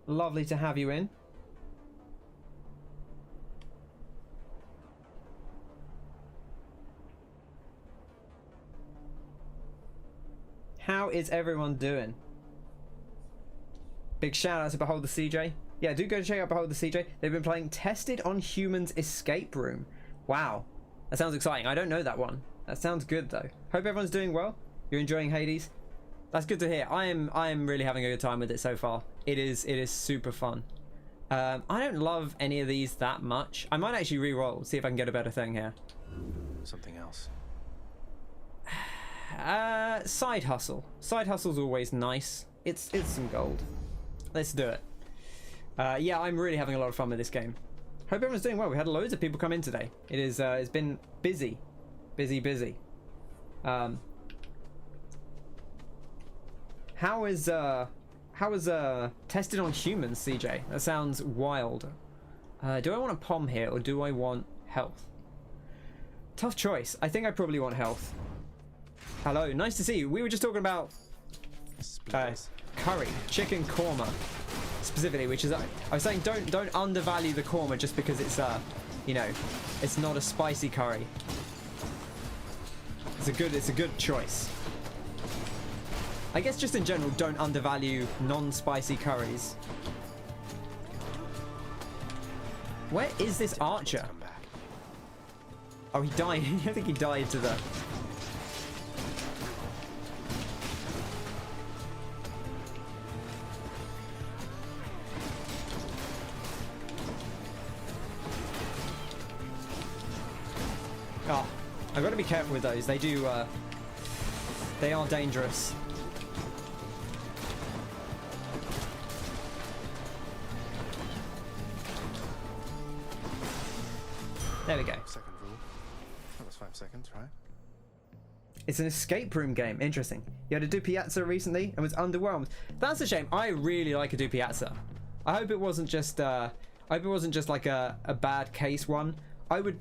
Lovely to have you in. How is everyone doing? Big shout out to Behold the CJ. Yeah, do go check out Behold the CJ. They've been playing Tested on Humans Escape Room. Wow. That sounds exciting. I don't know that one. That sounds good though. Hope everyone's doing well. You're enjoying Hades. That's good to hear. I am really having a good time with it so far. It is super fun. I don't love any of these that much. I might actually re-roll, see if I can get a better thing here. Something else. Side hustle. Side hustle's always nice. It's some gold. Let's do it. Yeah, I'm really having a lot of fun with this game. Hope everyone's doing well. We had loads of people come in today. It is it's been busy. Busy. How is Tested on Humans, CJ? That sounds wild. Do I want a pom here, or do I want health? Tough choice. I think I probably want health. Hello, nice to see you. We were just talking about curry, chicken korma, specifically, which is I was saying don't undervalue the korma just because it's you know, it's not a spicy curry. It's a good choice. I guess just in general, don't undervalue non-spicy curries. Where is this archer? Oh, he died. I think he died to the... Oh, I've got to be careful with those. They do, they are dangerous. There we go. Second rule. That was 5 seconds, right? It's an escape room game. Interesting. You had a Dupiazza recently and was underwhelmed. That's a shame. I really like a Dupiazza. I hope it wasn't just like a bad case one. I would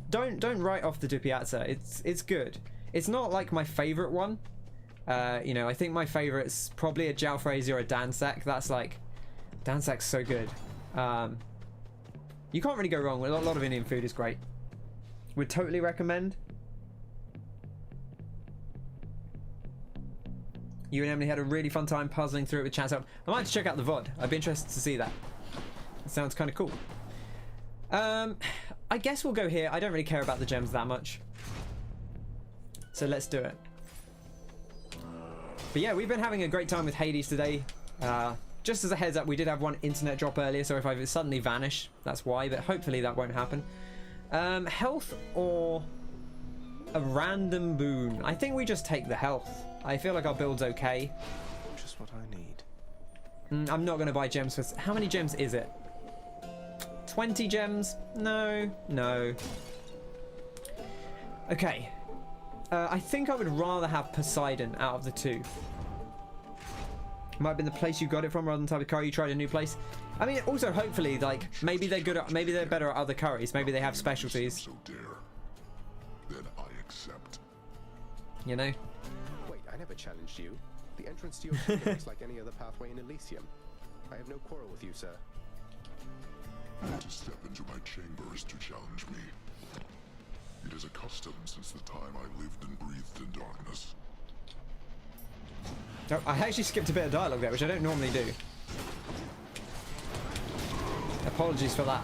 don't write off the Dupiazza. It's good. It's not like my favorite one. You know, I think my favorite's probably a Jalfrezi or a Dansak. That's like, Dansak's so good. You can't really go wrong with a lot of Indian food. Is great. Would totally recommend. You and Emily had a really fun time puzzling through it with chat. So I might have to check out the VOD. I'd be interested to see that. It sounds kind of cool. I guess we'll go here. I don't really care about the gems that much. So let's do it. But yeah, we've been having a great time with Hades today. Just as a heads up, we did have one internet drop earlier, so if I suddenly vanish, that's why, but hopefully that won't happen. Health or a random boon? I think we just take the health. I feel like our build's okay. Just what I need. I'm not going to buy gems for... How many gems is it? 20 gems? No. Okay. I think I would rather have Poseidon out of the two. Might have been the place you got it from rather than type of curry you tried a new place. I mean, also hopefully, like, maybe they're good at, maybe they're better at other curries. Maybe they have specialties. So dare. Then I accept. You know? Wait, I never challenged you. The entrance to your kingdom is like any other pathway in Elysium. I have no quarrel with you, sir. To step into my chambers to challenge me. It is a custom since the time I lived and breathed in darkness. Oh, I actually skipped a bit of dialogue there, which I don't normally do. Apologies for that.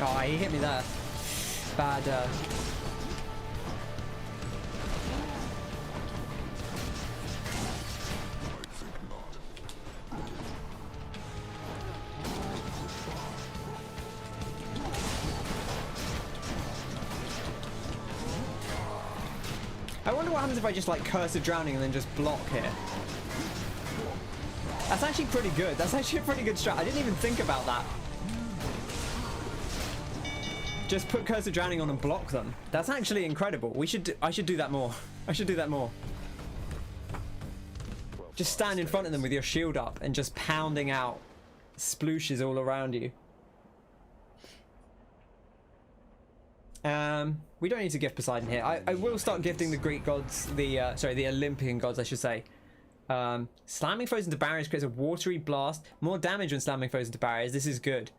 Oh, he hit me there. Bad. I wonder what happens if I just like Curse of Drowning and then just block here. That's actually pretty good. That's actually a pretty good strat. I didn't even think about that. Just put Curse of Drowning on and block them. That's actually incredible. I should do that more. I should do that more. Just stand in front of them with your shield up and just pounding out splooshes all around you. We don't need to gift Poseidon here. I will start gifting the Greek gods, the Olympian gods, I should say. Slamming foes into barriers creates a watery blast. More damage when slamming foes into barriers. This is good.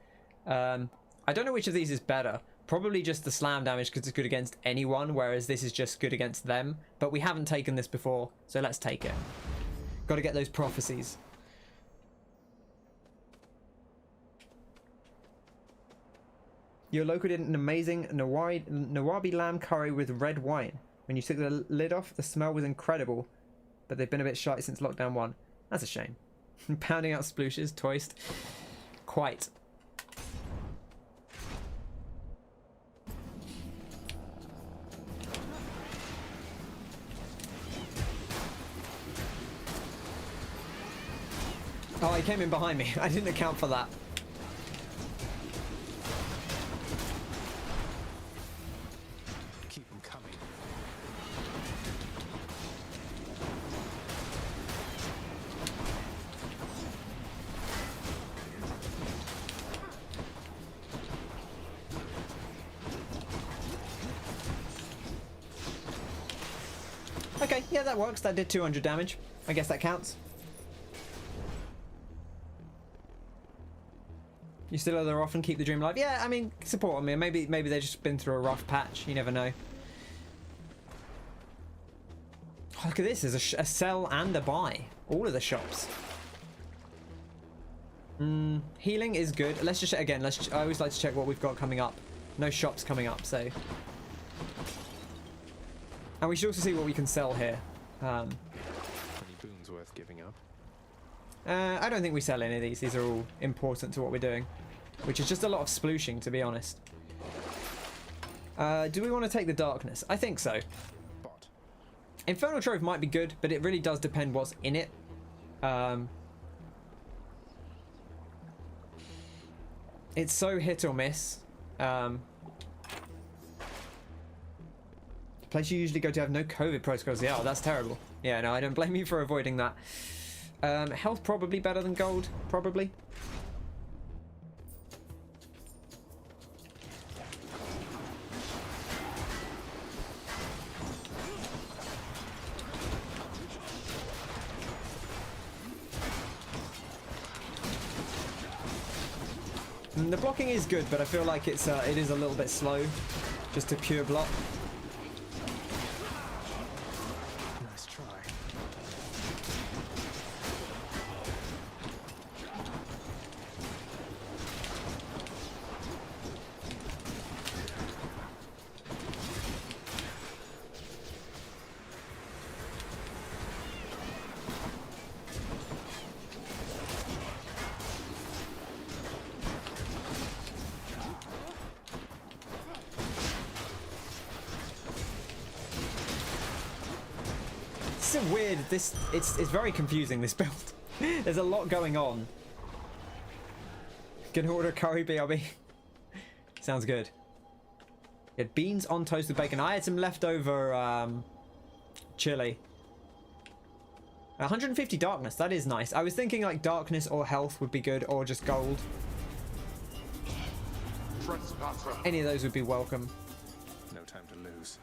I don't know which of these is better. Probably just the slam damage because it's good against anyone, whereas this is just good against them. But we haven't taken this before, so let's take it. Got to get those prophecies. Your local did an amazing Nawabi lamb curry with red wine. When you took the lid off, the smell was incredible. But they've been a bit shy since lockdown 1. That's a shame. Pounding out splooshes, toist. Quite. Oh, he came in behind me. I didn't account for that. Keep them coming. Okay, yeah, that works. That did 200 damage. I guess that counts. You still other off and keep the dream alive? Yeah, I mean, support me. Maybe they've just been through a rough patch. You never know. Oh, look at this. There's a sell and a buy. All of the shops. Healing is good. Let's just, again, I always like to check what we've got coming up. No shops coming up, so. And we should also see what we can sell here. Any boons worth giving up? I don't think we sell any of these. These are all important to what we're doing. Which is just a lot of splooshing, to be honest. Do we want to take the darkness? I think so. Bot. Infernal Trove might be good, but it really does depend what's in it. It's so hit or miss. The place you usually go to have no COVID protocols. Yeah, oh, that's terrible. Yeah, no, I don't blame you for avoiding that. Health probably better than gold, probably. The blocking is good, but I feel like it is a little bit slow, just to pure block. Nice try. It's a weird. It's very confusing, this build. There's a lot going on. Gonna order curry BRB. Sounds good. You had beans on toast with bacon. I had some leftover chili. 150 darkness. That is nice. I was thinking like darkness or health would be good, or just gold. Any of those would be welcome. No time to lose.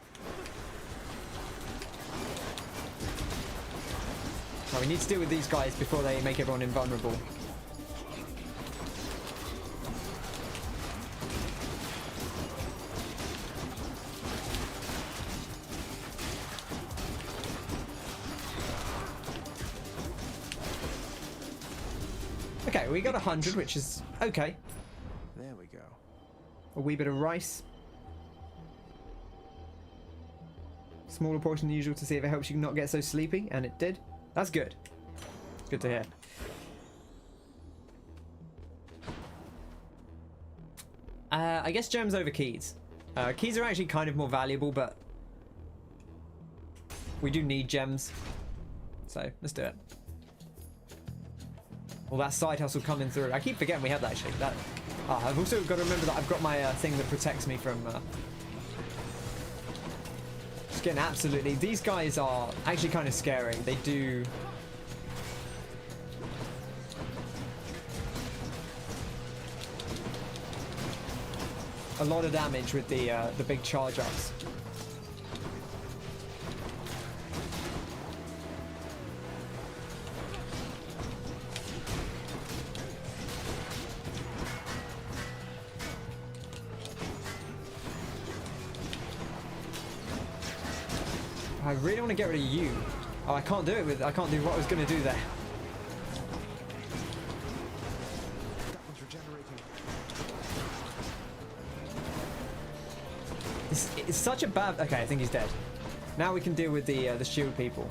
Oh, we need to deal with these guys before they make everyone invulnerable. Okay, we got 100, which is okay. There we go. a wee bit of rice. Smaller portion than usual to see if it helps you not get so sleepy, and it did. That's good. Good to hear. I guess gems over keys. Keys are actually kind of more valuable, but we do need gems. So, let's do it. Well, that side hustle coming through. I keep forgetting we have that actually. I've also got to remember that I've got my thing that protects me from... just getting absolutely... These guys are actually kind of scary. They do... a lot of damage with the big charge ups. I really want to get rid of you. Oh, I can't do it with... I can't do what I was going to do there. It's such a bad... Okay, I think he's dead. Now we can deal with the shield people.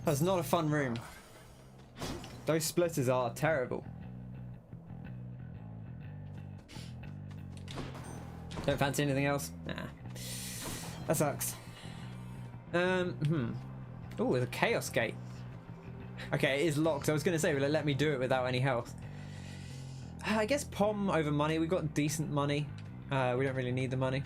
That's not a fun room. Those splitters are terrible. Don't fancy anything else? Nah. That sucks. Oh, there's a chaos gate. Okay, it is locked. I was going to say, will it let me do it without any health? I guess Pom over money. We've got decent money. We don't really need the money.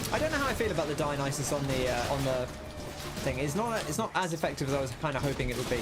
I don't know how I feel about the Dionysus on the thing. It's not as effective as I was kind of hoping it would be.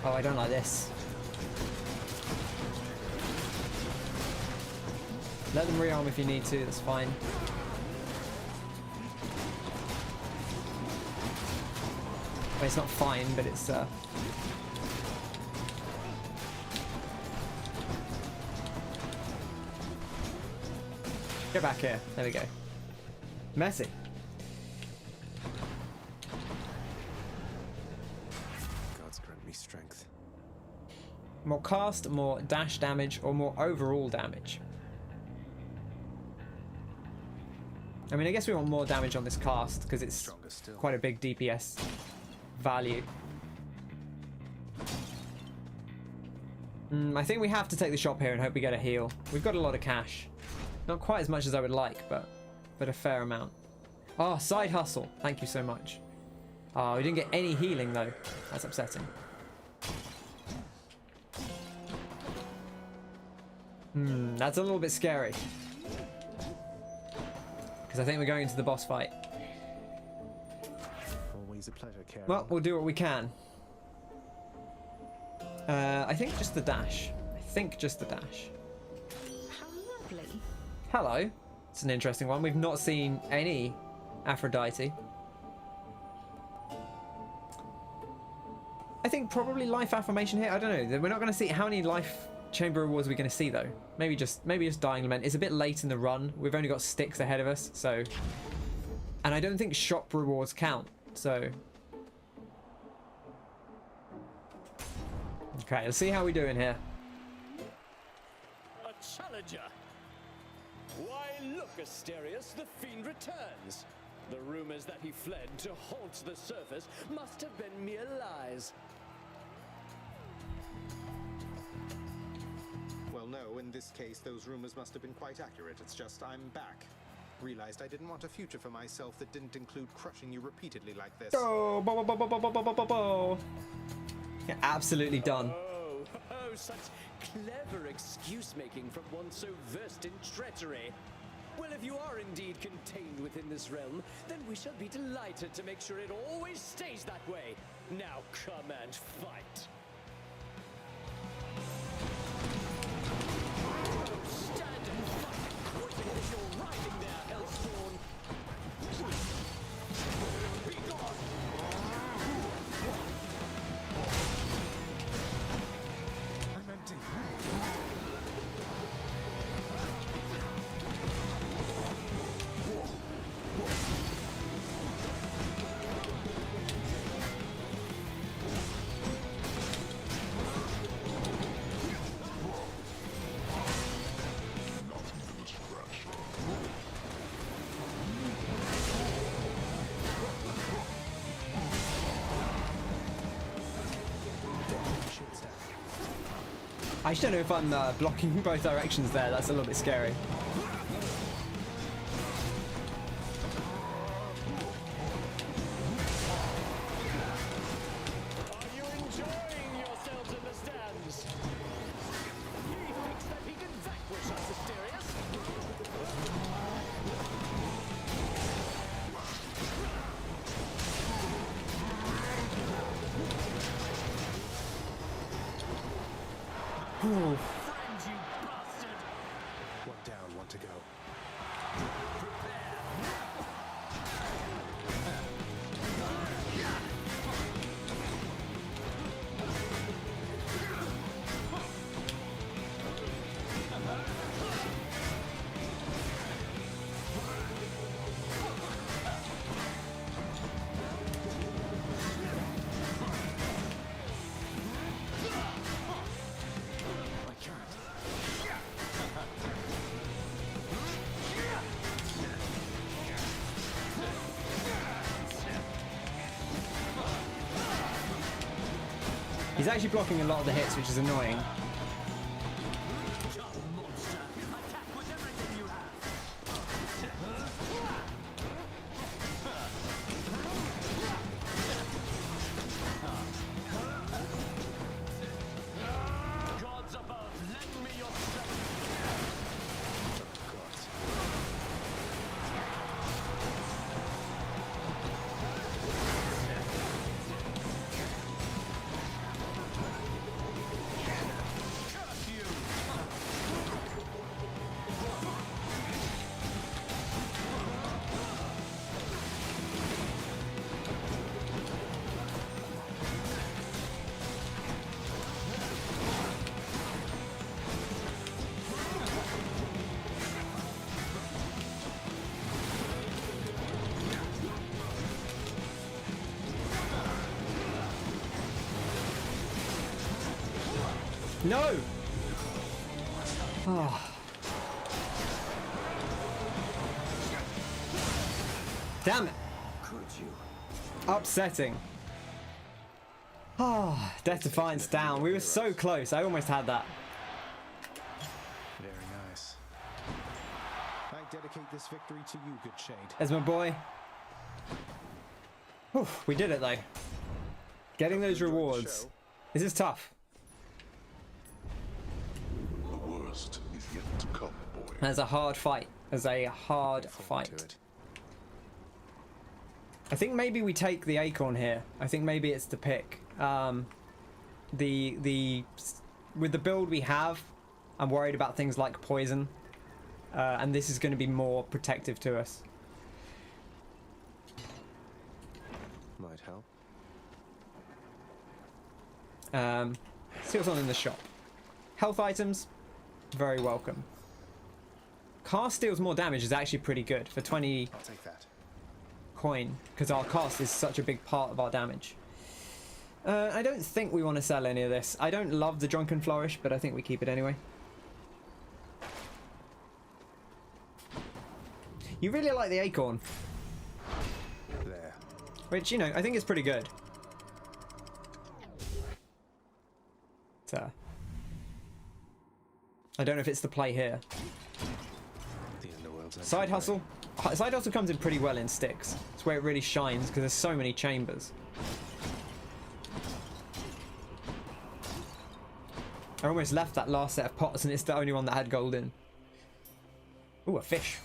Oh, I don't like this. Let them rearm if you need to, that's fine. Well, it's not fine, but it's Get back here. There we go. Messy. Strength. More cast, more dash damage, or more overall damage. I mean, I guess we want more damage on this cast because it's quite a big DPS value. I think we have to take the shop here and hope we get a heal. We've got a lot of cash. Not quite as much as I would like, but a fair amount. Oh, side hustle. Thank you so much. Oh, we didn't get any healing though. That's upsetting. That's a little bit scary. Because I think we're going into the boss fight. Always a pleasure, Karen. Well, we'll do what we can. I think just the dash. How lovely. Hello. It's an interesting one. We've not seen any Aphrodite. I think probably life affirmation here. I don't know. We're not going to see how many life chamber rewards we're going to see though. Maybe just dying lament. It's a bit late in the run. We've only got sticks ahead of us, so. And I don't think shop rewards count. So. Okay, let's see how we're doing here. A challenger. Why, look, Asterius, the fiend returns. The rumors that he fled to haunt the surface must have been mere lies. in this case, those rumors must have been quite accurate. It's just I'm back. Realized I didn't want a future for myself that didn't include crushing you repeatedly like this. Oh, you're absolutely done. Oh, such clever excuse making from one so versed in treachery. Well, if you are indeed contained within this realm, then we shall be delighted to make sure it always stays that way. Now come and fight. Stand and fight, quitting as you're riding there, Hellspawn. Be gone! I'm empty. I just don't know if I'm blocking both directions there. That's a little bit scary. Are you enjoying yourselves in the stands? He thinks that he can vanquish us, Asterius. Ooh. Friends, you bastard! One down, one to go. He's actually blocking a lot of the hits, which is annoying. Gods above, lend me your strength. No! Oh. Damn it! Could you? Upsetting. Oh, Death Defiance down. We were so close. I almost had that. Very nice. I dedicate this victory to you, good shade. There's my boy. Whew, we did it though. Getting those rewards. This is tough. The worst is yet to come, boy. There's a hard fight. There's a hard fight. I think maybe we take the acorn here. I think maybe it's the pick. With the build we have, I'm worried about things like poison, and this is going to be more protective to us. Might help. See what's on in the shop. Health items, very welcome. Cast deals more damage is actually pretty good for 20 I'll take that. coin, because our cast is such a big part of our damage. I don't think we want to sell any of this. I don't love the Drunken Flourish, but I think we keep it anyway. You really like the acorn. There. Which, you know, I think is pretty good. So. I don't know if it's the play here. The underworld's Side hustle. Side hustle comes in pretty well in Styx. It's where it really shines because there's so many chambers. I almost left that last set of pots and it's the only one that had gold in. Ooh, a fish.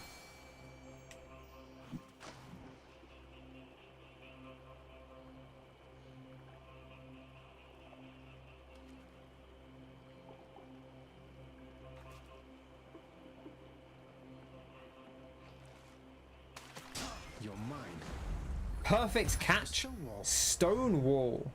You're mine. Perfect catch. Stonewall. Stonewall.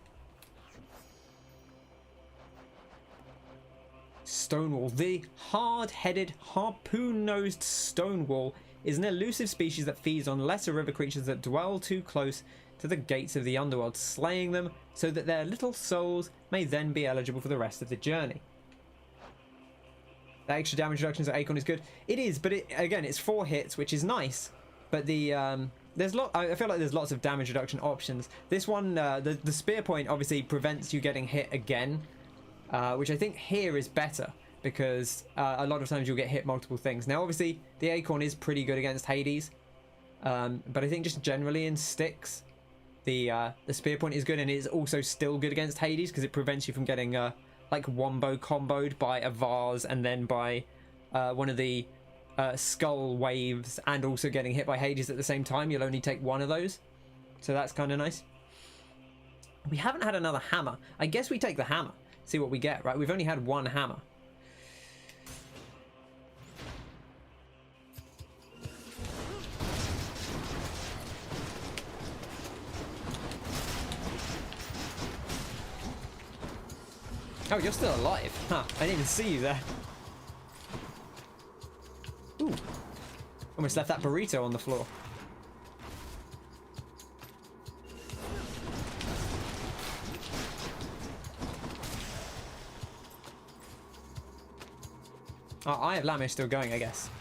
The hard-headed, harpoon-nosed stonewall is an elusive species that feeds on lesser river creatures that dwell too close to the gates of the underworld, slaying them so that their little souls may then be eligible for the rest of the journey. The extra damage reduction to Acorn is good. It is, but again, it's 4 hits, which is nice. But the I feel like there's lots of damage reduction options. This one, the spear point obviously prevents you getting hit again, which I think here is better because a lot of times you'll get hit multiple things. Now, obviously, the Acorn is pretty good against Hades, but I think just generally in Styx, the spear point is good, and it is also still good against Hades because it prevents you from getting like wombo comboed by a vase and then by one of the skull waves and also getting hit by Hades at the same time. You'll only take one of those, so that's kind of nice. We haven't had another hammer. I guess we take the hammer, see what we get, right? We've only had one hammer. Oh, you're still alive. Huh, I didn't even see you there. Ooh. Almost left that burrito on the floor. Oh, Eye of Lamb is still going, I guess.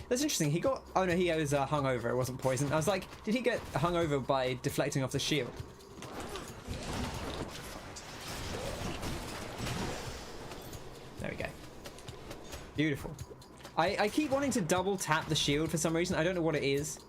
That's interesting. He got... Oh, no, he was hungover. It wasn't poison. I was like, did he get hungover by deflecting off the shield? There we go. Beautiful. I keep wanting to double tap the shield for some reason. I don't know what it is.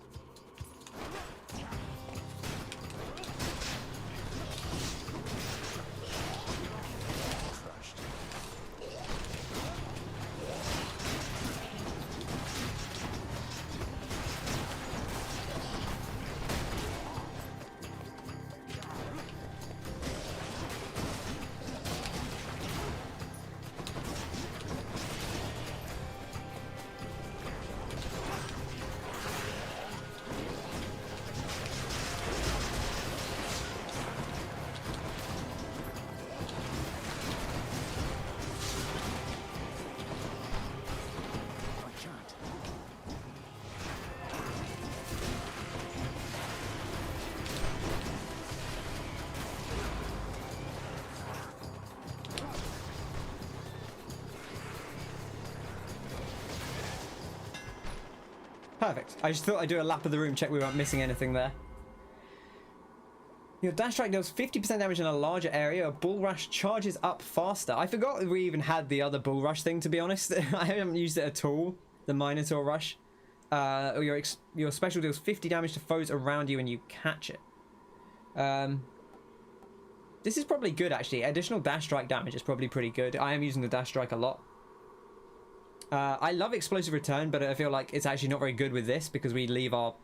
Perfect. I just thought I'd do a lap of the room, check we weren't missing anything there. Your dash strike deals 50% damage in a larger area. A bull rush charges up faster. I forgot we even had the other bull rush thing, to be honest. I haven't used it at all. The Minotaur rush. Your special deals 50 damage to foes around you and you catch it. This is probably good, actually. Additional dash strike damage is probably pretty good. I am using the dash strike a lot. I love explosive return, but I feel like it's actually not very good with this because we leave our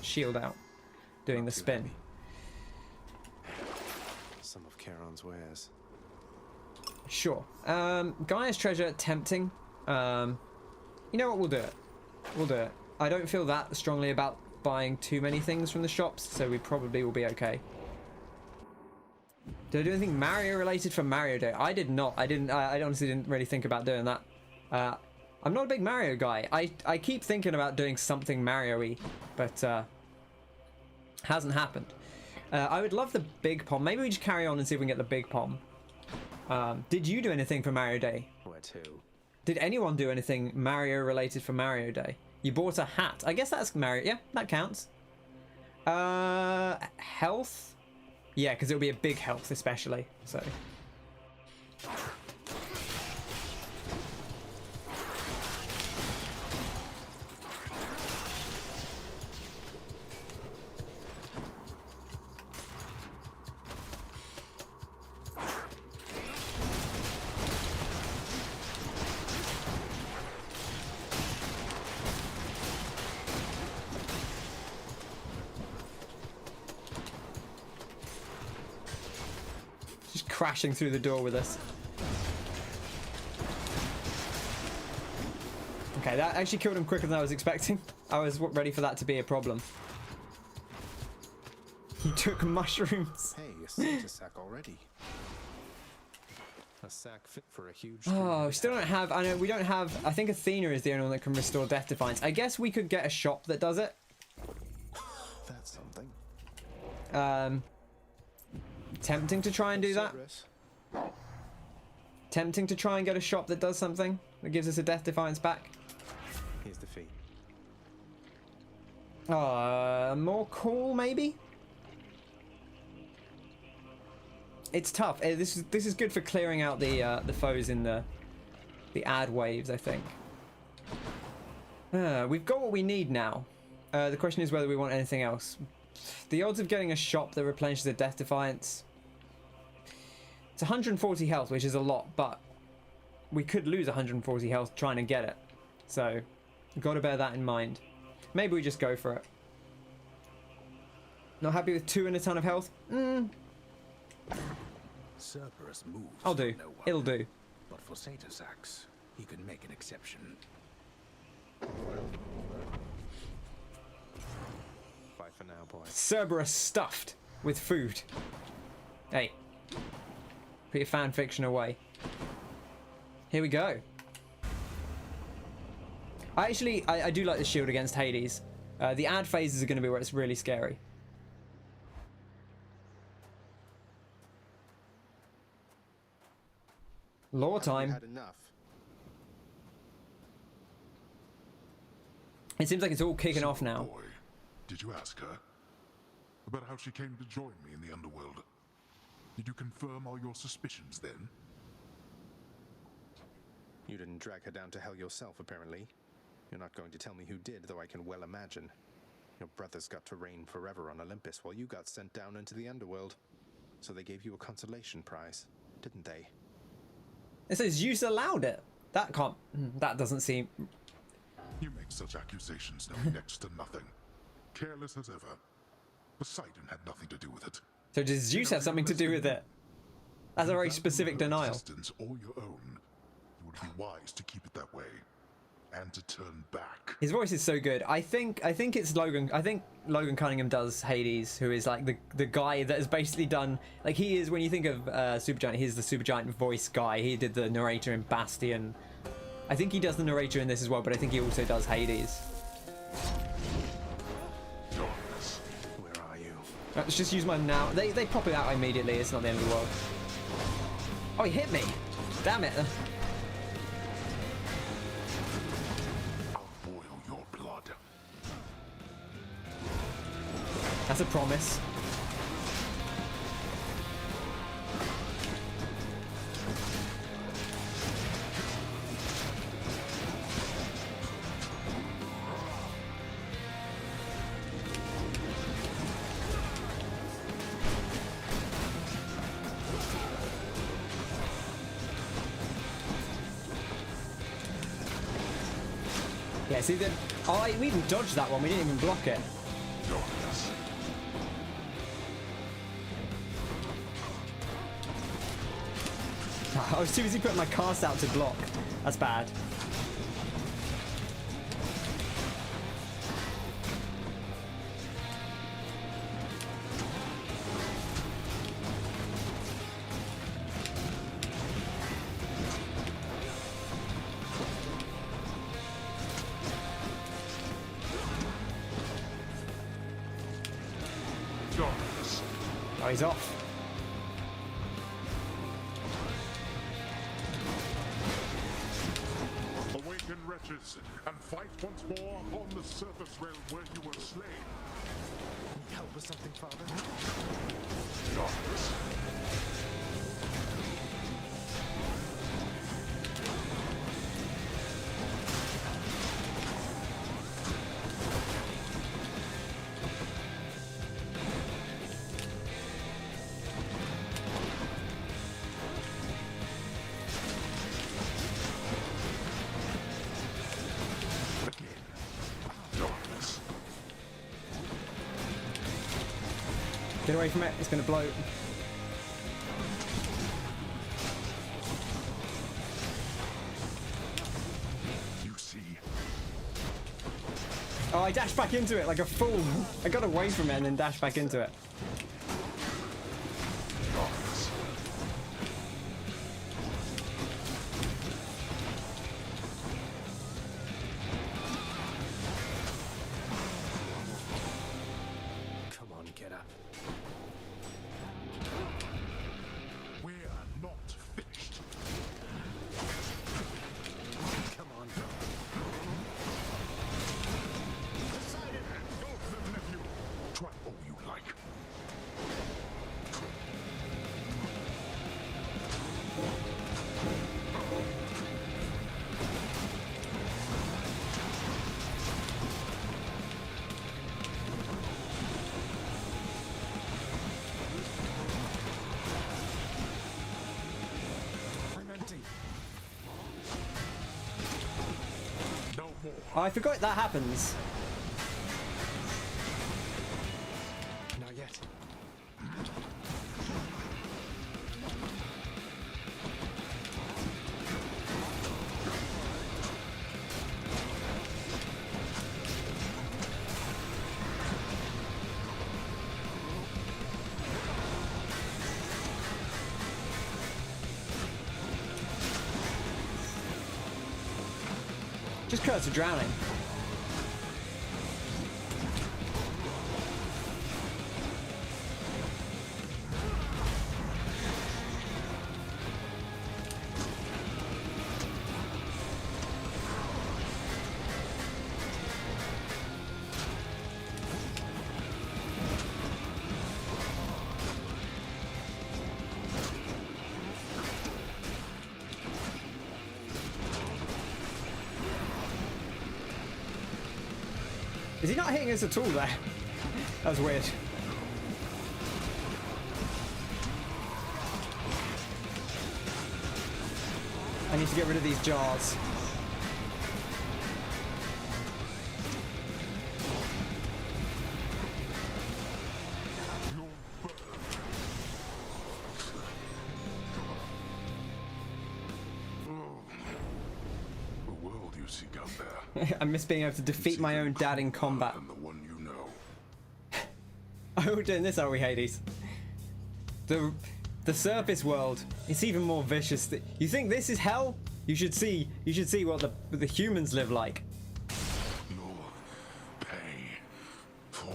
shield out doing the spin. Some of Charon's wares. Sure. Gaia's treasure, tempting. You know what? We'll do it. We'll do it. I don't feel that strongly about buying too many things from the shops, so we probably will be okay. Did I do anything Mario related for Mario Day? I did not. I honestly didn't really think about doing that. I'm not a big Mario guy. I keep thinking about doing something Mario-y, but hasn't happened. I would love the big pom. Maybe we just carry on and see if we can get the big pom. Did you do anything for Mario Day? Where to? Did anyone do anything Mario related for Mario Day? You bought a hat. I guess that's merit. Yeah, that counts. Health? Yeah, because it'll be a big health especially, so. Crashing through the door with us. Okay, that actually killed him quicker than I was expecting. I was ready for that to be a problem. He took mushrooms. Hey, you sent a sack already. A sack fit for a huge. Oh, we still don't have. I know we don't have. I think Athena is the only one that can restore Death Defiance. I guess we could get a shop that does it. That's something. Tempting to try and do that. Tempting to try and get a shop that does something that gives us a Death Defiance back. Here's the fee. More cool maybe. It's tough. This is good for clearing out the foes in the ad waves, I think. We've got what we need now. The question is whether we want anything else. The odds of getting a shop that replenishes the Death Defiance. It's 140 health, which is a lot, but we could lose 140 health trying to get it. So, you've got to bear that in mind. Maybe we just go for it. Not happy with 2 and a ton of health? Cerberus moves. I'll do. No one, It'll do. But for Satasax, he can make an exception. Bye for now, boy. Cerberus stuffed with food. Hey. Put your fan fiction away. Here we go. I do like the shield against Hades. The ad phases are going to be where it's really scary. Lore time. Had enough. It seems like it's all kicking off now. Boy, did you ask her about how she came to join me in the underworld? Did you confirm all your suspicions then? You didn't drag her down to hell yourself, apparently. You're not going to tell me who did, though I can well imagine. Your brothers got to reign forever on Olympus while you got sent down into the underworld. So they gave you a consolation prize, didn't they? It says Zeus allowed it. That can't. That doesn't seem. You make such accusations knowing next to nothing. Careless as ever. Poseidon had nothing to do with it. So does Zeus have something to do with it? That's a very specific denial. Existence or your own, it would be wise to keep it that way, and to turn back. His voice is so good. I think it's Logan. I think Logan Cunningham does Hades, who is like the guy that has basically done, like, he is, when you think of Supergiant, he's the Supergiant voice guy. He did the narrator in Bastion. I think he does the narrator in this as well, but I think he also does Hades. Where are you? Let's just use my now. They pop it out immediately. It's not the end of the world. Oh, he hit me. Damn it. I'll boil your blood. That's a promise. Yeah, see, we even dodged that one. We didn't even block it. I was too busy putting my cast out to block. That's bad. Oh, he's off. Awaken wretches, and fight once more on the surface realm where you were slain. Need help with something, Father? Darkness. Get away from it, it's gonna blow. You see. Oh, I dashed back into it like a fool. I got away from it and then dashed back into it. Oh, I forgot that happens. Not yet. Just curse of drowning. Is he not hitting us at all there? That was weird. I need to get rid of these jars. The world you seek out there. I miss being able to defeat my own dad in combat. The one you know. Oh, we're doing this, are we, Hades? The surface world, it's even more vicious. You think this is hell? You should see what the humans live like. You'll pay for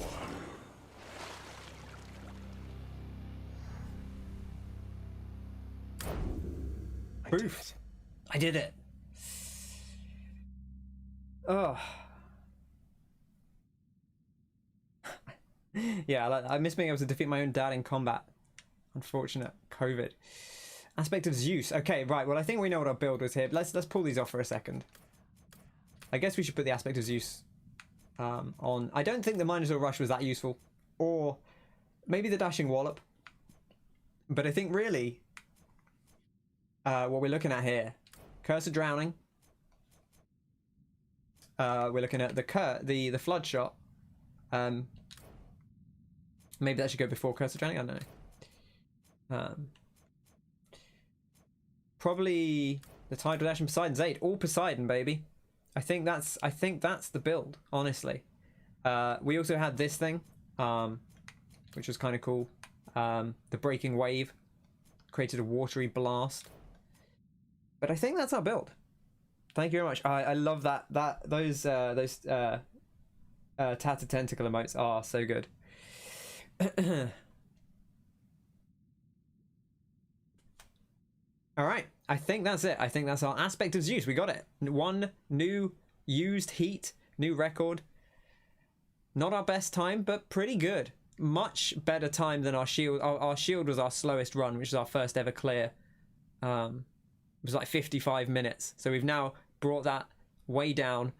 Proof. I did it. Oh. Yeah, I miss being able to defeat my own dad in combat. Unfortunate COVID. Aspect of Zeus. Okay, right. Well, I think we know what our build was here. Let's pull these off for a second. I guess we should put the Aspect of Zeus on. I don't think the Minotaur Rush was that useful, or maybe the Dashing Wallop. But I think really, what we're looking at here, Curse of Drowning. We're looking at the Flood Shot. Maybe that should go before Curse of Drowning. I don't know. Probably the Tidal Dash and Poseidon's 8. All Poseidon, baby. I think that's the build, honestly. We also had this thing, which was kind of cool. The Breaking Wave created a watery blast. But I think that's our build. Thank you very much. I love those tattered tentacle emotes are so good. All right. I think that's it. I think that's our Aspect of Zeus. We got it. One new used heat, new record. Not our best time, but pretty good. Much better time than our shield. Our shield was our slowest run, which is our first ever clear. It was like 55 minutes. So we've now brought that way down.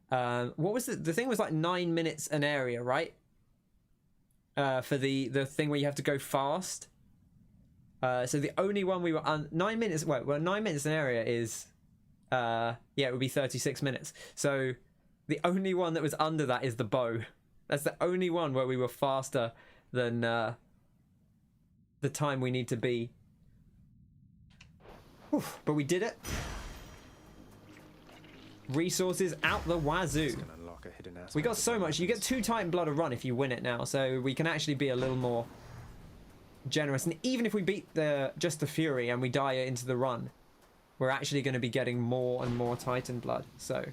What was the thing was like 9 minutes an area, right? For the thing where you have to go fast. So the only one we were on 9 minutes. Well, 9 minutes an area is, yeah, it would be 36 minutes. So the only one that was under that is the bow. That's the only one where we were faster than the time we need to be. Oof, but we did it. Resources out the wazoo. We got so much. You get 2 Titan Blood a run if you win it now, so we can actually be a little more generous. And even if we beat just the Fury and we die into the run, we're actually going to be getting more and more Titan Blood. So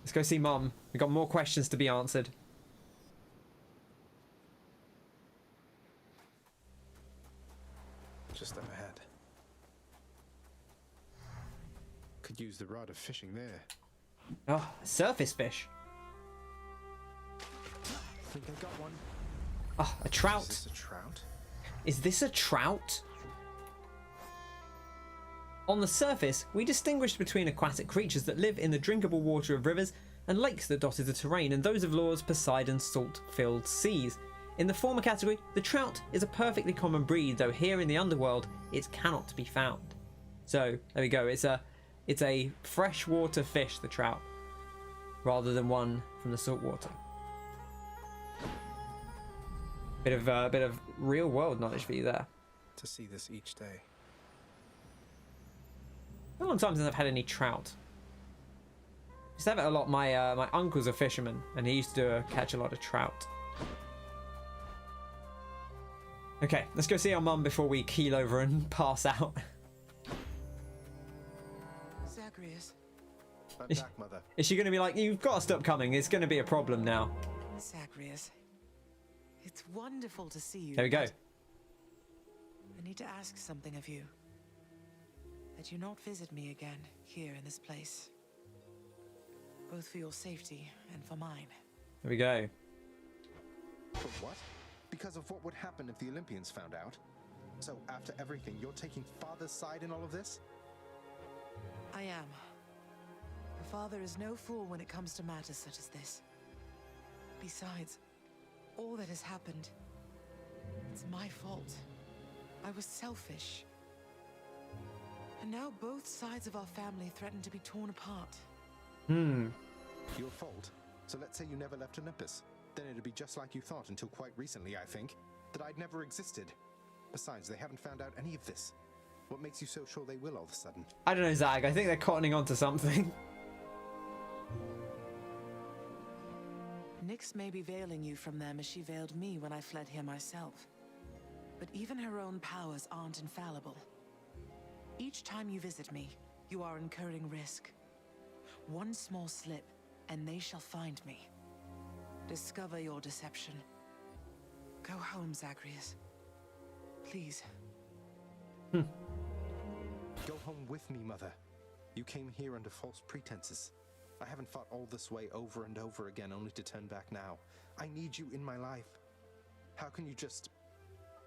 let's go see Mum. We've got more questions to be answered. Just up ahead. Could use the rod of fishing there. Oh, surface fish. Think I got one. Oh, a trout. Is this a trout? Is this a trout? On the surface, we distinguished between aquatic creatures that live in the drinkable water of rivers and lakes that dotted the terrain, and those of Lord's Poseidon's salt-filled seas. In the former category, the trout is a perfectly common breed, though here in the underworld, it cannot be found. So, there we go. It's a freshwater fish, the trout, rather than one from the saltwater. Bit of real world knowledge for you there. To see this each day. A long time since I've had any trout. I used to have it a lot. My uncle's a fisherman, and he used to catch a lot of trout. Okay, let's go see our mum before we keel over and pass out. Zagreus. I'm back, Mother. Is she going to be like, you've got to stop coming, it's going to be a problem now? Zagreus. It's wonderful to see you. There we go. I need to ask something of you. That you not visit me again here in this place. Both for your safety and for mine. There we go. For what? Because of what would happen if the Olympians found out? So after everything, you're taking Father's side in all of this? I am. The father is no fool when it comes to matters such as this. Besides, all that has happened, it's my fault. I was selfish. And now both sides of our family threaten to be torn apart. Your fault? So let's say you never left Olympus. Then it'd be just like you thought until quite recently, I think. That I'd never existed. Besides, they haven't found out any of this. What makes you so sure they will all of a sudden? I don't know, Zag. I think they're cottoning onto something. Nyx may be veiling you from them as she veiled me when I fled here myself. But even her own powers aren't infallible. Each time you visit me, you are incurring risk. One small slip, and they shall find me. Discover your deception. Go home, Zagreus. Please. Go home with me, Mother. You came here under false pretenses. I haven't fought all this way over and over again only to turn back now. I need you in my life. How can you just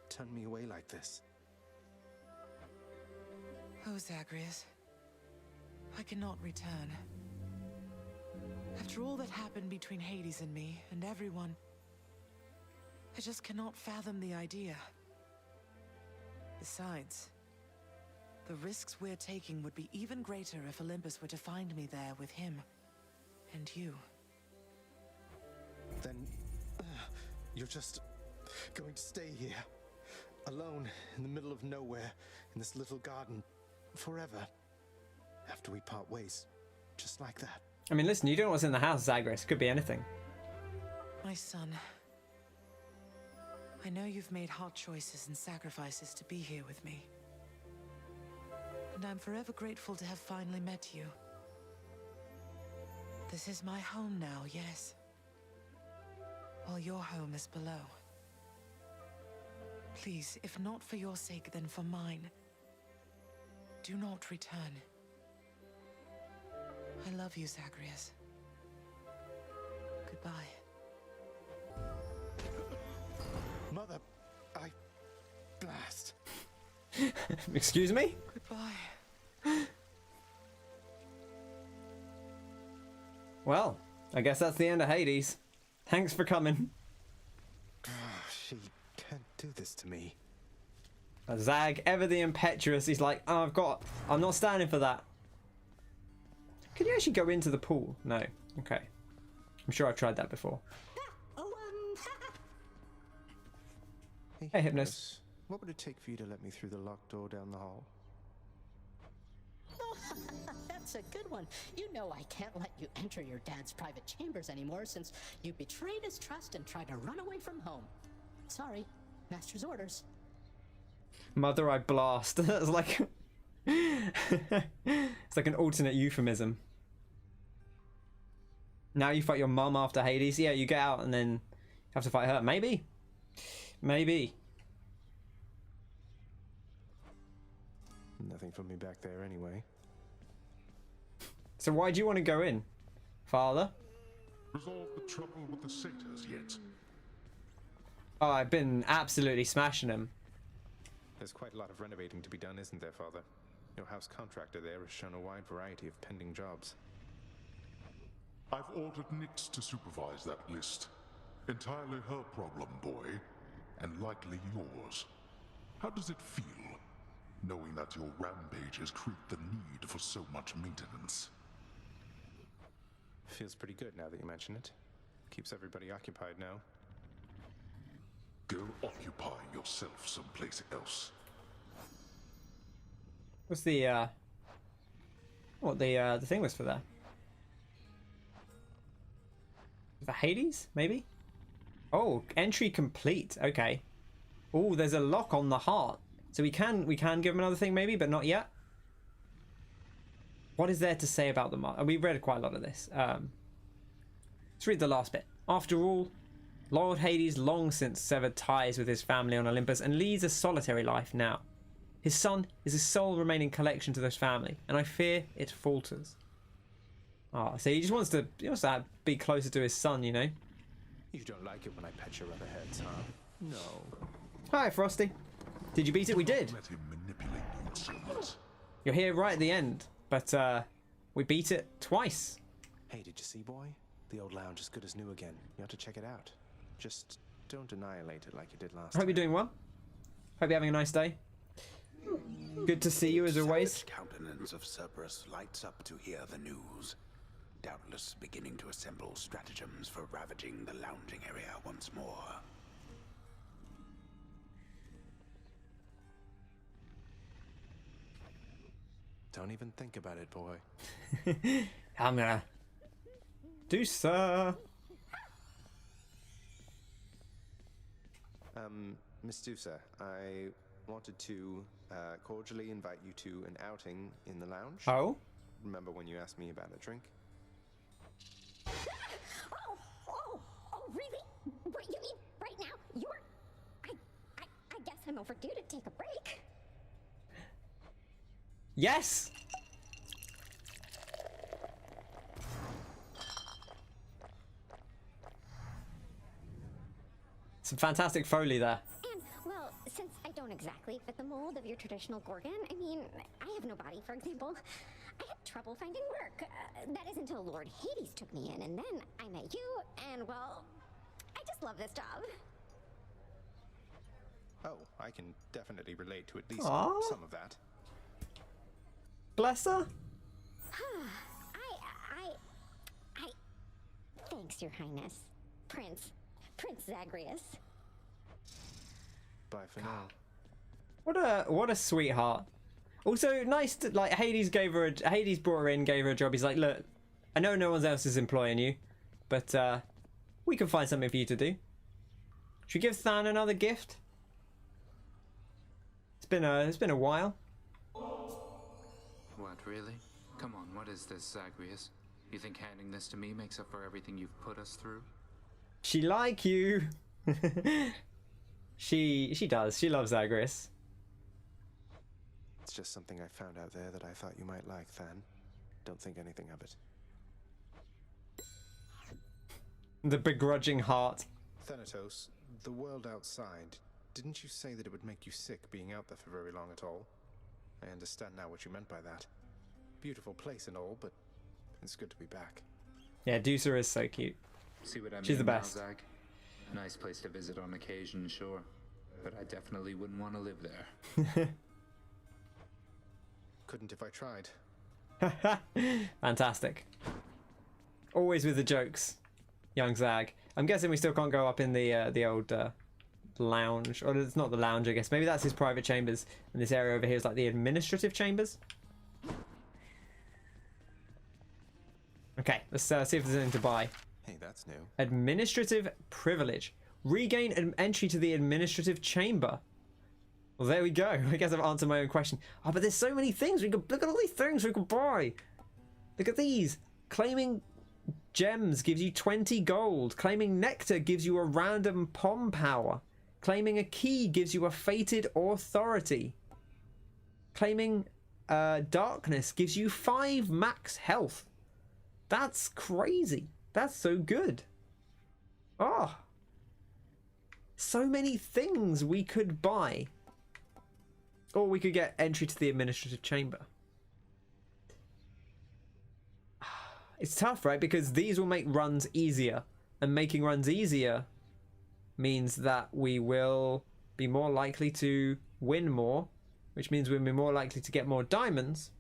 turn me away like this? Oh, Zagreus. I cannot return. After all that happened between Hades and me, and everyone, I just cannot fathom the idea. Besides, the risks we're taking would be even greater if Olympus were to find me there with him. And you. Then, you're just going to stay here, alone in the middle of nowhere, in this little garden, forever, after we part ways, just like that. I mean, listen, you don't know what's in the house, Zagreus. Could be anything. My son, I know you've made hard choices and sacrifices to be here with me. And I'm forever grateful to have finally met you. This is my home now, yes. While your home is below. Please, if not for your sake, then for mine. do not return. I love you, Zagreus. Goodbye. Mother, I... blast. Excuse me? Goodbye. Well, I guess that's the end of Hades. Thanks for coming. She can't do this to me. Zag, ever the impetuous, he's like, oh, I'm not standing for that. Can you actually go into the pool? No. Okay. I'm sure I've tried that before. Hey, Hypnos. What would it take for you to let me through the locked door down the hall? Oh, that's a good one. You know I can't let you enter your dad's private chambers anymore since you betrayed his trust and tried to run away from home. Sorry, master's orders. Mother, I blast. That's like... it's like an alternate euphemism. Now you fight your mum after Hades. Yeah, you get out and then you have to fight her. Maybe. Maybe. Nothing for me back there anyway. So why do you want to go in, Father? Resolve the trouble with the satyrs yet? Oh, I've been absolutely smashing them. There's quite a lot of renovating to be done, isn't there, Father? Your house contractor there has shown a wide variety of pending jobs. I've ordered Nyx to supervise that list. Entirely her problem, boy, and likely yours. How does it feel, knowing that your rampages create the need for so much maintenance? Feels pretty good now that you mention it. Keeps everybody occupied now. Go occupy yourself someplace else. What's the what the thing was for that? For Hades, maybe? Oh, entry complete. Okay. Oh, there's a lock on the heart. So we can give him another thing maybe, but not yet. What is there to say about the mark? We read quite a lot of this. Let's read the last bit. After all, Lord Hades long since severed ties with his family on Olympus and leads a solitary life now. His son is his sole remaining collection to this family, and I fear it falters. Ah, so he just wants to be closer to his son, you know? You don't like it when I pet your other heads, huh? No. Hi, Frosty. Did you beat it? We did. Let him manipulate you so much. You're here right at the end, but we beat it twice. Hey, did you see, boy? The old lounge is good as new again. You have to check it out. Just don't annihilate it like you did last time. Hope you're doing well. Hope you're having a nice day. Good to see you as always. The countenance of Cerberus lights up to hear the news. Doubtless beginning to assemble stratagems for ravaging the lounging area once more. Don't even think about it, boy. I'm gonna do sir. Miss Dusa, I wanted to cordially invite you to an outing in the lounge. Oh? Remember when you asked me about a drink? Oh, really? What, you mean right now? I guess I'm overdue to take a break. Yes! Some fantastic Foley there. And, well, since I don't exactly fit the mold of your traditional Gorgon, I mean, I have no body, for example. I had trouble finding work. That is until Lord Hades took me in, and then I met you, and, well, I just love this job. Oh, I can definitely relate to at least Aww. some of that. Bless her. Thanks, Your Highness. Prince Zagreus. Bye for now. What a sweetheart. Also, nice to, like, Hades brought her in, gave her a job. He's like, look, I know no one else is employing you, but we can find something for you to do. Should we give Than another gift? It's been a while. What, really? Come on, what is this, Zagreus? You think handing this to me makes up for everything you've put us through? She like you. She does. She loves Zagreus. It's just something I found out there that I thought you might like, Than. Don't think anything of it. The begrudging heart. Thanatos, the world outside, didn't you say that it would make you sick being out there for very long at all? I understand now what you meant by that. Beautiful place and all, but it's good to be back. Yeah, Dusa is so cute. See what I mean? She's the best. Now, Zag? Nice place to visit on occasion, sure. But I definitely wouldn't want to live there. Couldn't if I tried. Fantastic. Always with the jokes, young Zag. I'm guessing we still can't go up in the old lounge. Or it's not the lounge, I guess. Maybe that's his private chambers. And this area over here is like the administrative chambers. Okay, let's see if there's anything to buy. Hey, that's new. Administrative privilege. Regain an entry to the administrative chamber. Well, there we go. I guess I've answered my own question. Oh, but there's so many things. We could look at all these things we could buy. Look at these. Claiming gems gives you 20 gold. Claiming nectar gives you a random pom power. Claiming a key gives you a fated authority. Claiming darkness gives you 5 max health. That's crazy. That's so good. Oh. So many things we could buy. Or we could get entry to the administrative chamber. It's tough, right? Because these will make runs easier. And making runs easier means that we will be more likely to win more. Which means we'll be more likely to get more diamonds.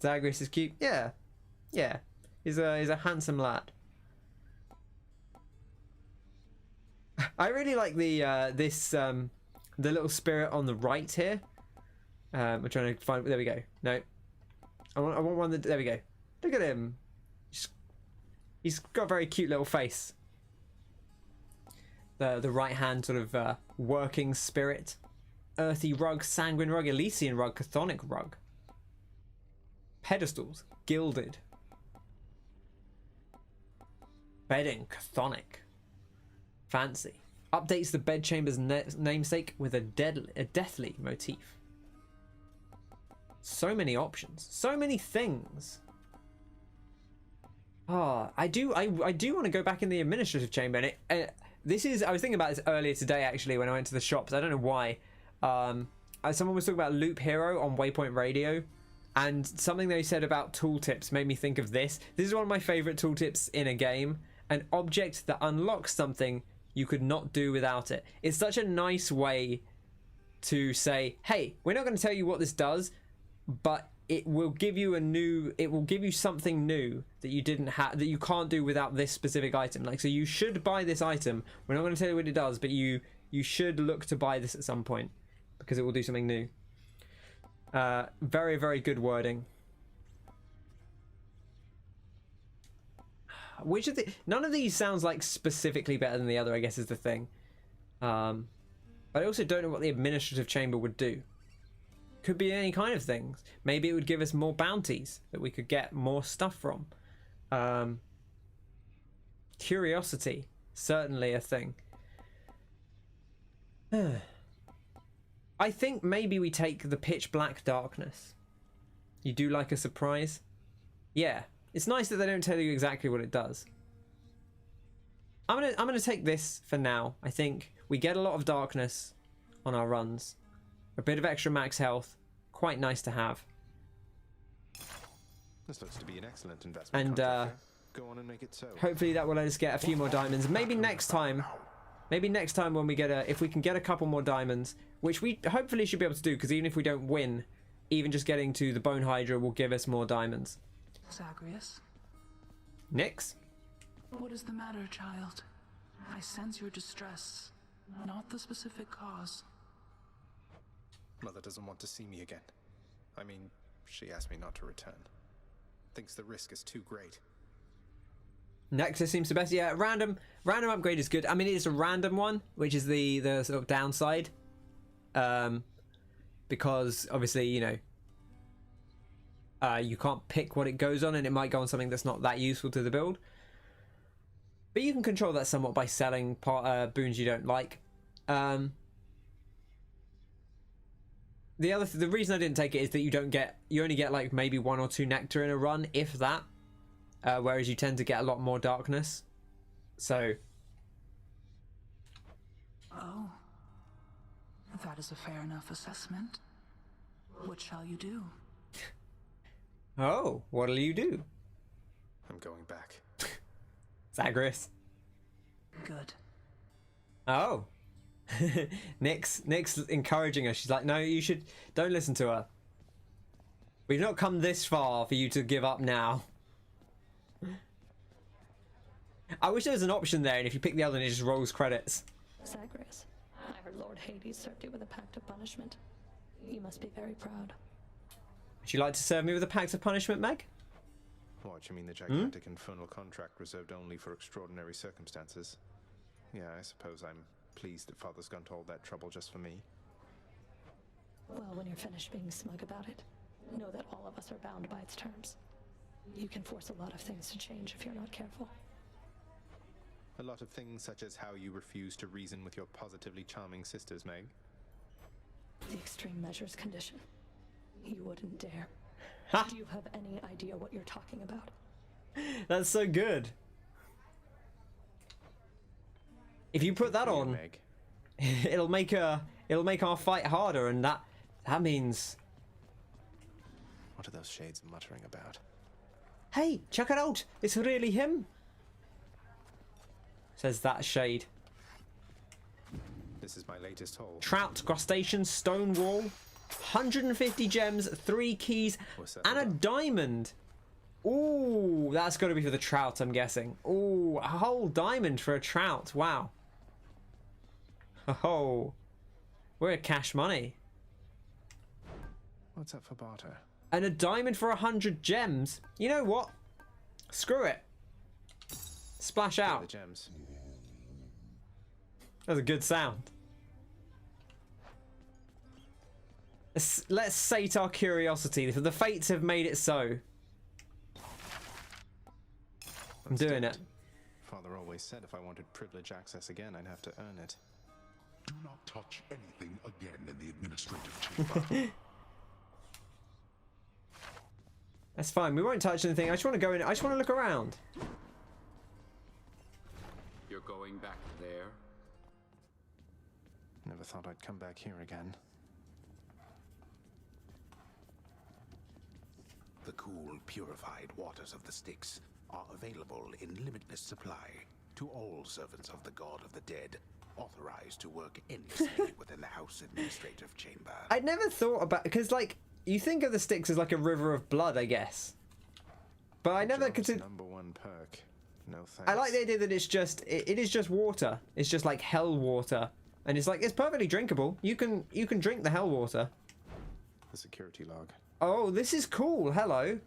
Zagreus is cute. Yeah. Yeah. He's a handsome lad. I really like the the little spirit on the right here. We're trying to find. There we go. No, I want one that. There we go. Look at him. He's got a very cute little face. The right hand sort of working spirit, earthy rug, sanguine rug, Elysian rug, chthonic rug. Pedestals, gilded. Bedding, chthonic. Fancy. Updates the bedchamber's namesake with a deathly motif. So many options. So many things. Ah, I do want to go back in the administrative chamber. And this is, I was thinking about this earlier today actually when I went to the shops. I don't know why. Someone was talking about Loop Hero on Waypoint Radio. And something they said about tooltips made me think of this. This is one of my favorite tooltips in a game. An object that unlocks something you could not do without it. It's such a nice way to say, hey, we're not going to tell you what this does, but it will give you something new that you didn't have, that you can't do without this specific item. Like, so you should buy this item. We're not going to tell you what it does, but you should look to buy this at some point because it will do something new. Very, very good wording. None of these sounds like specifically better than the other, I guess is the thing. But I also don't know what the administrative chamber would do. Could be any kind of things. Maybe it would give us more bounties that we could get more stuff from. Curiosity, certainly a thing. I think maybe we take the pitch black darkness. You do like a surprise? Yeah. It's nice that they don't tell you exactly what it does. I'm gonna take this for now. I think we get a lot of darkness on our runs. A bit of extra max health. Quite nice to have. This looks to be an excellent investment. And go on and make it so. Hopefully that will let us get a few more diamonds. Maybe next time when we get if we can get a couple more diamonds, which we hopefully should be able to do, because even if we don't win, even just getting to the Bone Hydra will give us more diamonds. Zagreus? Nyx? What is the matter, child? I sense your distress, not the specific cause. Mother doesn't want to see me again. I mean, she asked me not to return. Thinks the risk is too great. Nexus seems the best. Yeah, random upgrade is good. I mean, it's a random one, which is the sort of downside. Because obviously, you know, you can't pick what it goes on, and it might go on something that's not that useful to the build. But you can control that somewhat by selling boons you don't like. The reason I didn't take it is that you only get like maybe 1 or 2 nectar in a run, if that. Whereas you tend to get a lot more darkness. So. Oh. That is a fair enough assessment. What shall you do? Oh, what'll you do? I'm going back. Zagreus. Good. Oh. Nick's encouraging her. She's like, no, you should, don't listen to her. We've not come this far for you to give up now. I wish there was an option there, and if you pick the other one, it just rolls credits. Zagreus, I heard Lord Hades served you with a Pact of Punishment. You must be very proud. Would you like to serve me with a Pact of Punishment, Meg? What, you mean the gigantic infernal contract reserved only for extraordinary circumstances? Yeah, I suppose I'm pleased that Father's gone to all that trouble just for me. Well, when you're finished being smug about it, know that all of us are bound by its terms. You can force a lot of things to change if you're not careful. A lot of things such as how you refuse to reason with your positively charming sisters, Meg. The extreme measures condition. You wouldn't dare. Ha! Do you have any idea what you're talking about? That's so good. If you put that on, Meg. it'll make our fight harder, and that means. What are those shades muttering about? Hey, check it out! It's really him. Says that shade. This is my latest haul. Trout, crustacean, stone wall, 150 gems, 3 keys, and a diamond. Ooh, that's got to be for the trout, I'm guessing. Ooh, a whole diamond for a trout. Wow. Oh, we're at cash money. What's up for barter? And a diamond for 100 gems. You know what? Screw it. Splash out. The gems. That was a good sound. Let's sate our curiosity. The fates have made it so. I'm doing it. Father always said if I wanted privilege access again, I'd have to earn it. Do not touch anything again in the administrative chamber. That's fine. We won't touch anything. I just want to go in. I just want to look around. You're going back there? Never thought I'd come back here again. The cool, purified waters of the Styx are available in limitless supply to all servants of the God of the Dead, authorized to work endlessly within the House Administrative Chamber. I'd never thought about, because like you think of the Styx as like a river of blood, I guess. But I never considered. Number 1 perk. No thanks. I like the idea that it's just it is just water. It's just like hell water, and it's like it's perfectly drinkable. You can drink the hell water. The security log. Oh, this is cool. Hello.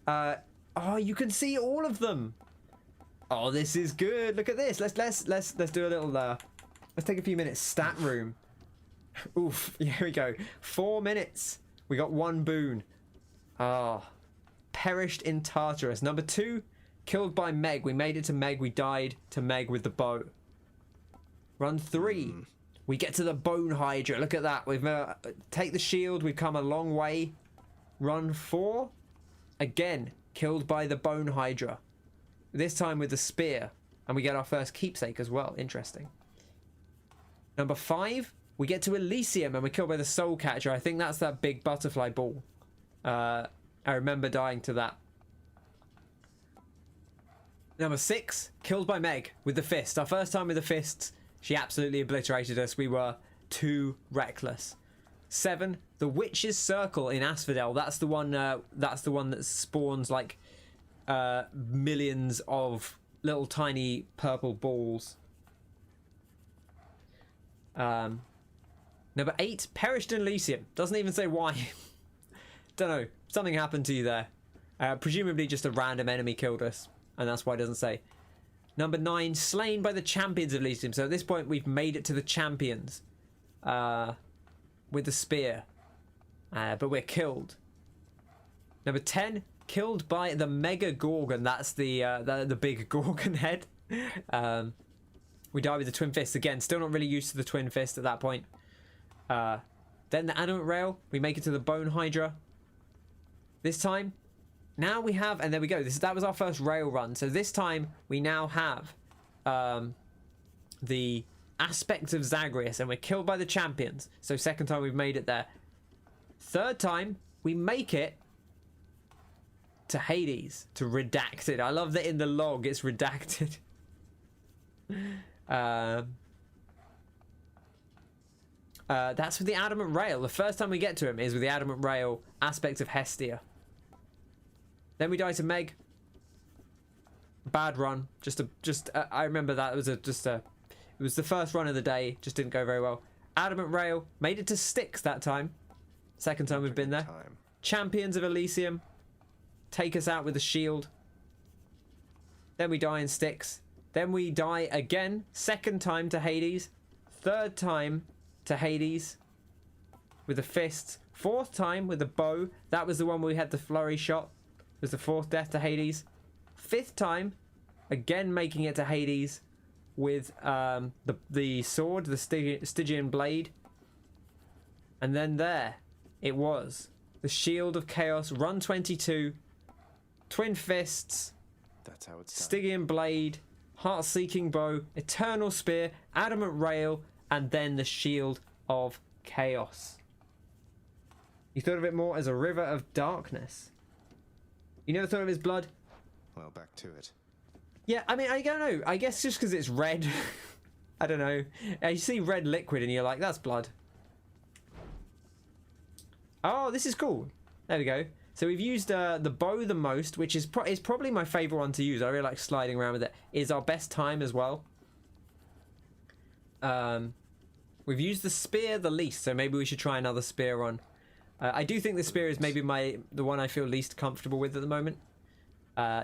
Oh, you can see all of them. Oh, this is good. Look at this. Let's do a little. Let's take a few minutes. Stat room. Oof. Here we go. 4 minutes. We got 1 boon. Ah, perished in Tartarus. Number 2, killed by Meg. We made it to Meg. We died to Meg with the bow. Run 3. We get to the Bone Hydra. Look at that. We've take the shield. We've come a long way. Run 4. Again, killed by the Bone Hydra. This time with the spear. And we get our first keepsake as well. Interesting. Number 5. We get to Elysium and we're killed by the Soul Catcher. I think that's that big butterfly ball. I remember dying to that. Number 6. Killed by Meg with the fist. Our first time with the fists. She absolutely obliterated us. We were too reckless. 7. The Witch's Circle in Asphodel. That's the one. That's the one that spawns like millions of little tiny purple balls. Number 8. Perished in Elysium. Doesn't even say why. Don't know. Something happened to you there. Presumably just a random enemy killed us, and that's why it doesn't say. Number 9, slain by the champions of Elysium. So at this point, we've made it to the champions with the spear, but we're killed. Number 10, killed by the Mega Gorgon. That's the big Gorgon head. We die with the twin fists again. Still not really used to the twin fist at that point. Then the adamant rail. We make it to the bone hydra. This time, now we have, and there we go. That was our first rail run. So this time we now have the aspect of Zagreus, and we're killed by the champions. So second time we've made it there. Third time we make it to Hades, to redacted. I love that in the log it's redacted. That's with the adamant rail. The first time we get to him is with the adamant rail aspect of Hestia. Then we die to Meg. Bad run. I remember that it was the first run of the day. Just didn't go very well. Adamant rail. Made it to Styx that time. Second time we've been there. Champions of Elysium. Take us out with a shield. Then we die in Styx. Then we die again. Second time to Hades. Third time to Hades with a fist. Fourth time with a bow. That was the one where we had the flurry shot. It was the fourth death to Hades. Fifth time, again making it to Hades with the sword, the Stygian blade. And then there it was. The Shield of Chaos, run 22, twin fists, that's how it's Stygian blade, heart-seeking bow, eternal spear, adamant rail, and then the Shield of Chaos. You thought of it more as a river of darkness. You never thought of his blood? Well, back to it. Yeah, I mean, I don't know. I guess just because it's red. I don't know. You see red liquid and you're like, that's blood. Oh, this is cool. There we go. So we've used the bow the most, which is probably my favourite one to use. I really like sliding around with it. Is our best time as well. We've used the spear the least, so maybe we should try another spear run. I do think the spear is maybe the one I feel least comfortable with at the moment.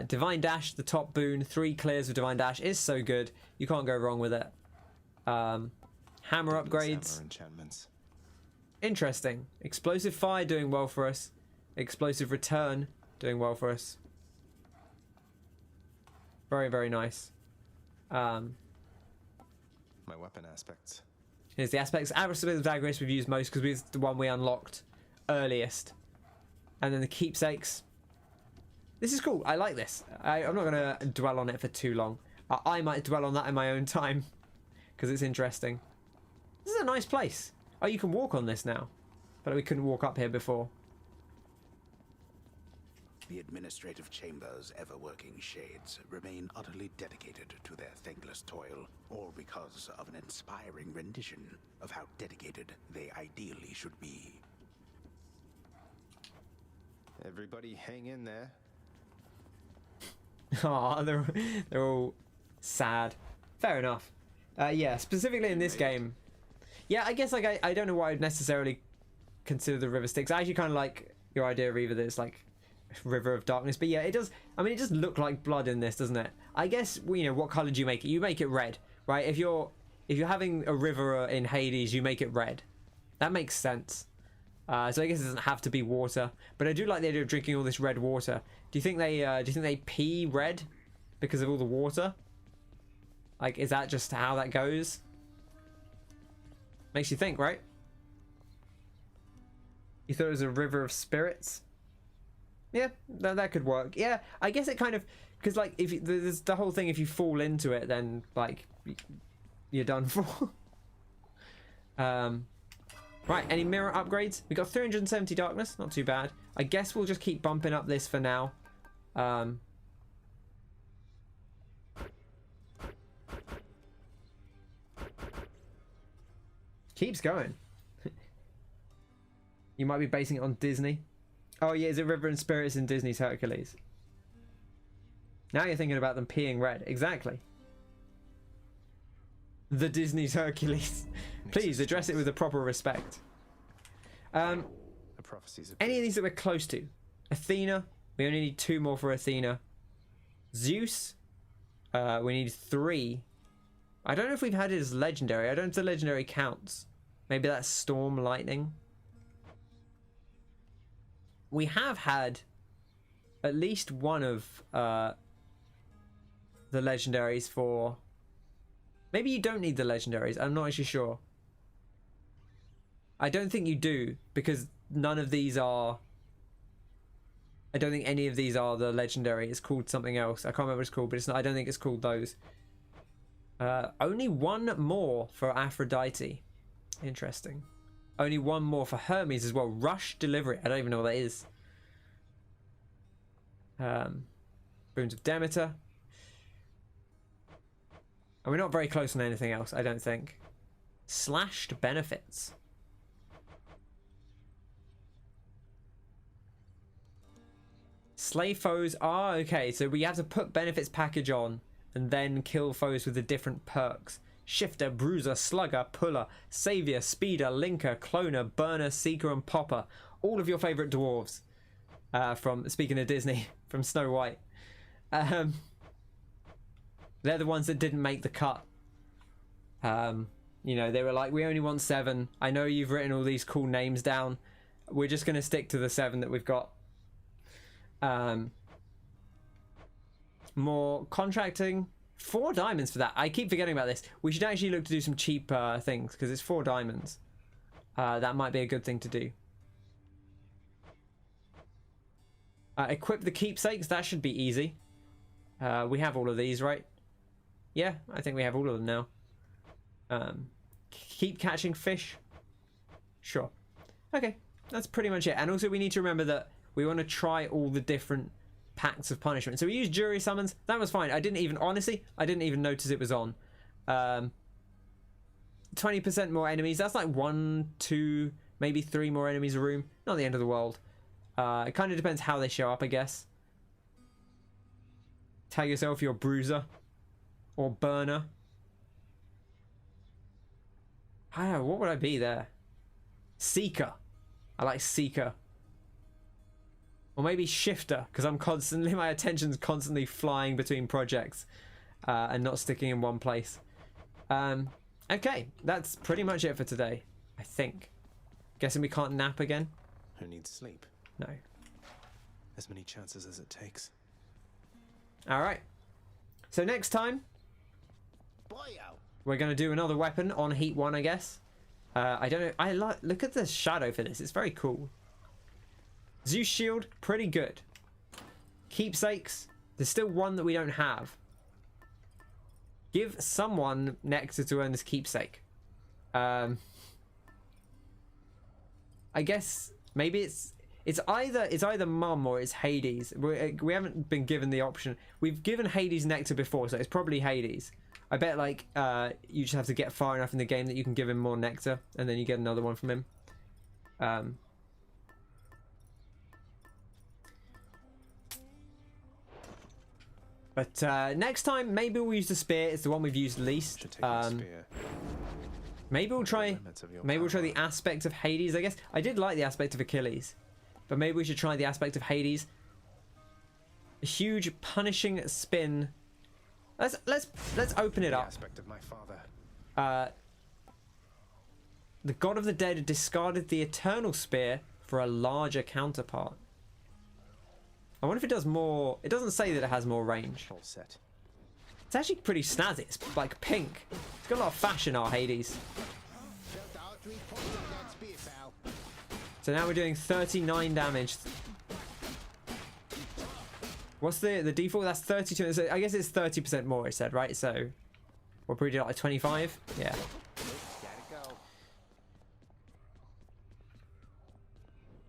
Divine Dash, the top boon, 3 clears of Divine Dash is so good. You can't go wrong with it. Hammer upgrades. Hammer enchantments. Interesting. Explosive Fire doing well for us. Explosive Return doing well for us. Very, very nice. My weapon aspects. Here's the aspects. Aspect of Zagreus we've used most because it's the one we unlocked earliest. And then the keepsakes. This is cool. I like this. I'm not going to dwell on it for too long. I might dwell on that in my own time because it's interesting. This is a nice place. Oh, you can walk on this now. But we couldn't walk up here before. The administrative chamber's ever-working shades remain utterly dedicated to their thankless toil, all because of an inspiring rendition of how dedicated they ideally should be. Everybody hang in there. Aw, they're all sad. Fair enough. Yeah, specifically in this game. Yeah, I guess like I don't know why I'd necessarily consider the river Styx. I actually kind of like your idea of either this like river of darkness, but yeah, it does. I mean, it does look like blood in this, doesn't it? I guess what color do you make it? You make it red, right? If you're having a river in Hades, you make it red. That makes sense. So I guess it doesn't have to be water, but I do like the idea of drinking all this red water. Do you think they pee red because of all the water? Like, is that just how that goes? Makes you think, right? You thought it was a river of spirits? Yeah, that could work. Yeah, I guess it kind of, because like if there's the whole thing, if you fall into it, then like you're done for. Right, any mirror upgrades? We got 370 darkness, not too bad. I guess we'll just keep bumping up this for now. Keeps going. You might be basing it on Disney. Oh yeah, is it River and Spirits in Disney's Hercules? Now you're thinking about them peeing red. Exactly. The Disney's Hercules. Please address it with the proper respect. Any of these that we're close to? Athena. We only need 2 more for Athena. Zeus. We need 3. I don't know if we've had it as legendary. I don't know if the legendary counts. Maybe that's Storm Lightning. We have had at least one of the legendaries for... Maybe you don't need the legendaries. I'm not actually sure. I don't think you do, because none of these are... I don't think any of these are the legendary. It's called something else. I can't remember what it's called, but it's not, I don't think it's called those. Only one more for Aphrodite. Interesting. Only one more for Hermes as well. Rush Delivery. I don't even know what that is. Boons of Demeter. And we're not very close on anything else, I don't think. Slashed Benefits. Slay foes. Ah, okay. So we have to put benefits package on and then kill foes with the different perks. Shifter, Bruiser, Slugger, Puller, Savior, Speeder, Linker, Cloner, Burner, Seeker, and Popper. All of your favourite dwarves. From, speaking of Disney, from Snow White. They're the ones that didn't make the cut. You know, they were like, we only want 7. I know you've written all these cool names down. We're just going to stick to the 7 that we've got. More contracting. 4 diamonds for that. I keep forgetting about this. We should actually look to do some cheap things, because it's 4 diamonds. That might be a good thing to do. Equip the keepsakes. That should be easy. We have all of these, right? Yeah, I think we have all of them now. Keep catching fish. Sure. Okay, that's pretty much it. And also we need to remember that we want to try all the different Pacts of Punishment. So we used Jury Summons. That was fine. I didn't even, honestly, I didn't even notice it was on. 20% more enemies. That's like 1, 2, maybe 3 more enemies a room. Not the end of the world. It kind of depends how they show up, I guess. Tag yourself your Bruiser. Or Burner. I don't know, what would I be there? Seeker. I like Seeker. Or maybe Shifter, because I'm constantly, my attention's constantly flying between projects and not sticking in one place. Okay, that's pretty much it for today, I think. Guessing we can't nap again? Who needs sleep? No. As many chances as it takes. Alright. So next time, we're going to do another weapon on Heat 1, I guess. I don't know, I like, look at the shadow for this, it's very cool. Zeus Shield, pretty good. Keepsakes, there's still one that we don't have. Give someone Nectar to earn this keepsake. I guess maybe it's either Mum or it's Hades. We haven't been given the option. We've given Hades Nectar before, so it's probably Hades. I bet like you just have to get far enough in the game that you can give him more Nectar, and then you get another one from him. But next time, maybe we'll use the spear. It's the one we've used least. Maybe we'll try the aspect of Hades, I guess. I did like the aspect of Achilles, but maybe we should try the aspect of Hades. A huge punishing spin. Let's open it up. Aspect of my father. The god of the dead discarded the eternal spear for a larger counterpart. I wonder if it does more. It doesn't say that it has more range. All set. It's actually pretty snazzy. It's like pink. It's got a lot of fashion, our Hades. So now we're doing 39 damage. What's the default? That's 32. So I guess it's 30% more, it said, right? So we'll probably do like 25. Yeah.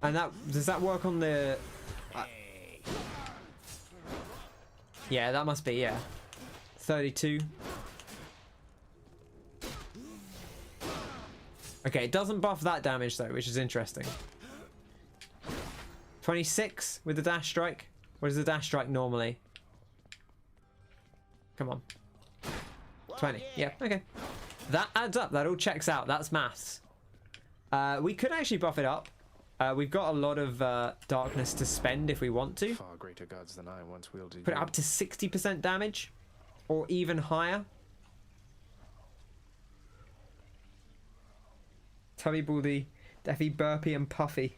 And that does that work on the... yeah, that must be, yeah. 32. Okay, it doesn't buff that damage though, which is interesting. 26 with the dash strike. What is the dash strike normally? Come on. 20. Yeah, okay. That adds up. That all checks out. That's maths. We could actually buff it up. We've got a lot of darkness to spend if we want to. Far greater gods than I once wielded. Put it up to 60% damage, or even higher. Tubby, Baldy, Deffy, Burpy, and Puffy.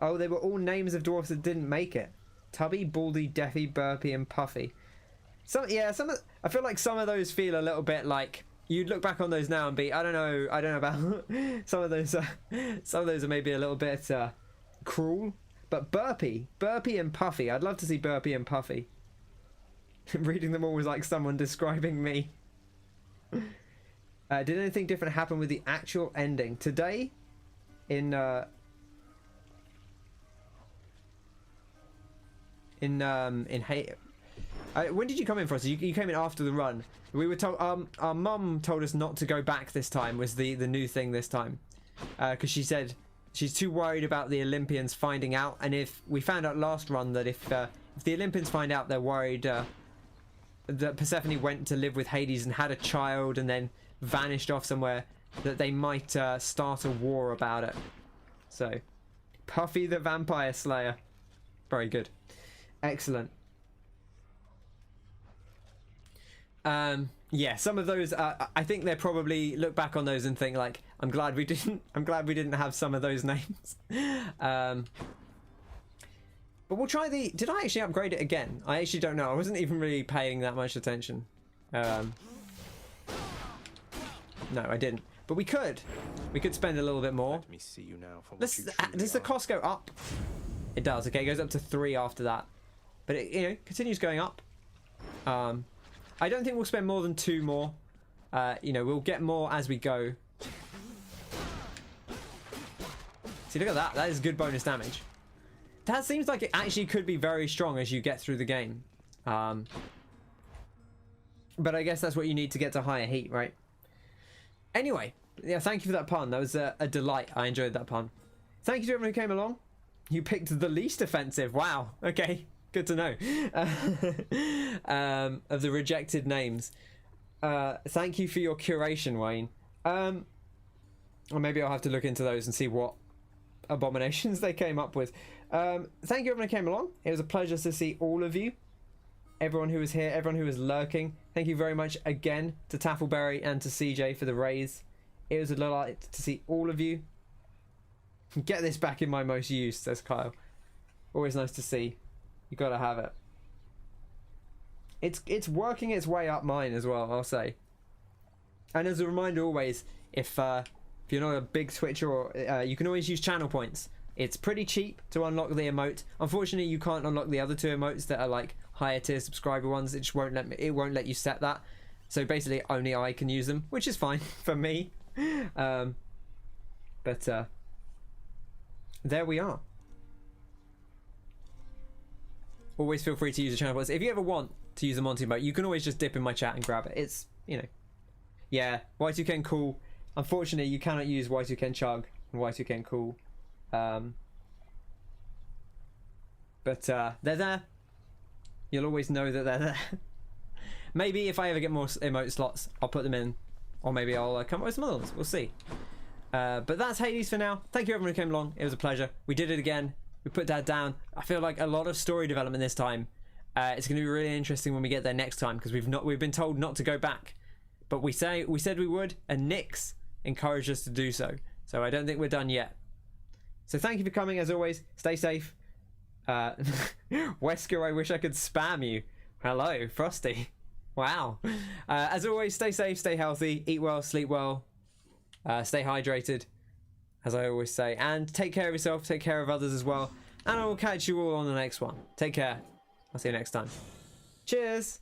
Oh, they were all names of dwarfs that didn't make it. Tubby, Baldy, Deffy, Burpy, and Puffy. I feel like some of those feel a little bit like you'd look back on those now and be, I don't know about some of those are maybe a little bit cruel. But Burpee and Puffy, I'd love to see Burpee and Puffy. Reading them all was like someone describing me. Did anything different happen with the actual ending today? In Hay. When did you come in for us? You came in after the run. We were told. Our mum told us not to go back this time. Was the new thing this time? Because she said she's too worried about the Olympians finding out. And if we found out last run that if the Olympians find out, they're worried that Persephone went to live with Hades and had a child and then vanished off somewhere, that they might start a war about it. So, Puffy the Vampire Slayer. Very good. Excellent. Yeah, some of those I think they probably look back on those and think like, I'm glad we didn't have some of those names. But we'll try the... Did I actually upgrade it again? I actually don't know. I wasn't even really paying that much attention. No, I didn't. But we could. We could spend a little bit more. Let me see you now for what Does you the cost go up? It does. Okay, it goes up to 3 after that. But it, continues going up. I don't think we'll spend more than 2 more. We'll get more as we go. See, look at that. That is good bonus damage. That seems like it actually could be very strong as you get through the game. But I guess that's what you need to get to higher heat, right? Anyway, yeah, thank you for that pun. That was a delight. I enjoyed that pun. Thank you to everyone who came along. You picked the least offensive. Wow. Okay. Good to know. Of the rejected names. Thank you for your curation, Wayne. Or maybe I'll have to look into those and see what abominations they came up with. Thank you everyone who came along. It was a pleasure to see all of you. Everyone who was here, everyone who was lurking. Thank you very much again to Taffleberry and to CJ for the raise. It was a delight to see all of you. Get this back in my most used, says Kyle. Always nice to see. You gotta have it. It's working its way up mine as well, I'll say. And as a reminder always, if you're not a big Twitcher, or you can always use channel points. It's pretty cheap to unlock the emote. Unfortunately, you can't unlock the other 2 emotes that are like higher tier subscriber ones. It just won't let me. It won't let you set that. So basically, only I can use them, which is fine for me. But there we are. Always feel free to use the channel points. If you ever want to use the Monty emote, you can always just dip in my chat and grab it. It's, yeah, Y2Ken cool. Unfortunately, you cannot use Y2Ken chug and Y2Ken cool. But they're there. You'll always know that they're there. Maybe if I ever get more emote slots, I'll put them in, or maybe I'll come up with some other ones. We'll see. But that's Hades for now. Thank you everyone who came along. It was a pleasure. We did it again. We put that down. I feel like a lot of story development this time. It's going to be really interesting when we get there next time, because we've been told not to go back, but we said we would, and Nyx encouraged us to do so. So I don't think we're done yet. So thank you for coming as always. Stay safe. Wesker, I wish I could spam you. Hello, Frosty. Wow. As always, stay safe, stay healthy, eat well, sleep well, stay hydrated, as I always say, and take care of yourself, take care of others as well, and I will catch you all on the next one. Take care. I'll see you next time. Cheers.